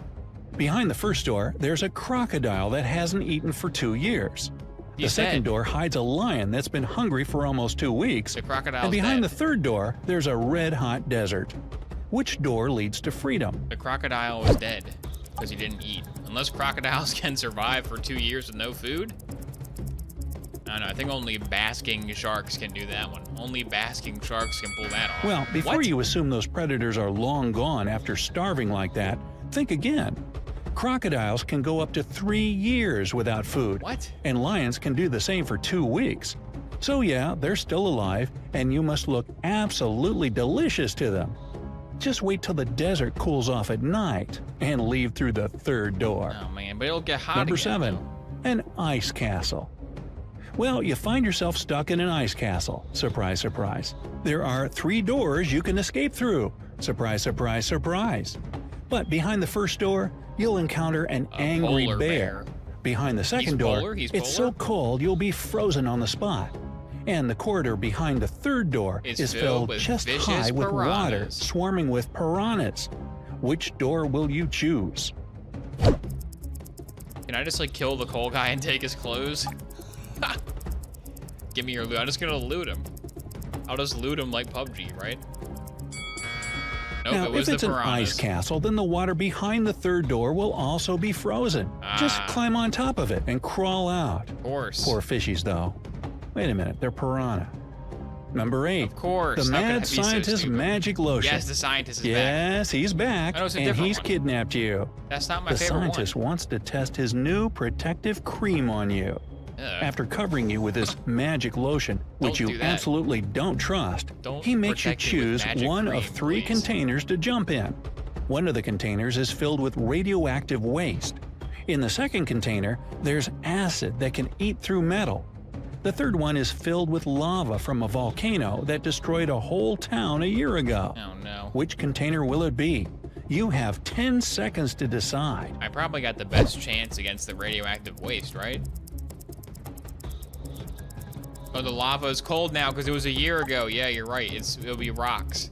Behind the first door, there's a crocodile that hasn't eaten for 2 years. The He's second dead. door hides a lion that's been hungry for almost 2 weeks. The crocodile's And behind dead. the third door, there's a red-hot desert. Which door leads to freedom? The crocodile was dead because he didn't eat. Unless crocodiles can survive for 2 years with no food. I don't know. I think only basking sharks can do that one. Only basking sharks can pull that off. Well, before What? you assume those predators are long gone after starving like that, think again. Crocodiles can go up to 3 years without food. What? And lions can do the same for 2 weeks. So yeah, they're still alive, and you must look absolutely delicious to them. Just wait till the desert cools off at night and leave through the third door. Oh man, but it'll get hot Number again, 7. though. An ice castle. Well, you find yourself stuck in an ice castle. Surprise, surprise. There are 3 doors you can escape through. Surprise, surprise, surprise. But behind the first door, you'll encounter an angry polar bear. bear. Behind the second door, polar? He's it's so polar? cold you'll be frozen on the spot. And the corridor behind the third door It's is filled filled with just vicious high with water, piranhas. swarming with piranhas. Which door will you choose? Can I just like kill the coal guy and take his clothes? Give me your loot. I'm just gonna loot him. I'll just loot him like PUBG, right? Nope, Now, it was if it's the an piranhas. ice castle, then the water behind the third door will also be frozen. Just Ah. climb on top of it and crawl out. Of course. Poor fishies, though. Wait a minute, they're piranha. Number 8. Of course. The How could I mad be so scientist stupid? magic lotion. Yes, the scientist is back. Yes, he's back, I know it's a and different he's one. kidnapped you. That's not my The favorite scientist one. wants to test his new protective cream on you. Ugh. After covering you with his magic lotion, which Don't you do that. absolutely don't trust, Don't he makes you protect me with choose magic one cream, of 3 please. containers to jump in. One of the containers is filled with radioactive waste. In the second container, there's acid that can eat through metal. The third one is filled with lava from a volcano that destroyed a whole town a year ago. Oh no. Which container will it be? You have 10 seconds to decide. I probably got the best chance against the radioactive waste, right? Oh, the lava is cold now because it was a year ago. Yeah, you're right. It'll be rocks.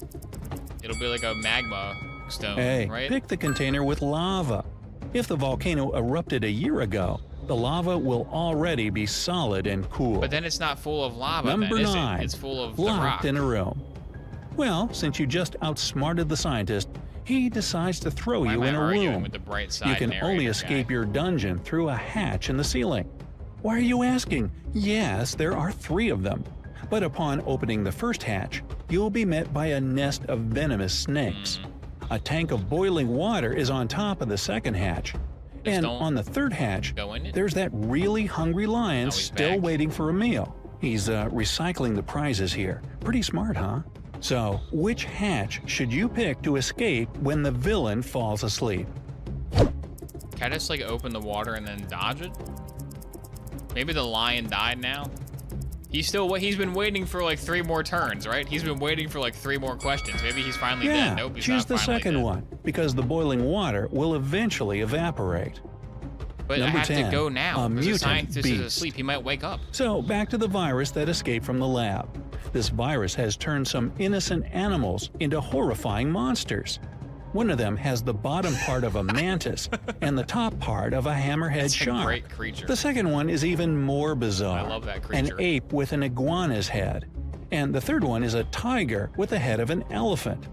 It'll be like a magma stone, Hey, right? pick the container with lava. If the volcano erupted a year ago, the lava will already be solid and cool. But then it's not full of lava. Number then, is 9. It? It's full of the locked rock. in a room. Well, since you just outsmarted the scientist, he decides to throw Why you am I in a arguing room. with the bright side You can only narrator escape guy? your dungeon through a hatch in the ceiling. Why are you asking? Yes, there are 3 of them. But upon opening the first hatch, you'll be met by a nest of venomous snakes. A tank of boiling water is on top of the second hatch. And don't on the third hatch, go in it. there's that really hungry lion Oh, he's still back. waiting for a meal. He's recycling the prizes here. Pretty smart, huh? So, which hatch should you pick to escape when the villain falls asleep? Can I just like open the water and then dodge it? Maybe the lion died now. He's been waiting for like 3 more turns, right? He's been waiting for like 3 more questions. Maybe he's finally Yeah, dead. Nope, he's choose not the finally second dead. one, because the boiling water will eventually evaporate. But Number I have 10, to go now. a because the mutant scientist is beast. asleep. He might wake up. So, back to the virus that escaped from the lab. This virus has turned some innocent animals into horrifying monsters. One of them has the bottom part of a mantis and the top part of a hammerhead That's a shark. great creature. The second one is even more bizarre. I love that An creature. ape with an iguana's head. And the third one is a tiger with the head of an elephant.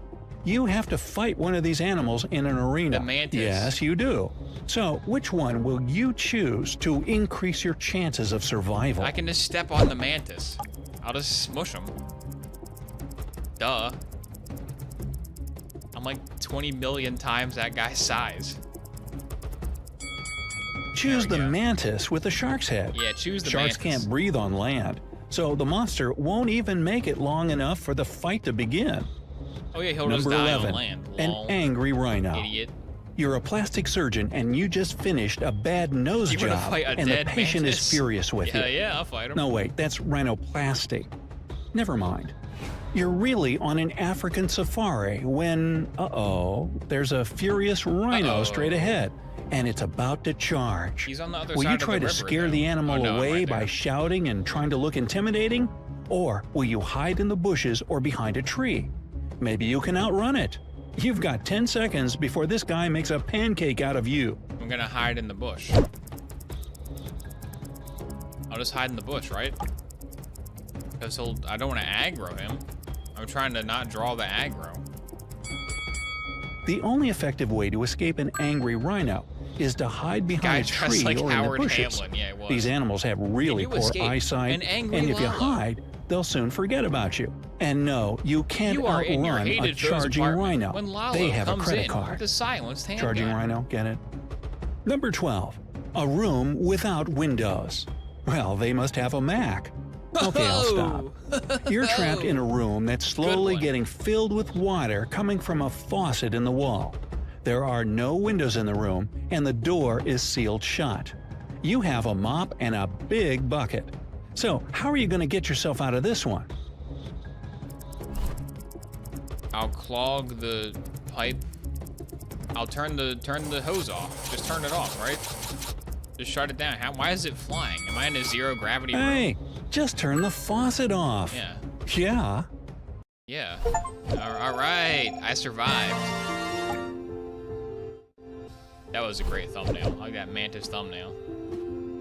You have to fight one of these animals in an arena. The mantis. Yes, you do. So, which one will you choose to increase your chances of survival? I can just step on the mantis. I'll just smush him. Duh. I'm like 20 million times that guy's size. Choose There the we go. mantis with the shark's head. Yeah, choose the Sharks mantis. can't breathe on land, so the monster won't even make it long enough for the fight to begin. Oh yeah, he'll just Number die 11, on land. an Lol. angry rhino. Idiot. You're a plastic surgeon and you just finished a bad nose You wanna job, fight a and the dead patient mantis? is furious with Yeah, you. yeah, I'll fight him. No, wait, that's rhinoplasty. Never mind. You're really on an African safari when, there's a furious rhino Uh-oh. straight ahead, and it's about to charge. He's on the other Will side you of the try to river, scare though. the animal Oh, no, I'm away right by there. shouting and trying to look intimidating? Or will you hide in the bushes or behind a tree? Maybe you can outrun it. You've got 10 seconds before this guy makes a pancake out of you. I'm gonna hide in the bush. I'll just hide in the bush, right? Because I don't want to aggro him. I'm trying to not draw the aggro. The only effective way to escape an angry rhino is to hide behind Guy a dressed tree like or Howard in the bushes. Hamlin. Yeah, it was. These animals have really you poor escape eyesight, an angry and if you Lalo? hide, they'll soon forget about you. And no, you can't You are in your outrun a hated Joe's charging apartment rhino. when Lalo They have a comes credit in card. with the silenced handgun. Charging rhino, get it? Number 12. A room without windows. Well, they must have a Mac. Okay, I'll stop. You're trapped in a room that's slowly one. getting filled with water coming from a faucet in the wall. There are no windows in the room, and the door is sealed shut. You have a mop and a big bucket. So, how are you going to get yourself out of this one? I'll clog the pipe. I'll turn the hose off. Just turn it off, right? Just shut it down. Why is it flying? Am I in a zero gravity room? Hey, just turn the faucet off. Yeah. Yeah. Yeah. All right. I survived. That was a great thumbnail. I like that mantis thumbnail.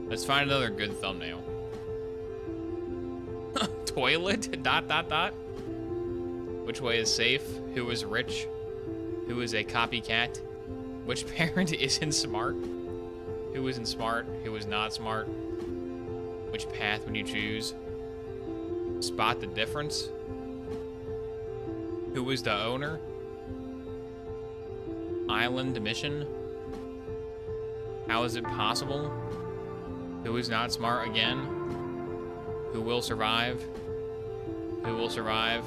Let's find another good thumbnail. Toilet? ... Which way is safe? Who is rich? Who is a copycat? Which parent isn't smart? Who isn't smart? Who is not smart? Which path would you choose? Spot the difference? Who was the owner? Island mission? How is it possible? Who is not smart again? Who will survive? Who will survive?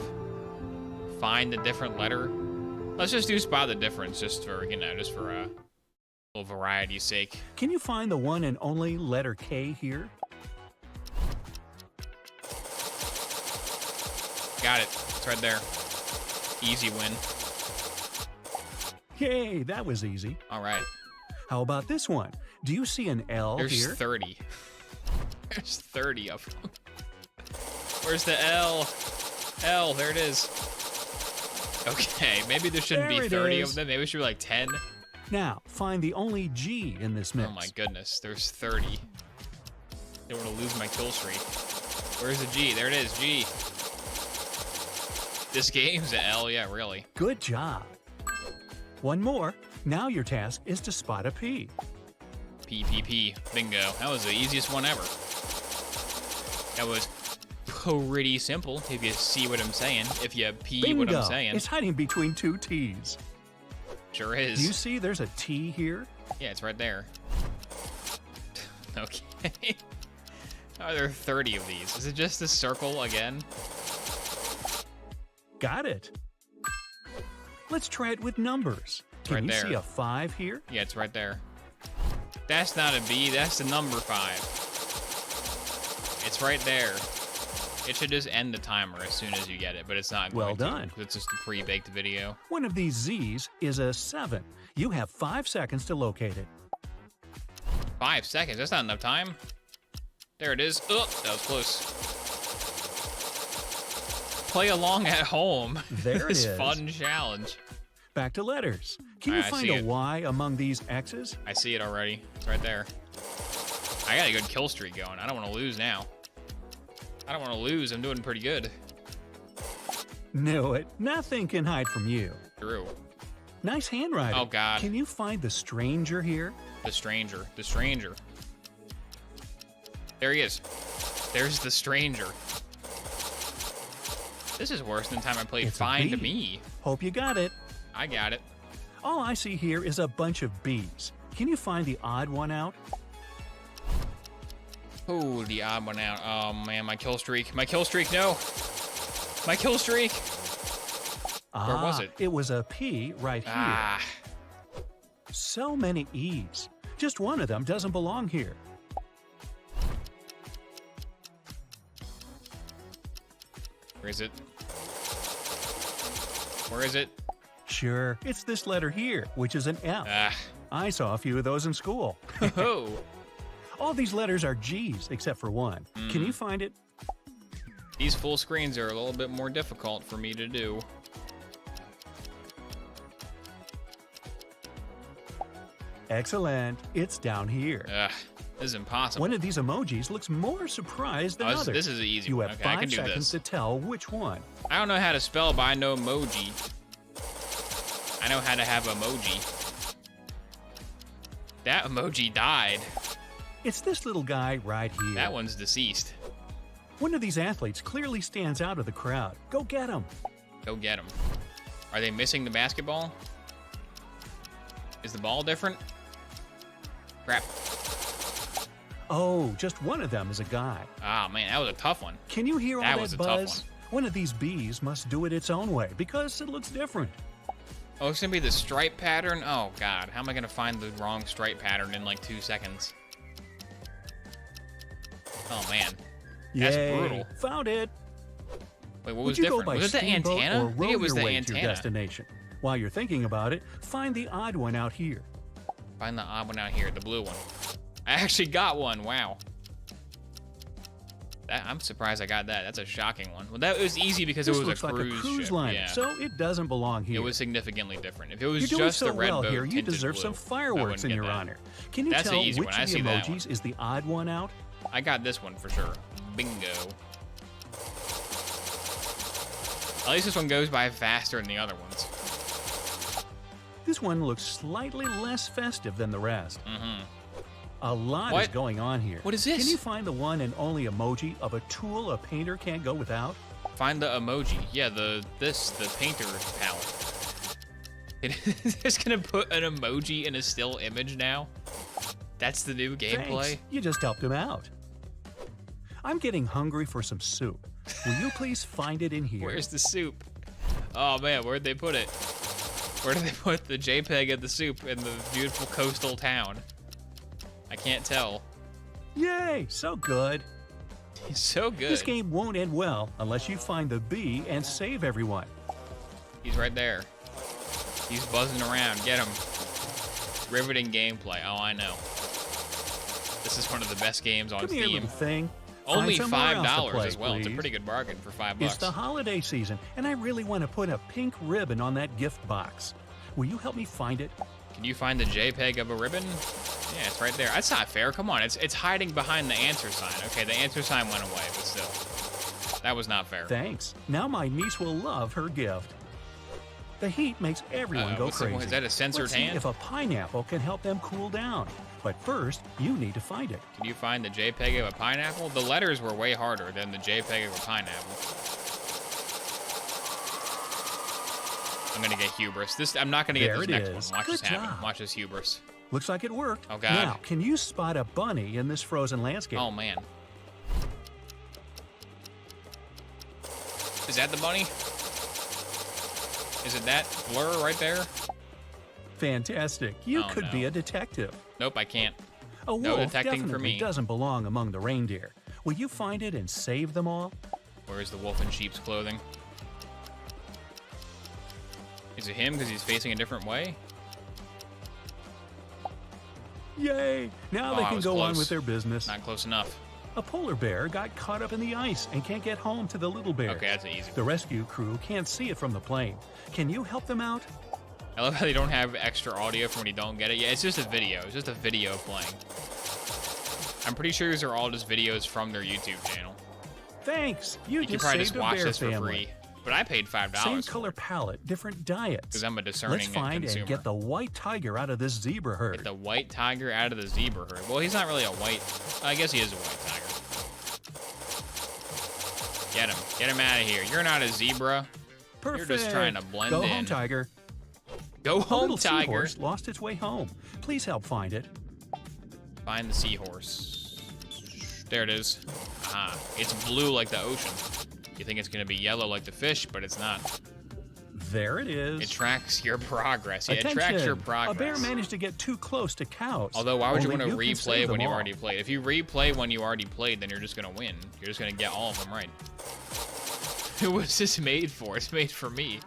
Find a different letter? Let's just do spot the difference just for, just for For variety's sake. Can you find the one and only letter K here? Got it. It's right there. Easy win. Yay, that was easy. All right. How about this one? Do you see an L There's here? 30. There's 30 of them. Where's the L? L, there it is. Okay, maybe there shouldn't There be it 30 is. of them. Maybe it should be like 10. Now, find the only G in this mix. Oh my goodness, there's 30. Don't want to lose my kill streak. Where's the G? There it is, G. This game's an L, yeah, really. Good job. One more. Now your task is to spot a P. PPP. Bingo. That was the easiest one ever. That was pretty simple, if you see what I'm saying. If you pee Bingo. what I'm saying. It's hiding between two T's. Sure is. Do you see there's a T here? Yeah, it's right there. Okay. How are there 30 of these? Is it just a circle again? Got it. Let's try it with numbers. Can Right you there. see a 5 here? Yeah, it's right there. That's not a B, that's the number 5. It's right there. It should just end the timer as soon as you get it, but it's not going Well to, done. 'cause it's just a pre-baked video. One of these Z's is a 7. You have 5 seconds to locate it. 5 seconds, that's not enough time. There it is. Oh, that was close. Play along at home. There it This is. fun challenge. Back to letters. Can you I find see a it. Y among these X's? I see it already. It's right there. I got a good kill streak going. I don't want to lose now. I don't want to lose. I'm doing pretty good. Knew it. Nothing can hide from you. Drew. Nice handwriting. Oh, God. Can you find the stranger here? The stranger. The stranger. There he is. There's the stranger. This is worse than the time I played It's a Find B. Me. Hope you got it. I got it. All I see here is a bunch of B's. Can you find the odd one out? Oh, the odd one out. Oh, man, my kill streak. My kill streak, no. My kill streak. Where was it? It was a P right here. Ah. So many E's. Just one of them doesn't belong here. Where is it? Where is it? Sure, it's this letter here, which is an F. Ah. I saw a few of those in school. Oh. All these letters are G's except for one. Can you find it? These full screens are a little bit more difficult for me to do. Excellent. It's down here. Ugh. This is impossible. One of these emojis looks more surprised than Oh, others. this is an easy You one. have Okay, I 5 can do seconds this. to tell which one. I don't know how to spell, but I know emoji. I know how to have emoji. That emoji died. It's this little guy right here. That one's deceased. One of these athletes clearly stands out of the crowd. Go get him. Go get him. Are they missing the basketball? Is the ball different? Crap. Oh, just one of them is a guy. Ah, man, that was a tough one. Can you hear all That that, was a tough buzz? One of these bees must do it its own way because it looks different. Oh, it's gonna be the stripe pattern? Oh, God. How am I gonna find the wrong stripe pattern in like 2 seconds? Oh, man. That's Yay, brutal. Found it. Wait, what Would was you different? go by Was it the steamboat antenna? or I row think it was your the way to your antenna. destination? While you're thinking about it, find the odd one out here. Find the odd one out here, the blue one. I actually got one. Wow. I'm surprised I got that. That's a shocking one. Well, that was easy because This it was looks a like cruise a cruise ship. liner, Yeah. so it doesn't belong here. It was significantly different. If it was You're doing just so a red well boat here, you tinted deserve blue, some I fireworks wouldn't in get your that. honor. Can you That's tell an easy which one. I of the see that one. emojis is the odd one out? I got this one for sure. Bingo. At least this one goes by faster than the other ones. This one looks slightly less festive than the rest. Mm-hmm. A lot is What? going on here. What is this? Can you find the one and only emoji of a tool a painter can't go without? Find the emoji. Yeah, the painter palette. It's gonna put an emoji in a still image now. That's the new gameplay. Thanks. You just helped him out. I'm getting hungry for some soup. Will you please find it in here? Where's the soup? Oh man, where'd they put it? Where do they put the JPEG of the soup in the beautiful coastal town? I can't tell. Yay, so good. He's so good. This game won't end well unless you find the bee and save everyone. He's right there. He's buzzing around. Get him. Riveting gameplay. Oh, I know. This is one of the best games on Come here, Steam. little thing. Only Find somewhere else to $5 play, as well. It's a please. pretty good bargain for $5. It's the holiday season, and I really want to put a pink ribbon on that gift box. Will you help me find it? Can you find the JPEG of a ribbon? Yeah, it's right there. That's not fair. Come on, it's hiding behind the answer sign. Okay, the answer sign went away, but still. That was not fair. Thanks. Now my niece will love her gift. The heat makes everyone go crazy. Is that a censored Let's hand? see if a pineapple can help them cool down. But first, you need to find it. Can you find the JPEG of a pineapple? The letters were way harder than the JPEG of a pineapple. I'm gonna get hubris. I'm not gonna get There this it next is. one. Watch Good this happen. job. Watch this hubris. Looks like it worked. Oh, God. Now, can you spot a bunny in this frozen landscape? Oh man. Is that the bunny? Is it that blur right there? Fantastic. You Oh, could no. be a detective. Nope, I can't. A No wolf detecting for definitely me. doesn't belong among the reindeer. Will you find it and save them all? Where is the wolf in sheep's clothing? Is it him because he's facing a different way? Yay! Now Oh, they I can was go on close. with their business. Not close enough. A polar bear got caught up in the ice and can't get home to the little bear. Okay, that's easy. The rescue crew can't see it from the plane. Can you help them out? I love how they don't have extra audio for when you don't get it. Yeah, it's just a video. It's just a video playing. I'm pretty sure these are all just videos from their YouTube channel. Thanks. You You can just probably saved just a watch bear this for family. free. But I paid $5. Same color palette, different diets. Because I'm a discerning Let's find consumer. and get the white tiger out of this zebra herd. Get the white tiger out of the zebra herd. Well, he's not really a white. I guess he is a white tiger. Get him. Get him out of here. You're not a zebra. Perfect. You're just trying to blend Go in. home, tiger. Go A home, little tiger. seahorse lost its way home. Please help find it. Find the seahorse. There it is. Ah, it's blue like the ocean. You think it's going to be yellow like the fish, but it's not. There it is. It tracks your progress. Yeah, it Attention. tracks your progress. A bear managed to get too close to cows. Although, why would you Only want to can replay save when them you all. already played? If you replay when you already played, then you're just going to win. You're just going to get all of them right. Who was this made for? It's made for me.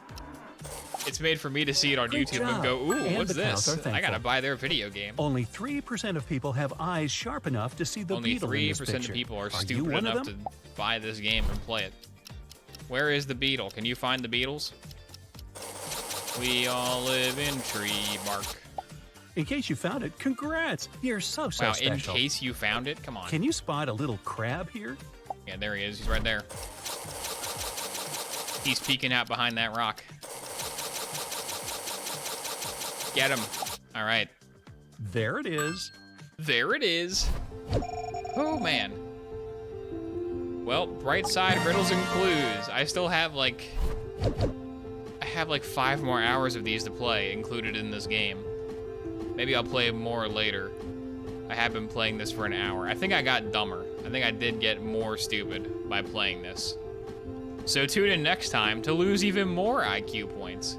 It's made for me to see it on Good YouTube job. and go, ooh, And what's the cows this? are I gotta thankful. buy their video game. Only 3% of people have eyes sharp enough to see the Only beetle in this 3% picture. of people are you stupid one enough of to them? buy this game and play it. Where is the beetle? Can you find the beetles? We all live in tree bark. In case you found it, congrats! You're so Wow, special. in case you found it? Come on. Can you spot a little crab here? Yeah, there he is. He's right there. He's peeking out behind that rock. Get him. All right. There it is. There it is. Oh, man. Well, bright side, riddles and clues. I still have like 5 more hours of these to play included in this game. Maybe I'll play more later. I have been playing this for an hour. I think I got dumber. I think I did get more stupid by playing this. So tune in next time to lose even more IQ points.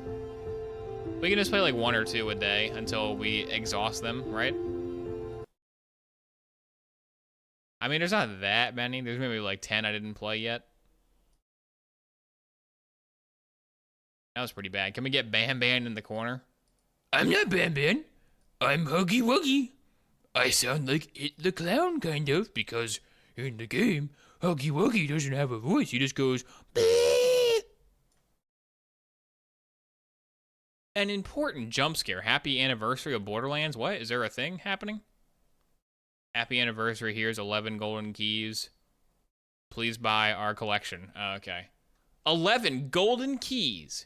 We can just play like 1 or 2 a day until we exhaust them, right? I mean, there's not that many. There's maybe like 10 I didn't play yet. That was pretty bad. Can we get Bam Bam in the corner? I'm not Bam Bam. I'm Huggy Wuggy. I sound like It the Clown, kind of, because in the game, Huggy Wuggy doesn't have a voice. He just goes, "Beep." An important jump scare. Happy anniversary of Borderlands. What? Is there a thing happening? Happy anniversary. Here's 11 golden keys. Please buy our collection. Okay. 11 golden keys.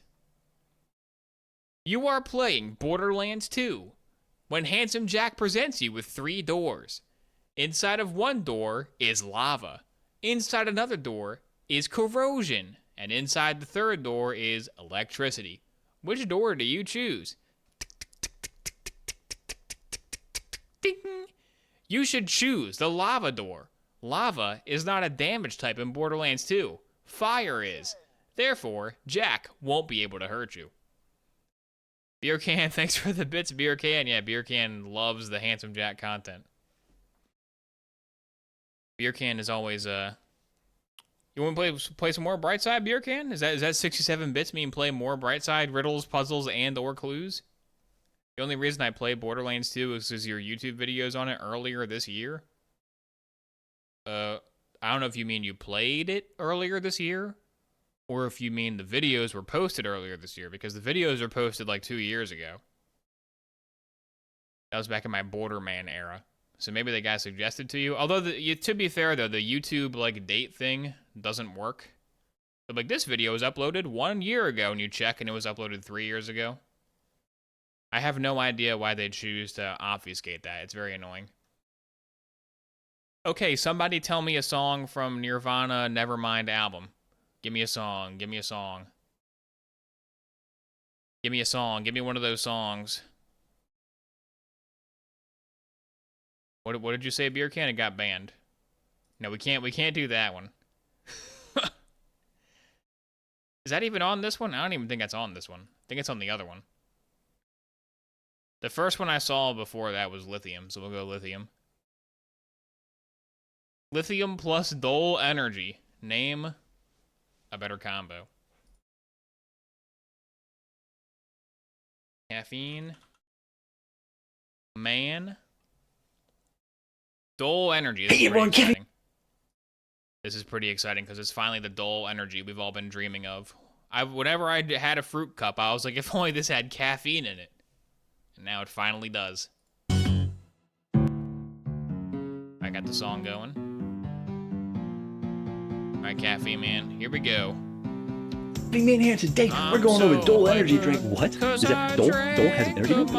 You are playing Borderlands 2 when Handsome Jack presents you with 3 doors. Inside of one door is lava. Inside another door is corrosion. And inside the third door is electricity. Which door do you choose? Ding. You should choose the lava door. Lava is not a damage type in Borderlands 2. Fire is. Therefore, Jack won't be able to hurt you. Beer Can, thanks for the bits, Beer Can. Yeah, Beer Can loves the Handsome Jack content. Beer Can is always You want to play some more Brightside, Beer Can? Is that 67 bits mean play more Brightside riddles, puzzles, and or clues? The only reason I play Borderlands 2 is because your YouTube videos on it earlier this year. I don't know if you mean you played it earlier this year, or if you mean the videos were posted earlier this year, because the videos were posted like 2 years ago. That was back in my Borderman era. So maybe the guy suggested to you. Although, to be fair, though, the YouTube, like, date thing doesn't work. So, like, this video was uploaded 1 year ago, and you check, and it was uploaded 3 years ago. I have no idea why they choose to obfuscate that. It's very annoying. Okay, somebody tell me a song from Nirvana Nevermind album. Give me a song. Give me a song. Give me a song. Give me one of those songs. What did you say, Beer Can? It got banned. No, we can't do that one. Is that even on this one? I don't even think that's on this one. I think it's on the other one. The first one I saw before that was Lithium, so we'll go Lithium. Lithium plus Dole Energy. Name a better combo. Caffeine. Man. Dole Energy. Hey, everyone, this is pretty exciting because it's finally the Dole Energy we've all been dreaming of. Whenever I had a fruit cup, I was like, if only this had caffeine in it. And now it finally does. I got the song going. Alright, Caffeine Man, here we go. Big man here today. We're going over Dole Energy drink. What? Is that Dole? Dole has an energy drink?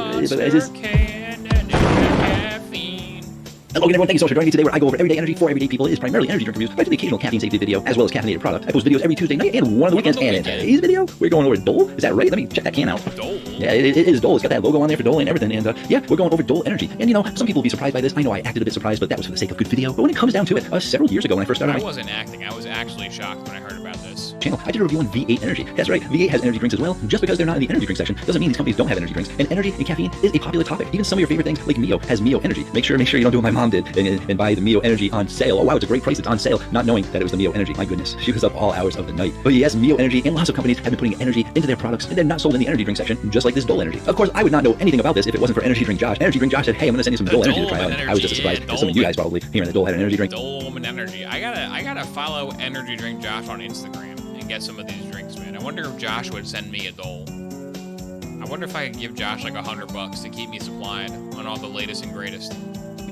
Hello again, everyone. Thank you so much for joining me today, where I go over everyday energy for everyday people. It is primarily energy drink reviews, but I do the occasional caffeine safety video, as well as caffeinated product. I post videos every Tuesday night and one on the weekends. And in today's video, we're going over Dole. Is that right? Let me check that can out. Dole. Yeah, it is Dole. It's got that logo on there for Dole and everything. And yeah, we're going over Dole Energy. And you know, some people will be surprised by this. I know I acted a bit surprised, but that was for the sake of good video. But when it comes down to it, several years ago when I first started, I wasn't acting. I was actually shocked when I heard about this channel, I did a review on V8 Energy. That's right, V8 has energy drinks as well. Just because they're not in the energy drink section doesn't mean these companies don't have energy drinks. And energy and caffeine is a popular topic. Even some of your favorite things, like Mio, has Mio Energy. Make sure you don't do what my mom did and buy the Mio Energy on sale. Oh wow, it's a great price. It's on sale. Not knowing that it was the Mio Energy. My goodness, she was up all hours of the night. But yes, Mio Energy and lots of companies have been putting energy into their products, and they're not sold in the energy drink section, just like this Dole Energy. Of course, I would not know anything about this if it wasn't for Energy Drink Josh. Energy Drink Josh said, hey, I'm gonna send you some Dole Energy to try out. I was just as surprised as some of you guys probably hearing that Dole had an energy drink. Dole and Energy. I gotta follow Energy Drink Josh on Instagram and get some of these drinks, man. I wonder if Josh would send me a Dole. I wonder if I could give Josh like $100 to keep me supplied on all the latest and greatest.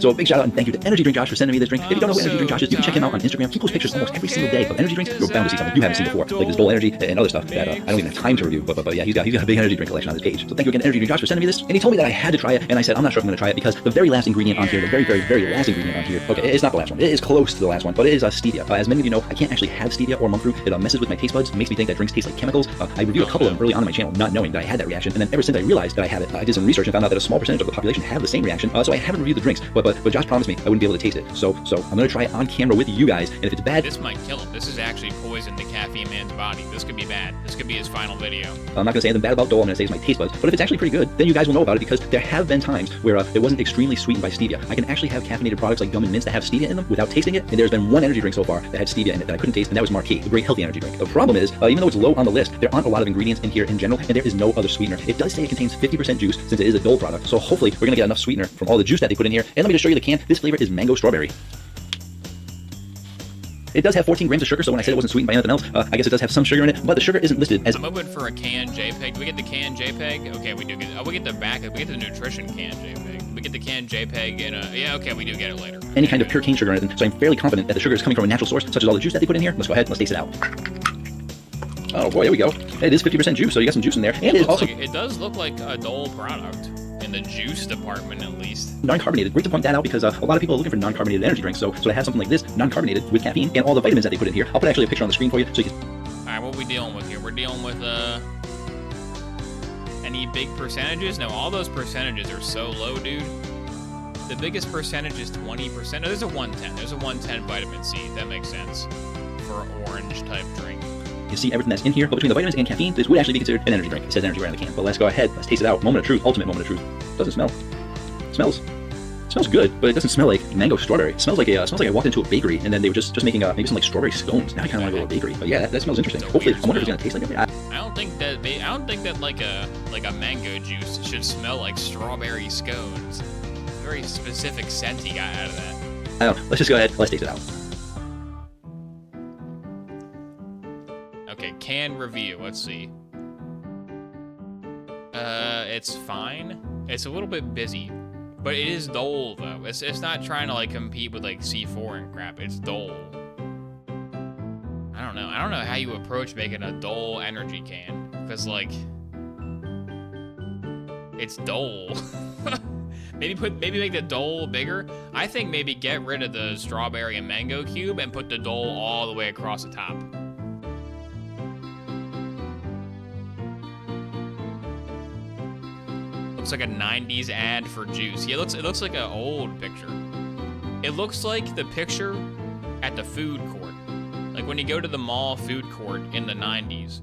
So a big shout out and thank you to Energy Drink Josh for sending me this drink. If you don't know who Energy Drink Josh is, you can check him out on Instagram. He posts pictures almost every single day of energy drinks. You're bound to see something you haven't seen before, like this Dole Energy and other stuff that I don't even have time to review. But yeah, he's got a big energy drink collection on his page. So thank you again, Energy Drink Josh, for sending me this. And he told me that I had to try it, and I said I'm not sure if I'm going to try it because the very last ingredient on here, the very last ingredient on here. Okay, it's not the last one. It is close to the last one, but it is stevia. As many of you know, I can't actually have stevia or monk fruit. It messes with my taste buds. It makes me think that drinks taste like chemicals. I reviewed a couple of them early on my channel, not knowing that I had that reaction. And then ever since I realized that I have it, I did some research and found out that a small percentage of the population have the same reaction. So I haven't reviewed the drinks, but Josh promised me I wouldn't be able to taste it. So I'm gonna try it on camera with you guys, and if it's bad, this might kill him. This is actually poison to Caffeine Man's body. This could be bad. This could be his final video. I'm not gonna say anything bad about Dole. I'm gonna say it's my taste buds. But if it's actually pretty good, then you guys will know about it because there have been times where it wasn't extremely sweetened by stevia. I can actually have caffeinated products like gum and mints that have stevia in them without tasting it. And there's been one energy drink so far that had stevia in it that I couldn't taste, and that was Marquee, a great healthy energy drink. The problem is, even though it's low on the list, there aren't a lot of ingredients in here in general, and there is no other sweetener. It does say it contains 50% juice since it is a Dole product. So hopefully we're gonna get enough sweetener from all the juice that they put in here. And let me just show you the can. This flavor is mango strawberry. It does have 14 grams of sugar, so when I said it wasn't sweetened by anything else, I guess it does have some sugar in it, but the sugar isn't listed as... I'm open for a canned JPEG. Do we get the canned JPEG? Okay, we do get... Oh, we get the back... We get the nutrition canned JPEG. We get the canned JPEG in a... Yeah, okay, we do get it later. Any kind of pure cane sugar or anything, so I'm fairly confident that the sugar is coming from a natural source, such as all the juice that they put in here. Let's go ahead, let's taste it out. Oh boy, there we go. It is 50% juice, so you got some juice in there. And it is also... It does look like a Dole product. In the juice department, at least. Non-carbonated. Great to point that out because a lot of people are looking for non-carbonated energy drinks. So to have something like this, non-carbonated with caffeine and all the vitamins that they put in here. I'll put actually a picture on the screen for you so you can... Alright, what are we dealing with here? We're dealing with, any big percentages? No, all those percentages are so low, dude. The biggest percentage is 20%. No, there's a 110. There's a 110 vitamin C. That makes sense for an orange type drink. You see everything that's in here, but between the vitamins and caffeine, this would actually be considered an energy drink. It says energy right on the can. But let's go ahead, let's taste it out. Moment of truth, ultimate moment of truth. Doesn't smell. Smells good, but it doesn't smell like mango strawberry. It smells like I walked into a bakery and then they were just making maybe some like strawberry scones. Now I kind of want to go to a bakery. But yeah, that smells interesting. Hopefully, I wonder if it's gonna taste like it. I don't think that like a mango juice should smell like strawberry scones. Very specific scent he got out of that. I don't know. Let's just go ahead. Let's taste it out. Okay, can review. Let's see. It's fine. It's a little bit busy. But it is Dole, though. It's not trying to, like, compete with, like, C4 and crap. It's Dole. I don't know. I don't know how you approach making a Dole energy can. Because, like, it's Dole. maybe make the Dole bigger. I think maybe get rid of the strawberry and mango cube and put the Dole all the way across the top. Looks like a 90s ad for juice. Yeah, it looks like an old picture. It looks like the picture at the food court. Like when you go to the mall food court in the 90s,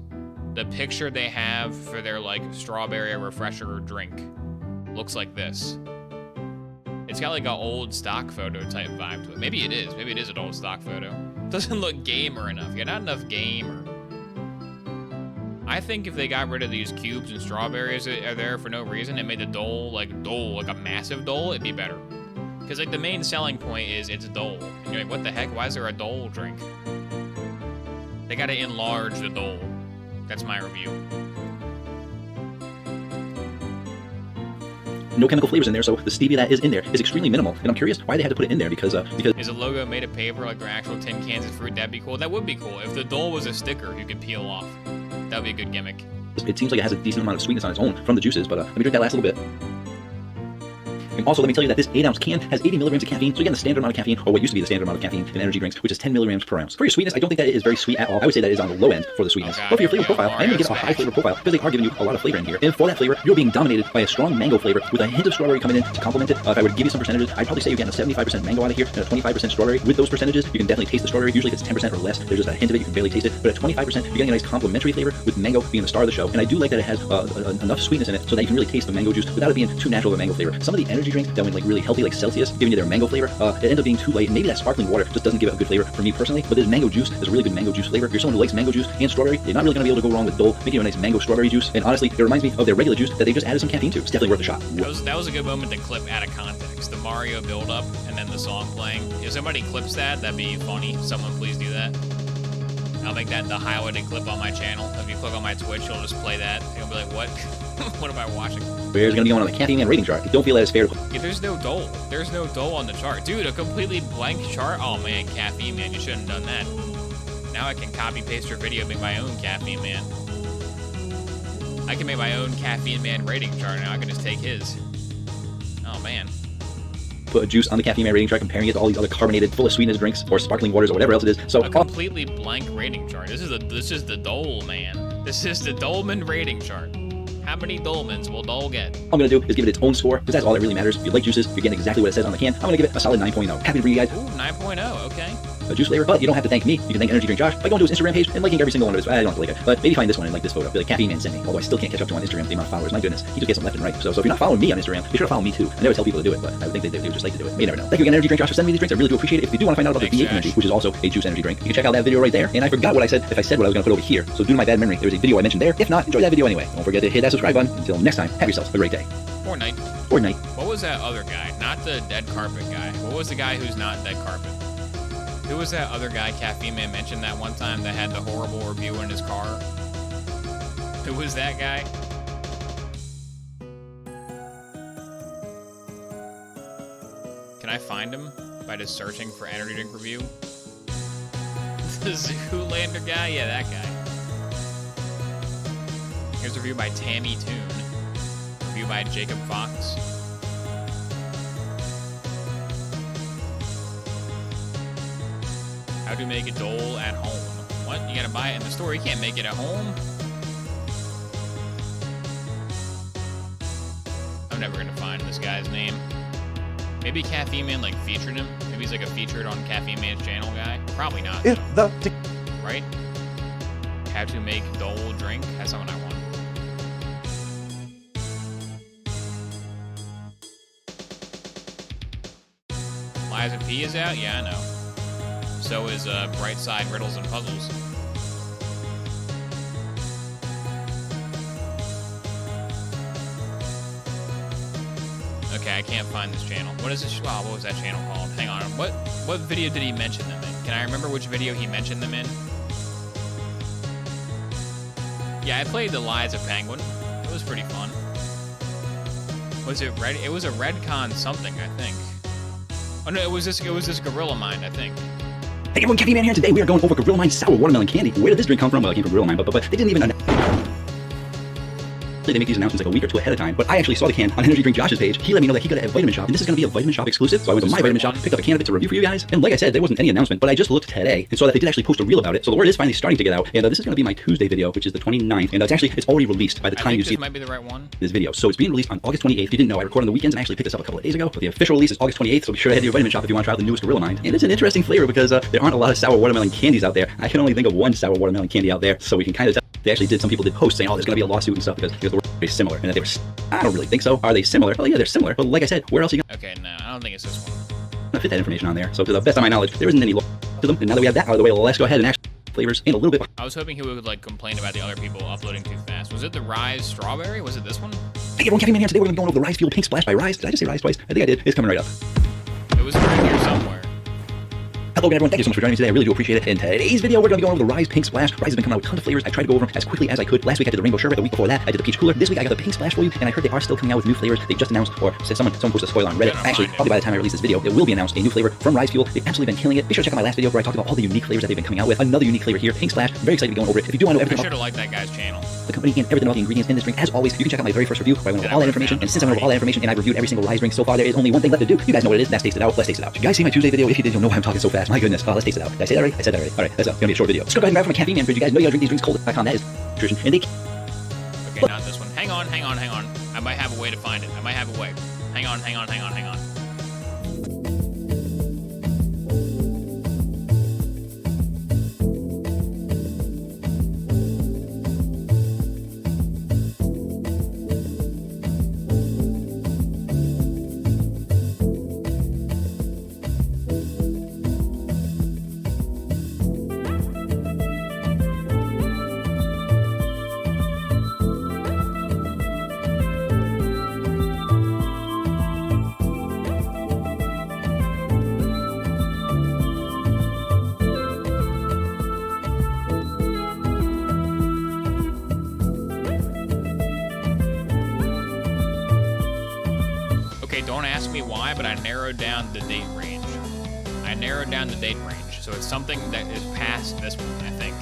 the picture they have for their like strawberry refresher drink looks like this. It's got like an old stock photo type vibe to it. Maybe it is. Maybe it is an old stock photo. Doesn't look gamer enough. Yeah, not enough gamer. I think if they got rid of these cubes and strawberries that are there for no reason and made the Dole like a massive Dole, it'd be better. Because like the main selling point is it's Dole. And you're like, what the heck? Why is there a Dole drink? They gotta enlarge the Dole. That's my review. No chemical flavors in there, so the stevia that is in there is extremely minimal. And I'm curious why they had to put it in there because is a logo made of paper like their actual tin cans of fruit? That'd be cool. That would be cool if the Dole was a sticker you could peel off. That would be a good gimmick. It seems like it has a decent amount of sweetness on its own from the juices, but let me drink that last little bit. And also, let me tell you that this 8-ounce can has 80 milligrams of caffeine, so again, the standard amount of caffeine, or what used to be the standard amount of caffeine in energy drinks, which is 10 milligrams per ounce. For your sweetness, I don't think that it is very sweet at all. I would say that it is on the low end for the sweetness. But for your flavor profile, I'm going to give a high flavor profile because they are giving you a lot of flavor in here. And for that flavor, you're being dominated by a strong mango flavor with a hint of strawberry coming in to complement it. If I were to give you some percentages, I'd probably say you're getting a 75% mango out of here and a 25% strawberry. With those percentages, you can definitely taste the strawberry. Usually if it's 10% or less, there's just a hint of it, you can barely taste it. But at 25%, you're getting a nice complementary flavor with mango being the star of the show. And I do like that it has enough sweetness in it so that you can really taste the mango juice without it being too natural of a mango flavor. Some of the energy drinks that went like really healthy, like Celsius, giving you their mango flavor, it ends up being too light. Maybe that sparkling water just doesn't give it a good flavor for me personally, but this mango juice is a really good mango juice flavor. If you're someone who likes mango juice and strawberry, you're not really going to be able to go wrong with Dole. Making a nice mango strawberry juice, and honestly, it reminds me of their regular juice that they just added some caffeine to. It's definitely worth a shot. That was a good moment to clip out of context. The Mario build-up and then the song playing. If somebody clips that, that'd be funny. Someone please do that. I'll make that the highlighted clip on my channel. If you click on my Twitch, you'll just play that. You'll be like, what? What am I watching? There's going to be one on the Caffeine Man rating chart. I don't feel that it's fair to... Yeah, there's no Dole. There's no Dole on the chart. Dude, a completely blank chart? Oh, man, Caffeine Man, you shouldn't have done that. Now I can copy-paste your video and make my own Caffeine Man. I can make my own Caffeine Man rating chart now. I can just take his. Oh, man. Put a juice on the Caffeine Man rating chart, comparing it to all these other carbonated, full of sweetness drinks, or sparkling waters, or whatever else it is. So a completely blank rating chart. This is the Dole Man. This is the Dolman rating chart. How many Dolmans will Dole get? All I'm going to do is give it its own score, because that's all that really matters. If you like juices, you're getting exactly what it says on the can. I'm going to give it a solid 9.0. Happy to bring you guys... Ooh, 9.0, okay. A juice flavor, but you don't have to thank me. You can thank Energy Drink Josh by going to his Instagram page and liking every single one of his... I don't have to like it, but maybe find this one and like this photo. Be like, Caffeine Man sent me. Although I still can't catch up to him on Instagram, the amount of followers. My goodness, he just gets them left and right. So if you're not following me on Instagram, be sure to follow me too. I never tell people to do it, but I would think they would just like to do it. But you never know. Thank you again, Energy Drink Josh, for sending me these drinks. I really do appreciate it. If you do want to find out about the V8 Energy, which is also a juice energy drink, you can check out that video right there. And I forgot what I said, if I said what I was going to put over here. So due to my bad memory, there was a video I mentioned there. If not, enjoy that video anyway. Don't forget to hit that subscribe button. Until next time, have yourself a great day. Or night. Or night. What was that other guy? Not the dead carpet guy. What was the guy who's not dead carpet? Who was that other guy Caffeine Man mentioned that one time that had the horrible review in his car? Who was that guy? Can I find him by just searching for energy drink review? The Zoolander guy? Yeah, that guy. Here's a review by Tammy Toon. Review by Jacob Fox. How to make a Dole at home. What? You gotta buy it in the store? You can't make it at home? I'm never gonna find this guy's name. Maybe Caffeine Man like featured him? Maybe he's like a featured on Caffeine Man's channel guy? Probably not. Right? How to make Dole drink. That's not what I want. Liza P is out? Yeah, I know. So is Brightside Riddles and Puzzles. Okay, I can't find this channel. What is this? Wow, what was that channel called? Hang on. What video did he mention them in? Can I remember which video he mentioned them in? Yeah, I played the Liza Penguin. It was pretty fun. Was it Red? It was a Redcon something, I think. Oh no, it was this Gorilla Mind, I think. Hey everyone, Caffeine Man here. Today we are going over Gorilla Mind Sour Watermelon Candy. Where did this drink come from? Well, it came from Gorilla Mind, but they didn't even... They make these announcements like a week or two ahead of time, but I actually saw the can on Energy Drink Josh's page. He let me know that he got it at Vitamin Shop, and this is going to be a Vitamin Shop exclusive. So I went to my Vitamin Shop, picked up a can of it to review for you guys, and like I said, there wasn't any announcement, but I just looked today and saw that they did actually post a reel about it. So the word is finally starting to get out, and this is going to be my Tuesday video, which is the 29th, and it's already released by the time you see this might be the right one. This video. So it's being released on August 28th. If you didn't know, I record on the weekends and actually picked this up a couple of days ago, but the official release is August 28th. So be sure to head to your Vitamin Shop if you want to try out the newest Gorilla Mind. And it's an interesting flavor because there aren't a lot of sour watermelon candies out there. I can only think of one sour watermelon candy out there, so we can kind of tell. Some people did posts saying, oh, there's going to be a lawsuit and stuff because the word is very similar, and that they were. I don't really think so. Are they similar? Well, yeah, they're similar. But like I said, where else are you Okay, no, I don't think it's this one. gonna fit that information on there? So to the best of my knowledge, there isn't any law to them. And now that we have that out of the way, let's go ahead and actually flavors in a little bit. I was hoping he would like complain about the other people uploading too fast. Was it the Rise Strawberry? Was it this one? Hey everyone, Caffeine Man here. Today we're going to be going over the Rise Fuel Pink Splash by Rise. Did I just say Rise twice? I think I did. It's coming right up. It was right here somewhere. Hello again, everyone. Thank you so much for joining me today. I really do appreciate it. In today's video, we're going to be going over the Rise Pink Splash. Rise has been coming out with tons of flavors. I tried to go over them as quickly as I could. Last week I did the Rainbow Sherbet. The week before that, I did the Peach Cooler. This week I got the Pink Splash for you, and I heard they are still coming out with new flavors. They just announced, or someone posted a spoiler on Reddit. Actually, probably by the time I release this video, it will be announced a new flavor from Rise Fuel. They've absolutely been killing it. Be sure to check out my last video where I talked about all the unique flavors that they've been coming out with. Another unique flavor here, Pink Splash. Very excited to be going over it. If you do want to know everything I should have liked that guy's channel. The company and everything about the ingredients in this drink, as always, you can check out my very first review where I went over all that information. And since I went over all that information and I've reviewed every single Rise drink so far, there is only one thing left to do. You guys know what it is. That's taste it out. Let's taste it out. You guys see my Tuesday video? If you did, you'll know why I'm talking so fast. My goodness. Let's taste it out. Did I say that already? I said that already. All right, that's gonna be a short video. Let's go ahead and grab from a Caffeine Man fridge. You guys know you gotta drink these drinks cold.com. That is nutrition. And they... Okay, not this one. Hang on. I might have a way to find it. I might have a way. Hang on. Okay, don't ask me why, but I narrowed down the date range. So it's something that is past this one, I think.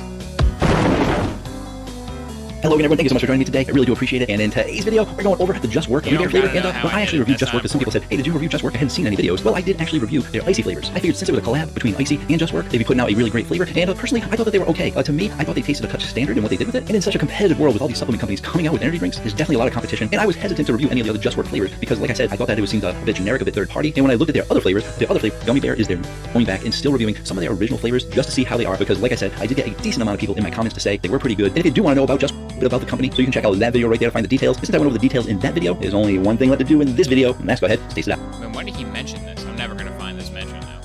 Hello again, everyone. Thank you so much for joining me today. I really do appreciate it. And in today's video, we're going over the Just Work blueberry flavor. And I actually reviewed Just Work because some people said, hey, did you review Just Work? I hadn't seen any videos. Well, I did actually review their icy flavors. I figured since it was a collab between Icy and Just Work, they'd be putting out a really great flavor. And personally, I thought that they were okay. To me, I thought they tasted a touch standard in what they did with it. And in such a competitive world with all these supplement companies coming out with energy drinks, there's definitely a lot of competition. And I was hesitant to review any of the other Just Work flavors because, like I said, I thought that it seemed a bit generic, a bit third party. And when I looked at their other flavors, Gummy Bear is they're going back and still reviewing some of their original flavors just to see how they are. Because, like I said, I did get a decent amount of people in my comments to say they were pretty good. And if you do want to know about Just Work, about the company, so you can check out that video right there to find the details. Since I went over the details in that video, there's only one thing left to do in this video, and let's go ahead, taste it out. Man, why did he mention this? I'm never gonna find this mention now.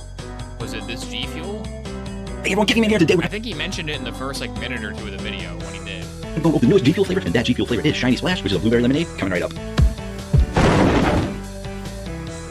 Was it this G Fuel? Hey everyone, Caffeine Man here today. I think he mentioned it in the first like minute or two of the video when he did. We're going over the newest G Fuel flavor, and that G Fuel flavor is Shiny Splash, which is a blueberry lemonade, coming right up.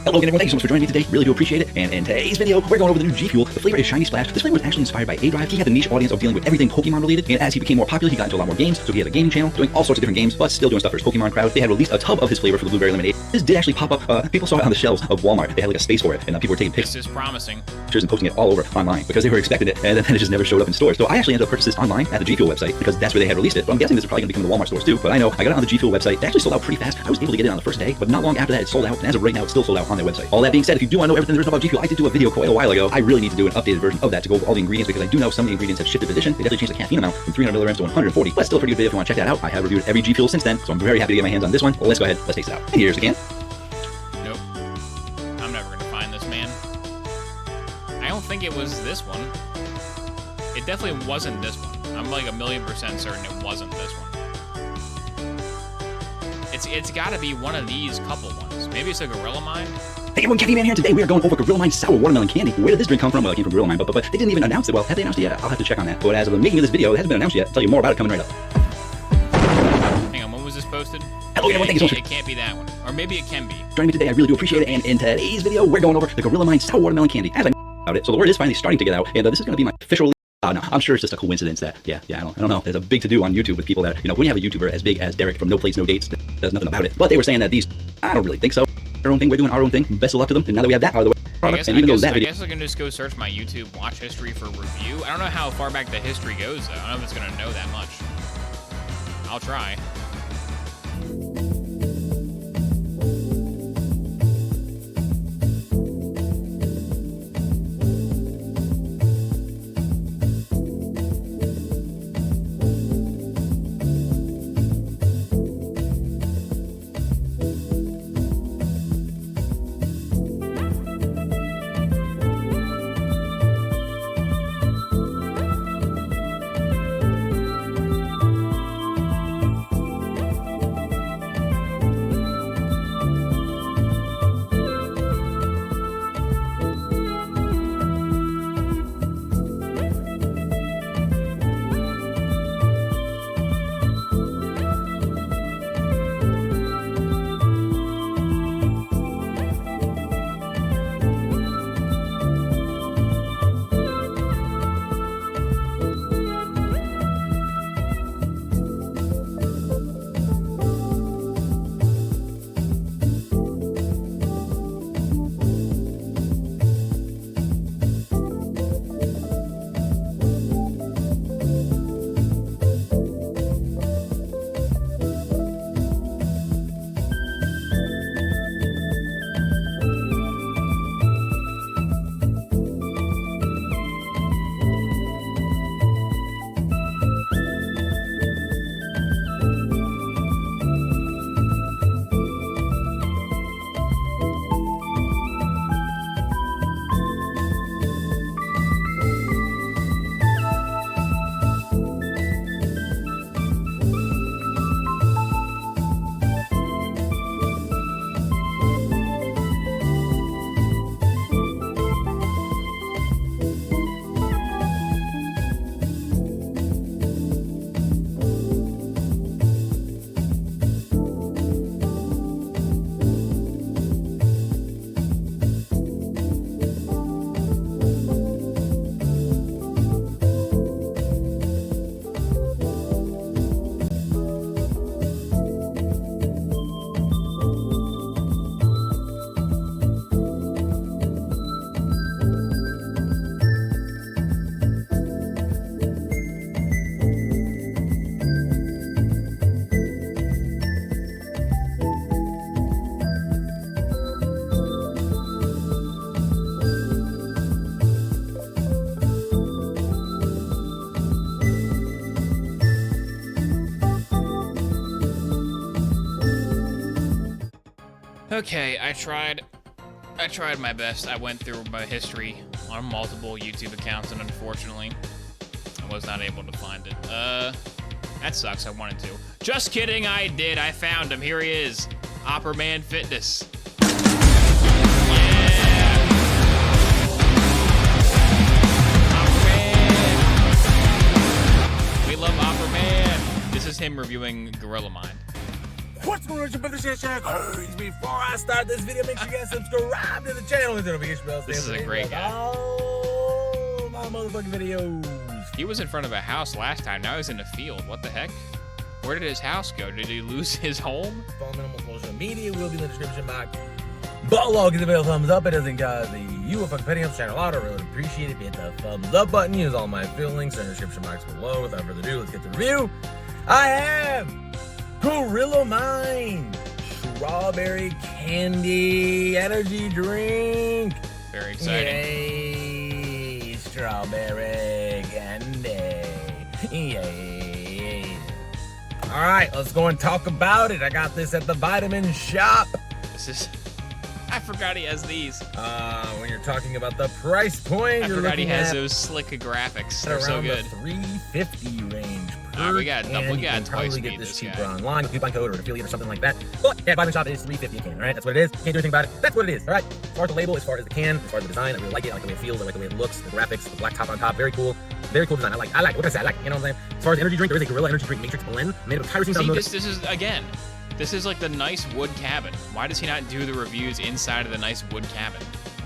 Hello again, everyone. Thank you so much for joining me today. Really do appreciate it. And in today's video, we're going over the new G Fuel. The flavor is Shiny Splash. This flavor was actually inspired by A-Drive. He had the niche audience of dealing with everything Pokemon related, and as he became more popular, he got into a lot more games. So he had a gaming channel doing all sorts of different games, but still doing stuff for his Pokemon crowd. They had released a tub of his flavor for the blueberry lemonade. This did actually pop up. People saw it on the shelves of Walmart. They had like a space for it, and people were taking This is promising. pictures and posting it all over online because they were expecting it, and then it just never showed up in stores. So I actually ended up purchasing this online at the G Fuel website because that's where they had released it. So I'm guessing this is probably going to be coming to Walmart stores too. But I know I got it on the G Fuel website. It actually sold out pretty fast. I was able to get it on the first day, but not long after that, it sold out. And as of right now, it's still sold out on their website. All that being said, if you do want to know everything there is about G Fuel, I did do a video quite a while ago. I really need to do an updated version of that to go over all the ingredients because I do know some of the ingredients have shifted position. They definitely changed the caffeine amount from 300 milligrams to 140. But still a pretty good video if you want to check that out. I have reviewed every G Fuel since then, so I'm very happy to get my hands on this one. Well, let's go ahead, let's taste it out. And here's the can. Nope. I'm never gonna find this, man. I don't think it was this one. It definitely wasn't this one. I'm like 1,000,000% certain it wasn't this one. It's got to be one of these couple ones. Maybe it's a Gorilla Mind. Hey everyone, Candyman here. Today we are going over Gorilla Mind Sour Watermelon Candy. Where did this drink come from? Well, it came from Gorilla Mind, but they didn't even announce it. Well, have they announced it yet? I'll have to check on that. But as of the making of this video, it hasn't been announced yet. I'll tell you more about it coming right up. Hang on, when was this posted? Hello everyone, thank you so much. It can't be that one. Or maybe it can be. Joining me today, I really do appreciate it. And in today's video, we're going over the Gorilla Mind Sour Watermelon Candy. As I about it, so the word is finally starting to get out, and this is going to be my official. No, I'm sure it's just a coincidence that, I don't know. There's a big to-do on YouTube with people that, when you have a YouTuber as big as Derek from No Place, No Dates, does nothing about it. But they were saying that these, I don't really think so. Their own thing, we're doing our own thing. Best of luck to them. And now that we have that out of the way, I guess I can just go search my YouTube watch history for review. I don't know how far back the history goes, though. I don't know if it's going to know that much. I'll try. Okay, I tried my best. I went through my history on multiple YouTube accounts, and unfortunately, I was not able to find it. That sucks. I wanted to. Just kidding, I did. I found him. Here he is. Opperman Fitness. Yeah. Opperman. We love Opperman. This is him reviewing Gorilla Mind. What's going on, your brother? Before I start this video, make sure you guys subscribe to the channel and the notification bell. This is a great guy. Oh, my motherfucking videos. He was in front of a house last time. Now he's in a field. What the heck? Where did his house go? Did he lose his home? Follow me on my social media. Will be in the description box. Below, give the video a thumbs up. It doesn't cause you a fucking penny helps the channel out. I really appreciate it. Hit the thumbs up button. Use all my affiliate links in the description box below. Without further ado, let's get to the review. I have Gorilla Mind Strawberry Candy Energy Drink. Very exciting. Yay, strawberry candy. Yay. All right, let's go and talk about it. I got this at the vitamin shop. This is... forgot he has these. When you're talking about the price point, I you're forgot he looking has at those slick graphics. They're around so good. the 350 range. Alright, we got can. You can twice probably speed get this this cheaper guy. online with coupon code or an affiliate or something like that. But at Vitamin Shop, it is $3.50 a can. All right, that's what it is. Can't do anything about it. That's what it is. All right. As far as the label, as far as the can, as far as the design, I really like it. I like the way it feels. I like the way it looks. The graphics, the black top on top, very cool. Very cool design. I like. What can I say? I like. You know what I'm saying? As far as energy drink, there is a Gorilla Energy Drink Matrix Blend made of tyrosine. See, this is again. This is like the nice wood cabin. Why does he not do the reviews inside of the nice wood cabin?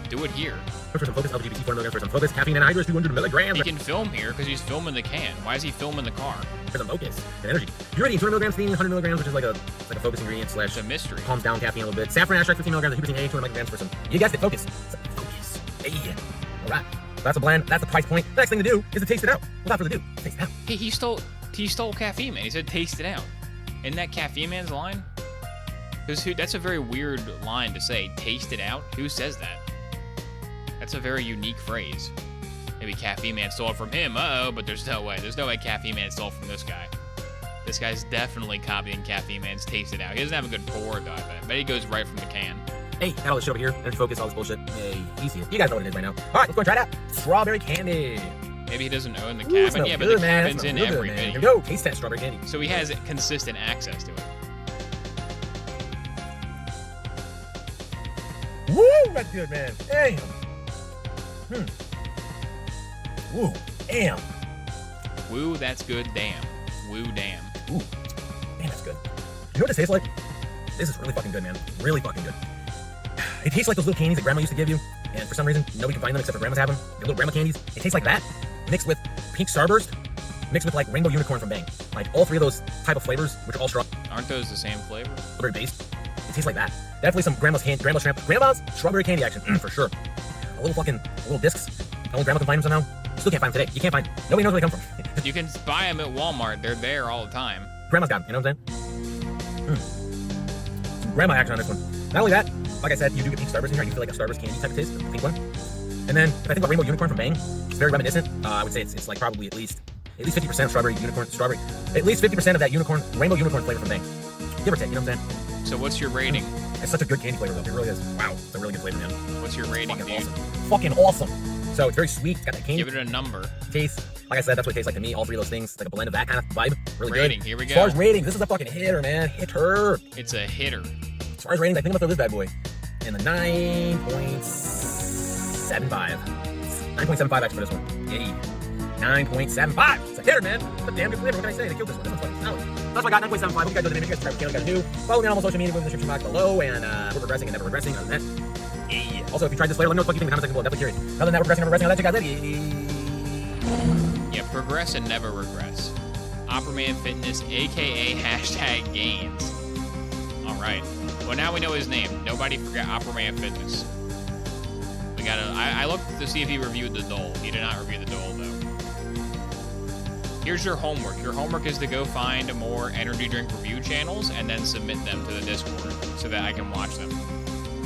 Do it here. For some focus, LGBT 4 milligrams for some focus, caffeine and hydros 200 milligrams. He can film here because he's filming the can. Why is he filming the car? For some focus and energy. Purity 200 milligrams, theanine 100 milligrams, which is like a focus ingredient slash. It's a mystery. Calms down caffeine a little bit. Saffron extract 15 milligrams, and huberine A 200 milligrams for some. You guessed it, focus. Focus. Hey. All right. So that's a blend. That's the price point. The next thing to do is to taste it out. Without further ado, taste it out. Hey, he stole Caffeine Man. He said taste it out. Isn't that Caffeine Man's line? That's a very weird line to say. Taste it out. Who says that? That's a very unique phrase. Maybe Caffeine Man stole it from him. Uh-oh, but there's no way. There's no way Caffeine Man stole it from this guy. This guy's definitely copying Caffeine Man's Taste It Out. He doesn't have a good pour, though, I bet he goes right from the can. Hey, got all this shit over here. Energy focus, all this bullshit. Hey, you see it. You guys know what it is right now. All right, let's go and try it out. Strawberry candy. Maybe he doesn't own the Ooh, cabin. Yeah, but good, the man. cabin's in Real good, every man. video. Here we go. Taste test strawberry candy. So he has consistent access to it. Woo, that's good, man. Damn. Woo, damn. Woo, that's good, damn. Woo, damn. Ooh, damn, that's good. You know what this tastes like? This is really fucking good, man. Really fucking good. It tastes like those little candies that Grandma used to give you, and for some reason, nobody can find them except for Grandmas have them. The little Grandma candies. It tastes like that, mixed with pink Starburst, mixed with like Rainbow Unicorn from Bang. Like all three of those type of flavors, which are all Aren't those the same flavor? strawberry based. It tastes like that. Definitely some Grandma's strawberry candy action, for sure. A little discs. Only Grandma can find them somehow. You still can't find them today. You can't find them. Nobody knows where they come from. You can buy them at Walmart. They're there all the time. Grandma's got them, you know what I'm saying? Some Grandma action on this one. Not only that, like I said, you do get pink Starburst in here. You feel like a Starburst candy type of taste, the pink one. And then, if I think about Rainbow Unicorn from Bang, it's very reminiscent. I would say it's like probably at least 50% strawberry. At least 50% of that Rainbow Unicorn flavor from Bang. Give or take, you know what I'm saying? So what's your rating? It's such a good candy flavor, though. It really is. Wow, it's a really good flavor, man. What's your rating, Fucking dude? awesome. Fucking awesome. So it's very sweet. It's got that candy Give it a number. taste. Like I said, that's what it tastes like to me. All three of those things. It's like a blend of that kind of vibe. Really Rating, good. here we As far go. as ratings, this is a fucking hitter, man. Hitter. It's a hitter. As far as ratings, I think I'm gonna throw this bad boy in the 9.75. 9.75 actually for this one. Yay. 9.75. It's a hitter, man. It's a damn good flavor. What can I say? They killed this one. This one's fucking solid. That's what I got. 9.75. What you guys do? If you guys subscribe to the channel, you gotta do. Follow me on all my social media. Go in the description box below. And we're progressing and never regressing. Other than that. Yeah. Also, if you tried this flavor, let me know what you think in the comments section below. Definitely curious. Other than that, we're progressing, never regressing. I'll let you guys later. Yeah, progress and never regress. Opperman Fitness, aka hashtag gains. Alright. Well, now we know his name. Nobody forget Opperman Fitness. We gotta. I looked to see if he reviewed the Dole. He did not review the Dole, though. Here's your homework. Your homework is to go find more energy drink review channels and then submit them to the Discord so that I can watch them.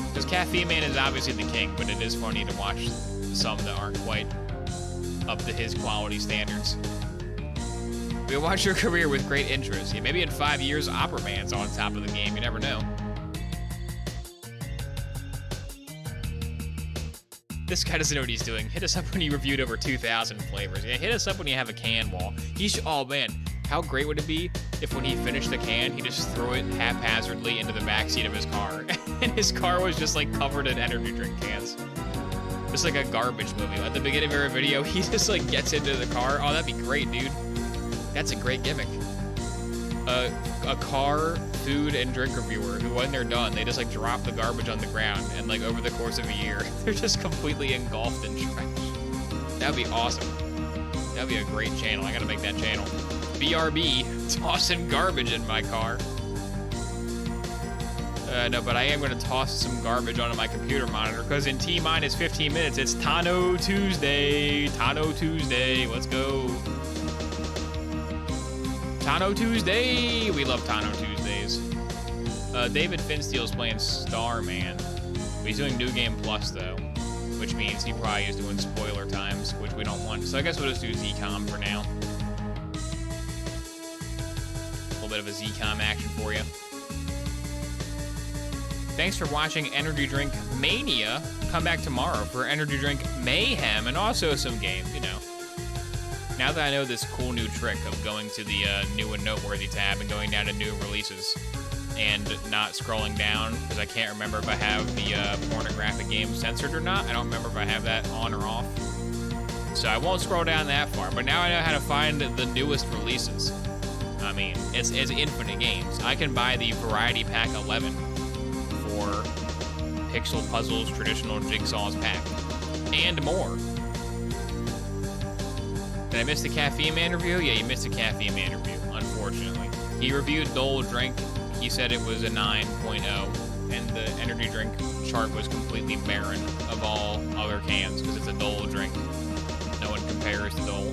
Because Caffeine Man is obviously the king, but it is funny to watch some that aren't quite up to his quality standards. We'll watch your career with great interest. Yeah, maybe in 5 years, Opperman's on top of the game. You never know. This guy doesn't know what he's doing. Hit us up when you reviewed over 2,000 flavors. Yeah, hit us up when you have a can wall. Oh man, how great would it be if when he finished the can, he just threw it haphazardly into the backseat of his car, and his car was just like covered in energy drink cans. Just like a garbage movie. At the beginning of every video, he just like gets into the car. Oh, that'd be great, dude. That's a great gimmick. A car, food, and drink reviewer who, when they're done, they just like drop the garbage on the ground, and like over the course of a year, they're just completely engulfed in trash. That'd be awesome. That'd be a great channel. I gotta make that channel. BRB, tossing garbage in my car. No, but I am gonna toss some garbage onto my computer monitor, because in T-minus 15 minutes, it's Tano Tuesday. Tano Tuesday, let's go. Tano Tuesday! We love Tano Tuesdays. David Finsteel's playing Starman. But he's doing New Game Plus, though. Which means he probably is doing spoiler times, which we don't want. So I guess we'll just do ZCOM for now. A little bit of a ZCOM action for you. Thanks for watching Energy Drink Mania. Come back tomorrow for Energy Drink Mayhem and also some games, you know. Now that I know this cool new trick of going to the new and noteworthy tab and going down to new releases and not scrolling down, because I can't remember if I have the pornographic game censored or not. I don't remember if I have that on or off. So I won't scroll down that far, but now I know how to find the newest releases. I mean, it's infinite games. I can buy the Variety Pack 11 for Pixel Puzzles Traditional Jigsaws Pack and more. Did I miss the Caffeine Man review? Yeah, you missed the Caffeine Man review, unfortunately. He reviewed Dole Drink. He said it was a 9.0, and the energy drink chart was completely barren of all other cans because it's a Dole drink. No one compares to Dole.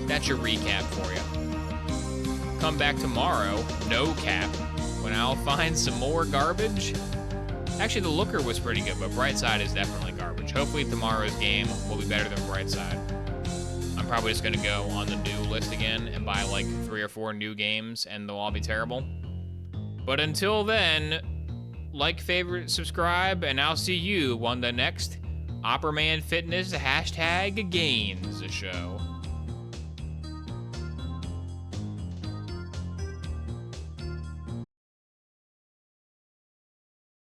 That's your recap for you. Come back tomorrow, no cap, when I'll find some more garbage. Actually, the Looker was pretty good, but Brightside is definitely garbage. Hopefully tomorrow's game will be better than Brightside. I'm probably just gonna go on the new list again and buy like 3 or 4 new games, and they'll all be terrible. But until then, like, favorite, subscribe, and I'll see you on the next Opperman Fitness #gains show.